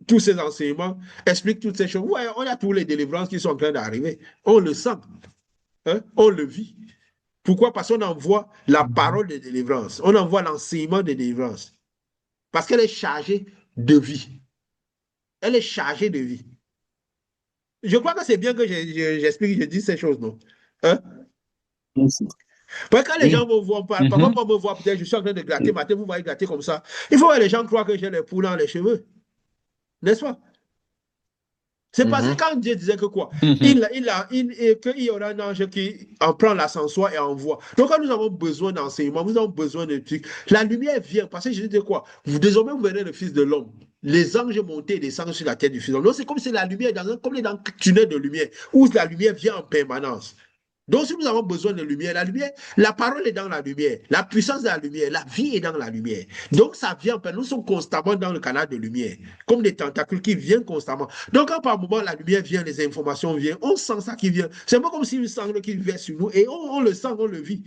tous ces enseignements, expliquent toutes ces choses. Ouais, on a tous les délivrances qui sont en train d'arriver. On le sent. Hein? On le vit. Pourquoi? Parce qu'on envoie la parole de délivrance. On envoie l'enseignement de délivrance. Parce qu'elle est chargée de vie. Elle est chargée de vie. Je crois que c'est bien que j'explique, je dis ces choses, non? Hein? Parce que quand les gens me voient, parfois me voient, peut-être je suis en train de gratter, matin, vous voyez gratter comme ça. Il faut que les gens croient que j'ai les poules dans les cheveux. N'est-ce pas? C'est parce que quand Dieu disait que quoi? Qu'il y aura un ange qui en prend l'ascensoir et envoie. Donc quand nous avons besoin d'enseignement, nous avons besoin de trucs. La lumière vient, parce que je dis quoi? Désormais, vous verrez le Fils de l'homme. Les anges montaient et descendent sur la tête du Fils de l'homme. Donc c'est comme si la lumière, comme dans un tunnel de lumière, où la lumière vient en permanence. Donc, si nous avons besoin de lumière, la parole est dans la lumière, la puissance de la lumière, la vie est dans la lumière. Donc, ça vient, nous sommes constamment dans le canal de lumière, comme des tentacules qui viennent constamment. Donc, quand par moment la lumière vient, les informations viennent, on sent ça qui vient. C'est un peu comme si une sangle qui vient sur nous et on le sent, on le vit.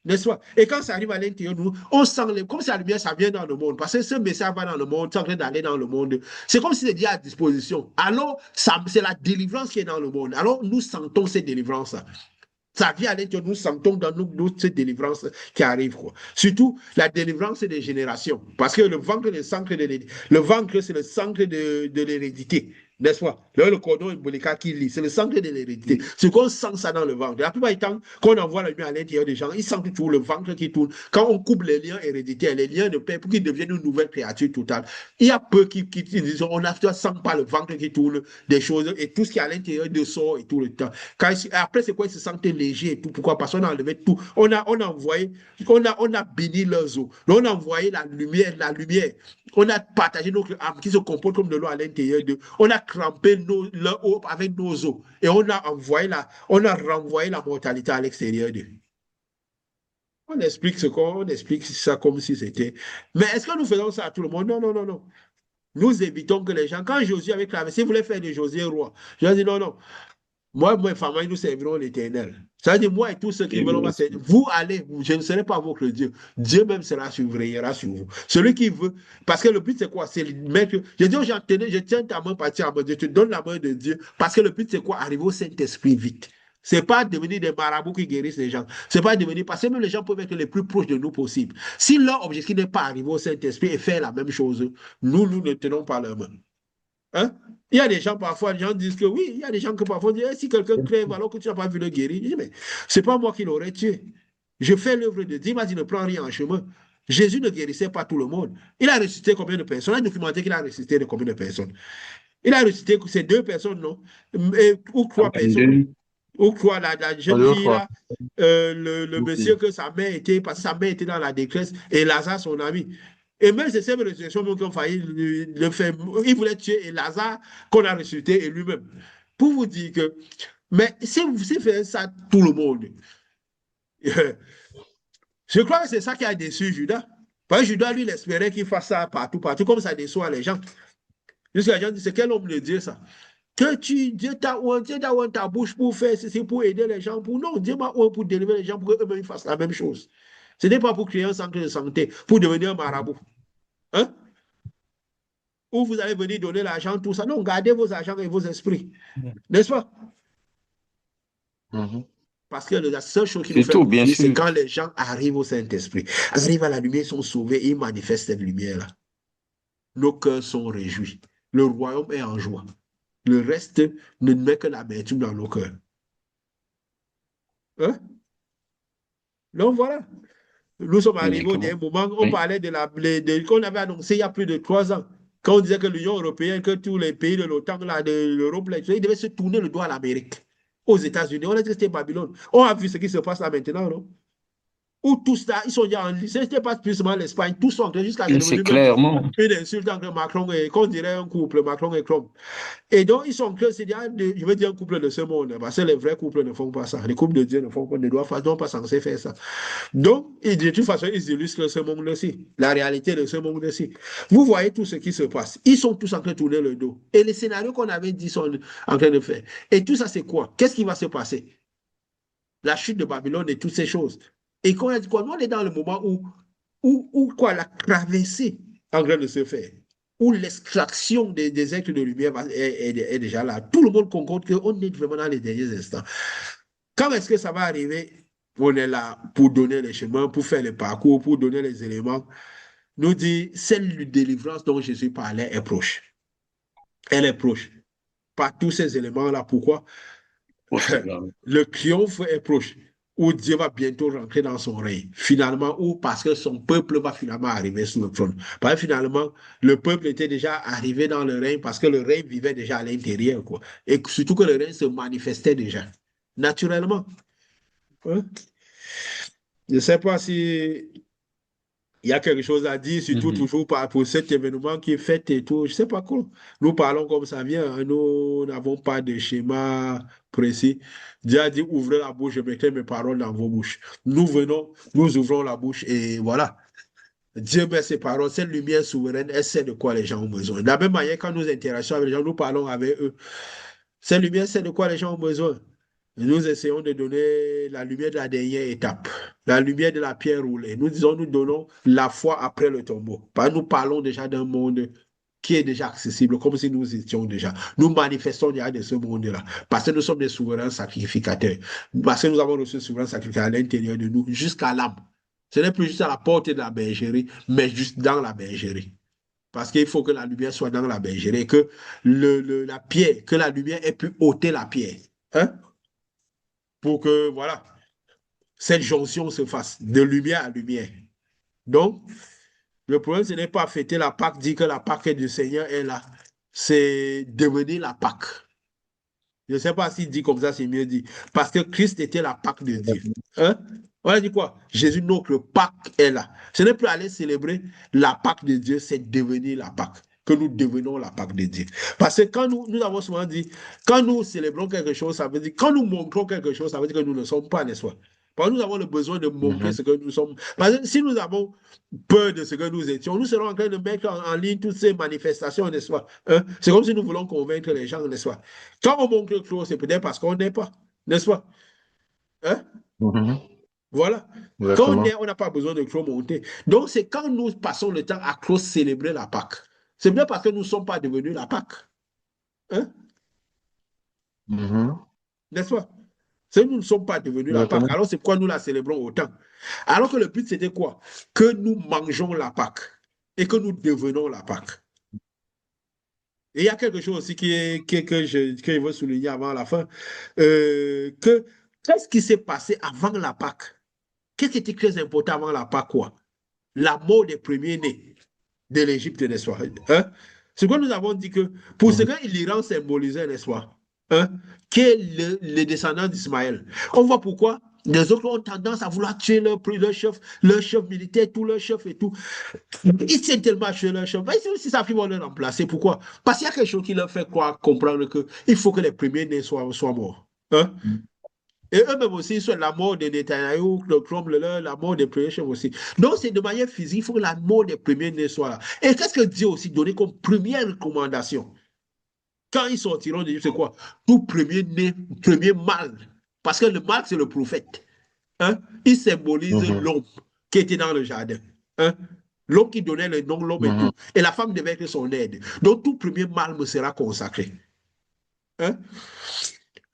N'est-ce pas? Et quand ça arrive à l'intérieur de nous, on sent, comme si la lumière, ça vient dans le monde. Parce que ce message va dans le monde, c'est en train d'aller dans le monde. C'est comme si c'était à disposition. Alors, c'est la délivrance qui est dans le monde. Alors, nous sentons cette délivrance-là. Ça vient à l'intérieur, nous sentons dans nous cette délivrance qui arrive, quoi. Surtout, la délivrance des générations. Parce que le ventre, le ventre, c'est le centre de l'hérédité. N'est-ce pas? Là, le cordon ombilical qui lie, c'est le centre de l'hérédité. Ce qu'on sent ça dans le ventre. La plupart du temps, quand on envoie la lumière à l'intérieur des gens, ils sentent toujours le ventre qui tourne. Quand on coupe les liens héréditaires, les liens de paix, pour qu'ils deviennent une nouvelle créature totale, il y a peu qui disent, on ne sent pas le ventre qui tourne, des choses, et tout ce qui est à l'intérieur de sort et tout le temps. Après, c'est quoi? Ils se sentent légers et tout. Pourquoi? Parce qu'on a enlevé tout. On a envoyé, on a béni leurs eaux. On a envoyé la lumière, la lumière. On a partagé notre âme qui se comporte comme de l'eau à l'intérieur d'eux. On a crampé leur eau avec nos eaux. Et on a renvoyé la mortalité à l'extérieur d'eux. On explique ça comme si c'était. Mais est-ce que nous faisons ça à tout le monde? Non, non, non, non. Nous évitons que les gens, quand Josué avait clamé, s'il voulait faire de Josué roi, je dis non, non. Moi, mes familles, nous servirons l'Éternel. Ça veut dire, moi et tous ceux qui veulent, on va servir. Vous allez, je ne serai pas votre Dieu. Dieu même sera surveillera sur vous. Celui qui veut, parce que le but, c'est quoi? C'est mettre. Je dis aux gens, tenez, je tiens ta main partie à main. Je te donne la main de Dieu. Parce que le but, c'est quoi? Arriver au Saint-Esprit vite. C'est pas devenir des marabouts qui guérissent les gens. C'est pas devenir, parce que même les gens peuvent être les plus proches de nous possible. Si leur objectif n'est pas arriver au Saint-Esprit et faire la même chose, nous ne tenons pas leur main. Hein? Il y a des gens, parfois, les gens disent que oui, il y a des gens que parfois disent, si quelqu'un crève alors que tu n'as pas vu le guérir, je dis, mais c'est pas moi qui l'aurais tué. Je fais l'œuvre de Dieu, il ne prend rien en chemin. Jésus ne guérissait pas tout le monde. Il a ressuscité combien de personnes? Il a documenté qu'il a ressuscité de combien de personnes? Il a ressuscité ces 2 personnes, non? Ou 3 personnes. Ou quoi, la jeune fille là, le monsieur que sa mère était, parce que sa mère était dans la détresse, et Lazare, son ami. Et même ces mêmes résurrections qui ont failli le faire, il voulait tuer Lazare qu'on a ressuscité et lui-même. Pour vous dire que, mais si vous faites ça tout le monde, je crois que c'est ça qui a déçu Judas. Parce que Judas, lui, il espérait qu'il fasse ça partout, partout, comme ça déçoit les gens. Jusqu'à les gens disent, c'est quel homme de Dieu ça? Que Dieu t'a ouvert ta bouche pour faire ceci, pour aider les gens. Non, Dieu m'a ouvert pour délivrer les gens, pour qu'eux-mêmes fassent la même chose. Ce n'est pas pour créer un centre de santé, pour devenir un marabout. Hein? Où vous allez venir donner l'argent, tout ça. Non, gardez vos argents et vos esprits. N'est-ce pas? Parce que la seule chose qui nous fait bouger, c'est quand les gens arrivent au Saint-Esprit, arrivent à la lumière, ils sont sauvés et ils manifestent cette lumière-là. Nos cœurs sont réjouis. Le royaume est en joie. Le reste ne met que l'amertume dans nos cœurs. Hein? Donc voilà. Nous sommes arrivés au dernier moment. On parlait qu'on avait annoncé il y a plus de 3 ans. Quand on disait que l'Union européenne, que tous les pays de l'OTAN, de l'Europe, ils devaient se tourner le doigt à l'Amérique, aux États-Unis. On a dit que c'était Babylone. On a vu ce qui se passe là maintenant, non? Où tous là, ils sont déjà en ligne. Ce n'était pas plus seulement l'Espagne. Tous sont entrés jusqu'à clairement une insulte entre Macron et, qu'on dirait un couple, Macron et Trump. Et donc, ils sont que c'est je veux dire un couple de ce monde, parce que les vrais couples ne font pas ça. Les couples de Dieu ne font pas, ne doivent pas censés faire ça. Donc, de toute façon, ils illustrent ce monde-ci, la réalité de ce monde-ci. Vous voyez tout ce qui se passe. Ils sont tous en train de tourner le dos. Et les scénarios qu'on avait dit sont en train de faire. Et tout ça, c'est quoi? Qu'est-ce qui va se passer? La chute de Babylone et toutes ces choses. Et quand on a dit quoi? Nous, on est dans le moment où quoi, la traversée en train de se faire, où l'extraction des êtres de lumière est déjà là. Tout le monde concorde qu'on est vraiment dans les derniers instants. Quand est-ce que ça va arriver? On est là pour donner les chemins, pour faire le parcours, pour donner les éléments. Nous dit, celle délivrance dont Jésus parlait est proche. Elle est proche. Par tous ces éléments-là. Pourquoi? Le triomphe est proche, où Dieu va bientôt rentrer dans son règne. Finalement, ou parce que son peuple va finalement arriver sur le trône. Parce que finalement, le peuple était déjà arrivé dans le règne parce que le règne vivait déjà à l'intérieur, quoi. Et surtout que le règne se manifestait déjà, naturellement. Hein? Je ne sais pas si il y a quelque chose à dire, surtout toujours pour cet événement qui est fait et tout. Je ne sais pas quoi. Nous parlons comme ça vient. Hein. Nous n'avons pas de schéma précis. Dieu a dit, ouvrez la bouche, je mettrai mes paroles dans vos bouches. Nous venons, nous ouvrons la bouche et voilà. Dieu met ses paroles, cette lumière souveraine, elle sait de quoi les gens ont besoin. De la même manière, quand nous interagissons avec les gens, nous parlons avec eux. Cette lumière sait de quoi les gens ont besoin. Nous essayons de donner la lumière de la dernière étape, la lumière de la pierre roulée. Nous disons, nous donnons la foi après le tombeau. Nous parlons déjà d'un monde qui est déjà accessible, comme si nous étions déjà. Nous manifestons déjà de ce monde-là, parce que nous sommes des souverains sacrificateurs, parce que nous avons reçu ce souverain sacrificateur à l'intérieur de nous, jusqu'à l'âme. Ce n'est plus juste à la porte de la bergerie, mais juste dans la bergerie. Parce qu'il faut que la lumière soit dans la bergerie, et que la pierre, que la lumière ait pu ôter la pierre. Hein? Pour que, voilà, cette jonction se fasse de lumière à lumière. Donc, le problème, ce n'est pas fêter la Pâque, dire que la Pâque du Seigneur est là. C'est devenir la Pâque. Je ne sais pas s'il dit comme ça, c'est mieux dit. Parce que Christ était la Pâque de Dieu. Hein? On a dit quoi? Jésus, notre Pâque est là. Ce n'est plus aller célébrer la Pâque de Dieu, c'est devenir la Pâque. Que nous devenons la Pâque de Dieu. Parce que quand nous avons souvent dit, quand nous célébrons quelque chose, ça veut dire, quand nous montrons quelque chose, ça veut dire que nous ne sommes pas, n'est-ce pas? Parce que nous avons le besoin de montrer ce que nous sommes. Parce que si nous avons peur de ce que nous étions, nous serons en train de mettre en ligne toutes ces manifestations, n'est-ce pas? Hein? C'est comme si nous voulons convaincre les gens, n'est-ce pas? Quand on montre quelque chose, c'est peut-être parce qu'on n'est pas, n'est-ce pas? Hein? Voilà. Quand on est, on n'a pas besoin de trop monter. Donc, c'est quand nous passons le temps à trop célébrer la Pâque. C'est bien parce que nous ne sommes pas devenus la Pâque. Hein? N'est-ce pas? C'est nous ne sommes pas devenus la Pâque. Alors, c'est pourquoi nous la célébrons autant. Alors que le but, c'était quoi? Que nous mangeons la Pâque et que nous devenons la Pâque. Et il y a quelque chose aussi que je veux souligner avant la fin. Qu'est-ce qui s'est passé avant la Pâque? Qu'est-ce qui était très important avant la Pâque, quoi? La mort des premiers-nés de l'Égypte, n'est-ce pas? Hein? C'est quoi nous avons dit que pour ce que l'Iran symbolisait, n'est-ce pas? Hein? Qui est le descendant d'Ismaël. On voit pourquoi les autres ont tendance à vouloir tuer leur chef militaire, tout leur chef et tout. Ils tiennent tellement à tuer leur chef. Mais si ça finit, vont le remplacer. Pourquoi? Parce qu'il y a quelque chose qui leur fait comprendre qu'il faut que les premiers-nés soient morts. Hein? Et eux-mêmes aussi, soit la mort de Netanyahou, le Trump, la mort des premiers chefs aussi. Donc, c'est de manière physique, il faut que la mort des premiers-nés soit là. Et qu'est-ce que Dieu aussi donné comme première recommandation? Quand ils sortiront de c'est quoi? Tout premier-né, premier mâle. Parce que le mâle, c'est le prophète. Hein? Il symbolise l'homme qui était dans le jardin. Hein? L'homme qui donnait le nom, l'homme et tout. Et la femme devait être son aide. Donc, tout premier mâle me sera consacré. Hein?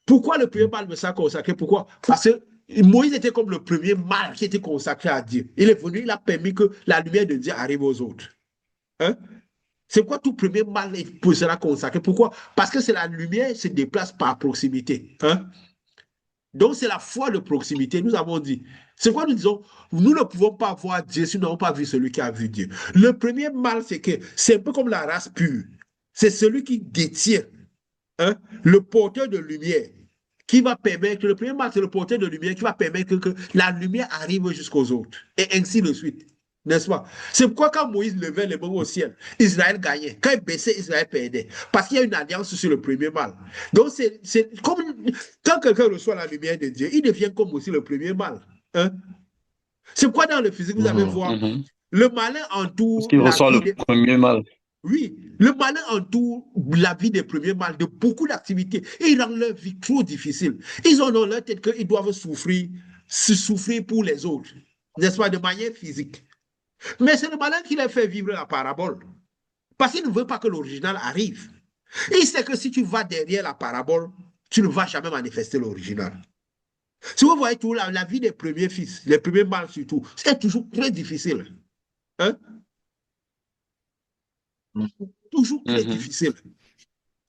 Pourquoi le premier mâle me sera consacré? Pourquoi? Parce que Moïse était comme le premier mâle qui était consacré à Dieu. Il est venu, il a permis que la lumière de Dieu arrive aux autres. Hein? C'est quoi tout premier mâle sera consacré? Pourquoi? Parce que c'est la lumière se déplace par proximité. Hein? Donc c'est la foi de proximité, nous avons dit. C'est quoi nous disons? Nous ne pouvons pas voir Dieu si nous n'avons pas vu celui qui a vu Dieu. Le premier mâle, c'est que c'est un peu comme la race pure. C'est celui qui détient, hein, le porteur de lumière, qui va permettre, le premier mâle, c'est le porteur de lumière qui va permettre que la lumière arrive jusqu'aux autres. Et ainsi de suite. N'est-ce pas? C'est pourquoi quand Moïse levait les mains au ciel, Israël gagnait. Quand il baissait, Israël perdait. Parce qu'il y a une alliance sur le premier mâle. Donc, c'est comme quand quelqu'un reçoit la lumière de Dieu, il devient comme aussi le premier mâle. Hein? C'est pourquoi dans le physique, vous allez voir, le malin entoure. Parce qu'il reçoit le premier mâle. Oui, le malin entoure la vie des premiers mâles de beaucoup d'activités et il rend leur vie trop difficile. Ils ont dans leur tête qu'ils doivent souffrir pour les autres, n'est-ce pas, de manière physique. Mais c'est le malin qui les fait vivre la parabole. Parce qu'il ne veut pas que l'original arrive. Et il sait que si tu vas derrière la parabole, tu ne vas jamais manifester l'original. Si vous voyez tout la vie des premiers fils, les premiers mâles surtout, c'est toujours très difficile. Hein? Toujours très difficile.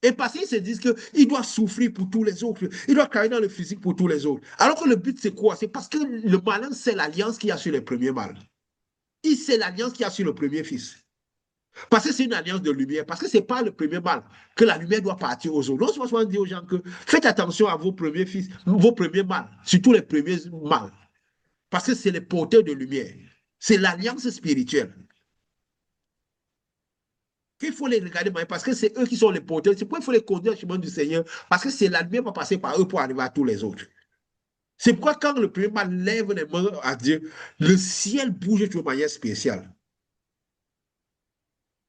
Et parce qu'ils se disent qu'ils doivent souffrir pour tous les autres, ils doivent travailler dans le physique pour tous les autres. Alors que le but, c'est quoi? C'est parce que le malin, c'est l'alliance qu'il y a sur les premiers mâles. C'est l'alliance qu'il y a sur le premier fils. Parce que c'est une alliance de lumière. Parce que ce n'est pas le premier mâle que la lumière doit partir aux autres. Donc, c'est souvent dit aux gens que faites attention à vos premiers fils, vos premiers mâles, surtout les premiers mâles. Parce que c'est les porteurs de lumière. C'est l'alliance spirituelle. Il faut les regarder parce que c'est eux qui sont les porteurs. C'est pourquoi il faut les conduire au chemin du Seigneur. Parce que c'est la lumière qui va passer par eux pour arriver à tous les autres. C'est pourquoi quand le premier mâle lève les mains à Dieu, le ciel bouge de manière spéciale.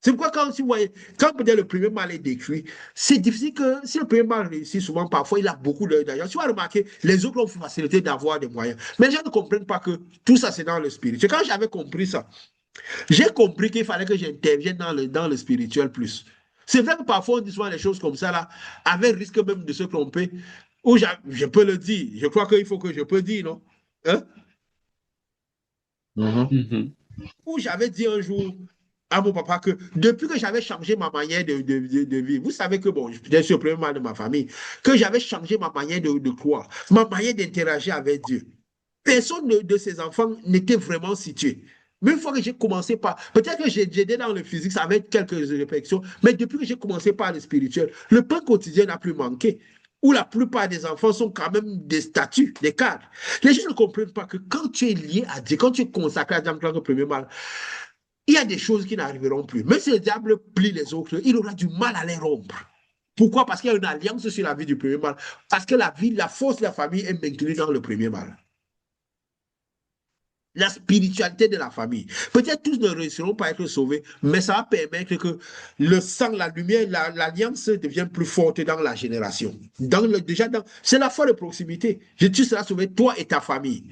C'est pourquoi quand vous voyez, quand peut-être le premier mâle est décrit, c'est difficile que si le premier mâle réussit souvent, parfois il a beaucoup d'argent. Tu vas remarquer, les autres ont facilité d'avoir des moyens. Mais les gens ne comprennent pas que tout ça c'est dans le spirit. Quand j'avais compris ça, J'ai compris qu'il fallait que j'intervienne dans le spirituel plus. C'est vrai que parfois on dit souvent des choses comme ça, là, avec risque même de se tromper, ou je peux le dire. Je crois qu'il faut que je peux dire, non? Hein? Mhm. Où j'avais dit un jour à mon papa que depuis que j'avais changé ma manière de vivre, vous savez que, bon, je suis le premier mal de ma famille, que j'avais changé ma manière de croire, ma manière d'interagir avec Dieu. Personne de ces enfants n'était vraiment situé. Mais une fois que j'ai commencé par, peut-être que j'étais dans le physique, ça avait quelques réflexions, mais depuis que j'ai commencé par le spirituel, le pain quotidien n'a plus manqué, où la plupart des enfants sont quand même des statuts, des cadres. Les gens ne comprennent pas que quand tu es lié à Dieu, quand tu es consacré à Dieu en tant que premier mal, il y a des choses qui n'arriveront plus. Même si le diable plie les autres, il aura du mal à les rompre. Pourquoi? Parce qu'il y a une alliance sur la vie du premier mal. Parce que la force de la famille est maintenue dans le premier mal. La spiritualité de la famille. Peut-être tous ne réussiront pas à être sauvés, mais ça va permettre que le sang, la lumière, l'alliance devienne plus forte dans la génération. C'est la foi de proximité. Tu seras sauvé, toi et ta famille.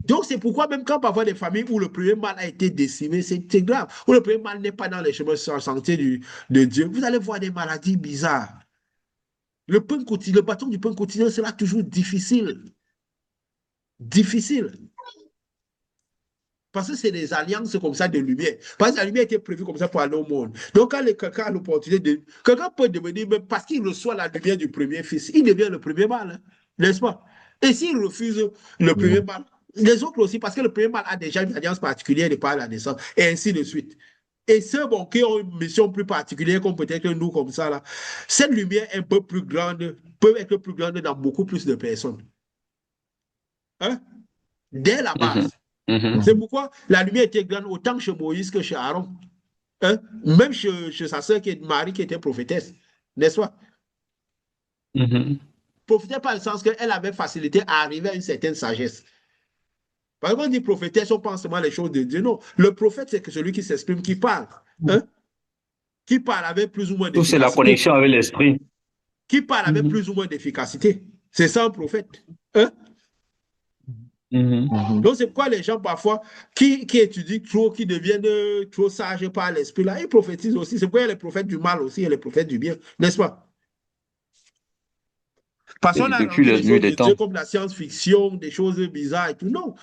Donc, c'est pourquoi même quand parfois des familles où le premier mal a été décimé, c'est grave. Où le premier mal n'est pas dans les chemins sentiers de Dieu, vous allez voir des maladies bizarres. Le bâton du pain quotidien sera toujours difficile. Difficile. Parce que c'est des alliances comme ça de lumière. Parce que la lumière était prévue comme ça pour aller au monde. Donc, quand quelqu'un a l'opportunité de. Quelqu'un peut devenir, même parce qu'il reçoit la lumière du premier fils, il devient le premier mal, hein, n'est-ce pas? Et s'il refuse le premier mal, les autres aussi, parce que le premier mal a déjà une alliance particulière de par la naissance, et ainsi de suite. Et ceux bon, qui ont une mission plus particulière, comme peut-être nous, comme ça, là, cette lumière un peu plus grande peut être plus grande dans beaucoup plus de personnes. Hein? Dès la Mhm. base. Mhm. C'est pourquoi la lumière était grande autant chez Moïse que chez Aaron. Hein? Même chez sa sœur Marie qui était prophétesse. N'est-ce pas? Mhm. Prophétesse par le sens qu'elle avait facilité à arriver à une certaine sagesse. Par exemple, on dit prophétesse, on pense seulement les choses de Dieu. Non, le prophète, c'est que celui qui s'exprime, qui parle. Hein? Qui parle avec plus ou moins Tout c'est la d'efficacité. connexion avec l'esprit. Qui parle avec Mhm. plus ou moins d'efficacité. C'est ça un prophète. Hein? Mhm. Donc, c'est pourquoi les gens, parfois, qui étudient trop, qui deviennent trop sages par l'esprit, là, ils prophétisent aussi. C'est pourquoi il y a les prophètes du mal aussi et les prophètes du bien, n'est-ce pas? Parce qu'on Et a depuis rendu la les nuit choses de des Dieu temps. comme la science-fiction, des choses bizarres et tout. Non,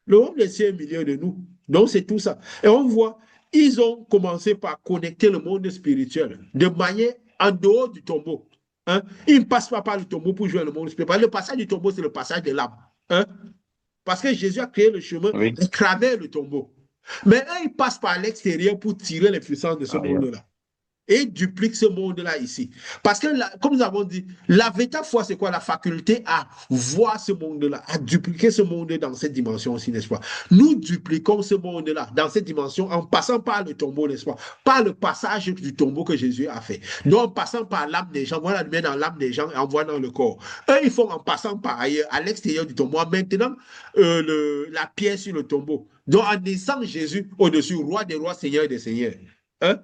le monde des cieux est au milieu de nous. Donc, c'est tout ça. Et on voit, ils ont commencé par connecter le monde spirituel de manière en dehors du tombeau. Hein? Ils ne passent pas par le tombeau pour jouer le monde spirituel. Le passage du tombeau, c'est le passage de l'âme. Hein? Parce que Jésus a créé le chemin Oui. à travers le tombeau. Mais eux, ils passent par l'extérieur pour tirer les puissances de ce Ah, yeah. monde-là. Et duplique ce monde-là ici. Parce que, comme nous avons dit, la véritable foi, c'est quoi? La faculté à voir ce monde-là, à dupliquer ce monde dans cette dimension aussi, n'est-ce pas? Nous dupliquons ce monde-là dans cette dimension en passant par le tombeau, n'est-ce pas? Par le passage du tombeau que Jésus a fait. Donc, en passant par l'âme des gens, voilà la lumière dans l'âme des gens et en voit dans le corps. Eux, ils font en passant par ailleurs, à l'extérieur du tombeau, en maintenant la pierre sur le tombeau. Donc, en laissant Jésus au-dessus, roi des rois, seigneur des seigneurs. Hein?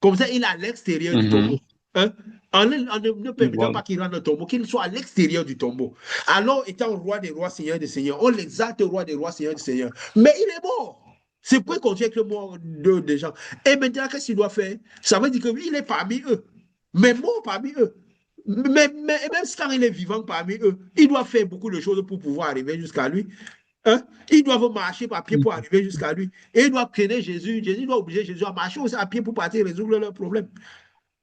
Comme ça, il est à l'extérieur du tombeau. Mhm. Hein? En ne permettant Voilà. pas qu'il rentre dans le tombeau, qu'il soit à l'extérieur du tombeau. Alors, étant roi des rois, seigneur des seigneurs, on l'exalte roi des rois, seigneur des seigneurs. Mais il est mort. C'est pour continuer avec le mort des gens. Et maintenant, qu'est-ce qu'il doit faire? Ça veut dire qu'il est parmi eux, mais mort parmi eux. Mais même quand il est vivant parmi eux, il doit faire beaucoup de choses pour pouvoir arriver jusqu'à lui. Hein? Ils doivent marcher par pied pour arriver jusqu'à lui. Et ils doivent traîner Jésus. Jésus doit obliger Jésus à marcher aussi à pied pour partir résoudre leurs problèmes.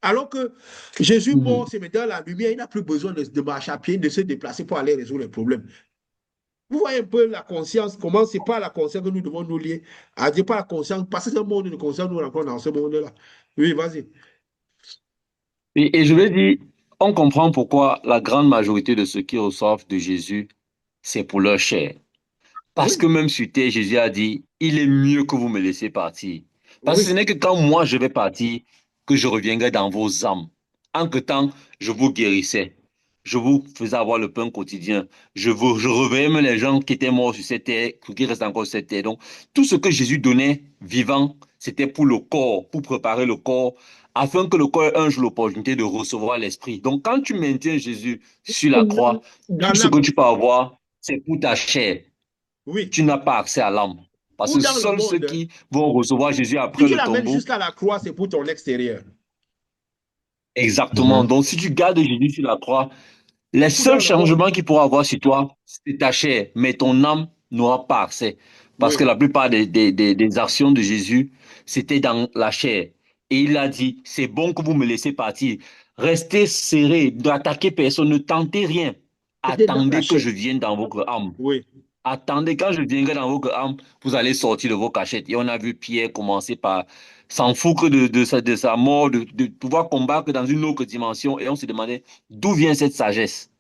Alors que Jésus Mhm. mort, c'est maintenant la lumière, il n'a plus besoin de marcher à pied, de se déplacer pour aller résoudre les problèmes. Vous voyez un peu la conscience, comment c'est pas la conscience que nous devons nous lier à Dieu, pas la conscience, parce que c'est un monde de conscience, nous rencontrons dans ce monde-là. Oui, vas-y. Et je vais dire, on comprend pourquoi la grande majorité de ceux qui reçoivent de Jésus, c'est pour leur chair. Parce que Oui, même sur terre, Jésus a dit, il est mieux que vous me laissiez partir. Parce que ce oui. n'est que quand moi je vais partir que je reviendrai dans vos âmes. En que temps, je vous guérissais. Je vous faisais avoir le pain quotidien. Je reveillais même les gens qui étaient morts sur cette terre, qui restent encore sur cette terre. Donc, tout ce que Jésus donnait vivant, c'était pour le corps, pour préparer le corps, afin que le corps ait un jour l'opportunité de recevoir l'esprit. Donc, quand tu maintiens Jésus sur la croix, Dans tout ce que l'âme. tu peux avoir, c'est pour ta chair. Oui. tu n'as pas accès à l'âme. Parce Ou que dans le seuls ceux monde. qui vont recevoir Jésus Si après tu le l'amènes tombeau, jusqu'à la croix, c'est pour ton extérieur. exactement. Mhm. Donc, si tu gardes Jésus sur la croix, les Ou dans seuls le monde. changements qu'il pourra avoir sur toi, c'est ta chair, mais ton âme n'aura pas accès. Parce que Oui. la plupart des actions de Jésus, c'était dans la chair. Et il a dit, c'est bon que vous me laissez partir. Restez serrés, n'attaquez personne, ne tentez rien. C'était dans la Attendez que chair. je vienne dans votre âme. Oui. Attendez, quand je viendrai dans votre âme, vous allez sortir de vos cachettes. Et on a vu Pierre commencer par s'en foutre de sa mort, de pouvoir combattre dans une autre dimension. Et on se demandait d'où vient cette sagesse.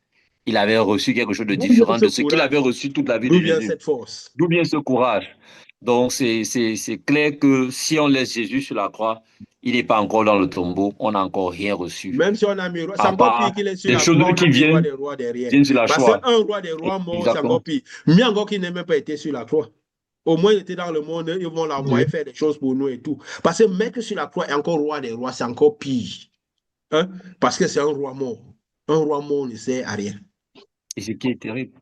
Il avait reçu quelque chose de D'où vient différent ce de ce qu'il avait courage? reçu toute la vie de D'où vient Jésus. cette force? D'où vient ce courage? Donc, c'est clair que si on laisse Jésus sur la croix, il n'est pas encore dans le tombeau, on n'a encore rien reçu. Même si on a miroir, c'est À encore pire part qu'il est sur des la choses croix, on a qui miroir viennent, des rois derrière. viennent sur la Parce croix. qu'un roi des rois mort, c'est Exactement. encore pire. Mieux encore qu'il n'ait même pas été sur la croix. Au moins, il était dans le monde, ils vont l'envoyer Oui. faire des choses pour nous et tout. Parce que mettre sur la croix et encore roi des rois, c'est encore pire. Hein? Parce que c'est un roi mort. Un roi mort ne sert à rien. Et ce qui est terrible.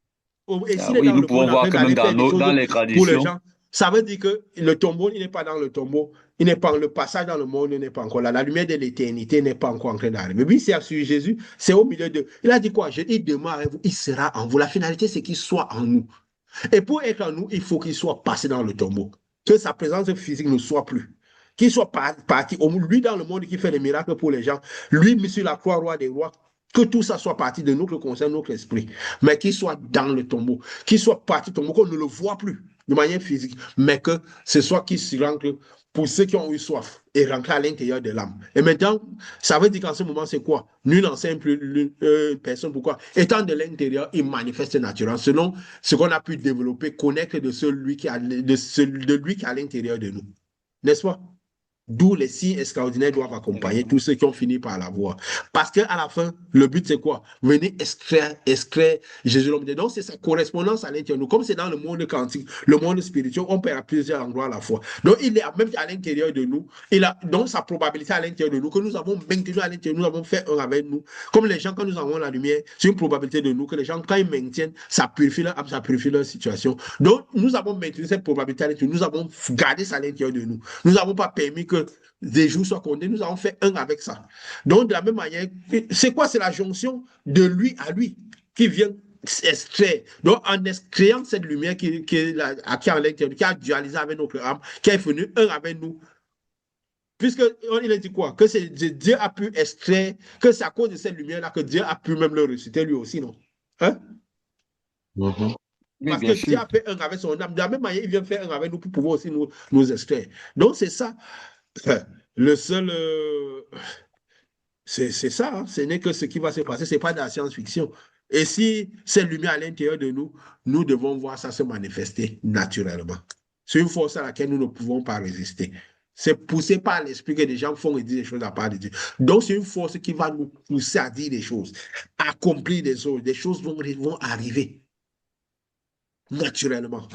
Et Ah s'il est oui, dans nous le monde pouvons en voir train que même d'aller faire des dans choses les pour les traditions, gens, ça veut dire que le tombeau, il n'est pas dans le tombeau. Il n'est pas, le passage dans le monde n'est pas encore là. La lumière de l'éternité n'est pas encore en train d'arriver. Mais c'est sur Jésus, c'est au milieu de. Il a dit quoi? Il demeure avec vous, il sera en vous. La finalité, c'est qu'il soit en nous. Et pour être en nous, il faut qu'il soit passé dans le tombeau. Que sa présence physique ne soit plus. Qu'il soit parti. Lui, dans le monde qui fait des miracles pour les gens, lui, mis sur la croix, roi des rois, que tout ça soit parti de notre conscience, notre esprit, mais qu'il soit dans le tombeau, qu'il soit parti du tombeau, qu'on ne le voit plus de manière physique, mais que ce soit qu'il se rentre pour ceux qui ont eu soif et rentrer à l'intérieur de l'âme. Et maintenant, ça veut dire qu'en ce moment, c'est quoi? Nul n'enseigne plus personne. Pourquoi? Étant de l'intérieur, il manifeste naturellement, selon ce qu'on a pu développer, connaître de celui qui de lui qui est à l'intérieur de nous. N'est-ce pas? D'où les signes extraordinaires doivent accompagner tous ceux qui ont fini par la voir. Parce qu'à la fin, le but, c'est quoi? Venez extraire Jésus l'homme. Donc, c'est sa correspondance à l'intérieur de nous. Comme c'est dans le monde quantique, le monde spirituel, on peut à plusieurs endroits à la fois. Donc, il est même à l'intérieur de nous. Il a donc sa probabilité à l'intérieur de nous, que nous avons maintenu à l'intérieur, nous avons fait un avec nous. Comme les gens, quand nous avons la lumière, c'est une probabilité de nous que les gens, quand ils maintiennent, ça purifie leur âme, ça purifie leur situation. Donc, nous avons maintenu cette probabilité à l'intérieur. Nous avons gardé ça à l'intérieur de nous. Nous n'avons pas permis que des jours soient comptés. Nous avons fait un avec ça. Donc, de la même manière, c'est quoi? C'est la jonction de lui à lui qui vient extraire. Donc, en extrayant cette lumière qui est en l'intérieur, qui a dualisé avec notre âme, qui est venu un avec nous, puisque il a dit quoi? Que Dieu a pu extraire, que c'est à cause de cette lumière-là que Dieu a pu même le ressusciter lui aussi, non? Hein? Mhm. oui, Parce bien que Dieu sûr. a fait un avec son âme. De la même manière, il vient faire un avec nous pour pouvoir aussi nous extraire. Donc, c'est ça. Le seul. C'est ça. Hein. Ce n'est que ce qui va se passer. Ce n'est pas de la science-fiction. Et si cette lumière à l'intérieur de nous, nous devons voir ça se manifester naturellement. C'est une force à laquelle nous ne pouvons pas résister. C'est poussé par l'esprit que des gens font et disent des choses à part de Dieu. Donc, c'est une force qui va nous pousser à dire des choses, à accomplir des choses. Des choses vont arriver naturellement.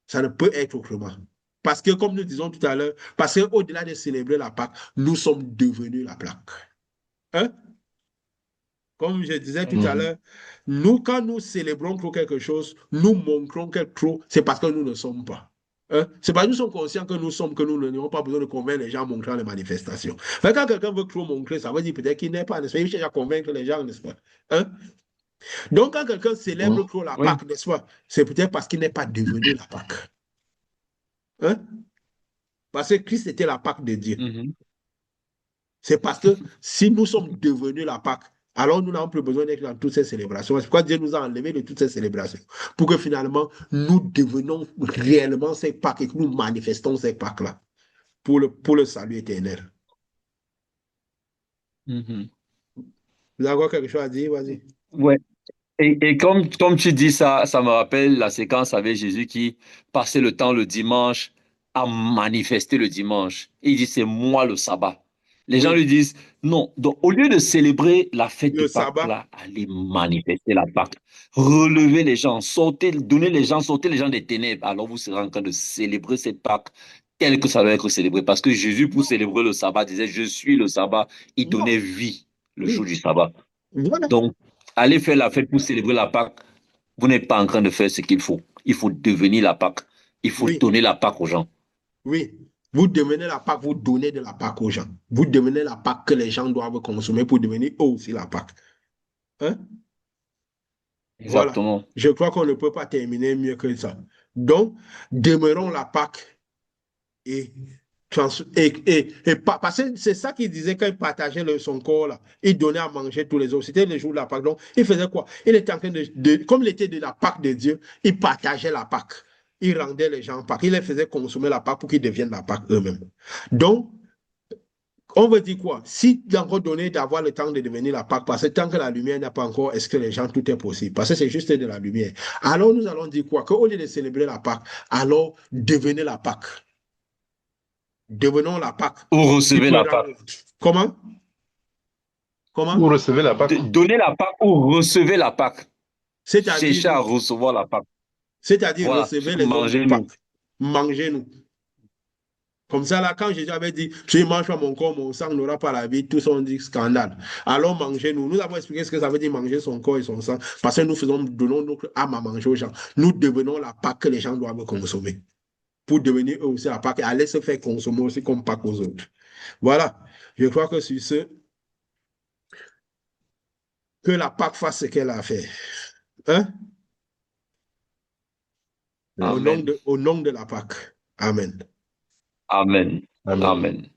Ça ne peut être autrement. Parce que, comme nous disons tout à l'heure, parce qu'au-delà de célébrer la Pâque, nous sommes devenus la plaque. Hein? Comme je disais tout à Mhm. l'heure, nous, quand nous célébrons trop quelque chose, nous montrons quelque chose, c'est parce que nous ne sommes pas. Hein? C'est parce que nous sommes conscients que nous sommes, que nous n'avons pas besoin de convaincre les gens en montrant les manifestations. Mais quand quelqu'un veut trop montrer, ça veut dire peut-être qu'il n'est pas, n'est-ce pas? Il cherche à convaincre les gens, n'est-ce pas? Hein? Donc, quand quelqu'un Mhm. célèbre trop la Oui. Pâque, n'est-ce pas? C'est peut-être parce qu'il n'est pas devenu la Pâque. Hein? Parce que Christ était la Pâque de Dieu. Mhm. C'est parce que si nous sommes devenus la Pâque, alors nous n'avons plus besoin d'être dans toutes ces célébrations. C'est pourquoi Dieu nous a enlevés de toutes ces célébrations. Pour que finalement, nous devenions réellement ces Pâques et que nous manifestons ces Pâques-là pour le salut éternel. Mhm. Vous avez encore quelque chose à dire? Vas-y. Ouais. Et comme tu dis ça, ça me rappelle la séquence avec Jésus qui passait le temps le dimanche à manifester le dimanche. Il dit, c'est moi le sabbat. Les gens Oui, lui disent, non. Donc, au lieu de célébrer la fête de le Pâques, sabbat. là, allez manifester la Pâque. Relevez les gens, sortez les gens des ténèbres. Alors, vous serez en train de célébrer cette Pâque telle que ça doit être célébré. Parce que Jésus, pour célébrer le sabbat, disait, je suis le sabbat. Il Non, donnait vie le jour oui. du sabbat. Voilà. Donc, aller faire la fête pour célébrer la Pâque, vous n'êtes pas en train de faire ce qu'il faut. il faut devenir la Pâque. Il faut Oui, donner la Pâque aux gens. oui. Vous devenez la Pâque, vous donnez de la Pâque aux gens. Vous devenez la Pâque que les gens doivent consommer pour devenir eux aussi la Pâque. Hein? Voilà. Exactement. Je crois qu'on ne peut pas terminer mieux que ça. Donc, demeurons la Pâque et, parce que c'est ça qu'il disait quand il partageait son corps là. Il donnait à manger tous les jours. C'était le jour de la Pâque. Donc, il faisait quoi? Il était en train comme il était de la Pâque de Dieu, il partageait la Pâque. Il rendait les gens Pâque. Il les faisait consommer la Pâque pour qu'ils deviennent la Pâque eux-mêmes. Donc, on veut dire quoi? Si il est encore donné d'avoir le temps de devenir la Pâque, parce que tant que la lumière n'a pas encore, est-ce que les gens, tout est possible? Parce que c'est juste de la lumière. Alors nous allons dire quoi? Qu'au lieu de célébrer la Pâque, alors devenez la Pâque. Devenons la Pâque. Ou recevez la Pâque. Comment? Comment? Vous recevez la Pâque. Donnez la Pâque ou recevez la Pâque. C'est-à-dire, Cherchez à recevoir la Pâque. c'est-à-dire Voilà, recevez les hommes de mangez-nous. Pâque. Mangez-nous. Comme ça, là, quand Jésus avait dit, tu ne manges pas mon corps, mon sang n'aura pas la vie, tous ont dit scandale. Alors mangez-nous. Nous avons expliqué ce que ça veut dire manger son corps et son sang, parce que nous donnons notre âme à manger aux gens. Nous devenons la Pâque que les gens doivent consommer, pour devenir eux aussi la Pâque et aller se faire consommer aussi comme Pâque aux autres. Voilà. Je crois que sur ce, que la Pâque fasse ce qu'elle a à faire. Hein? Au Amen. nom de la Pâque. Amen. Amen. Amen. Amen.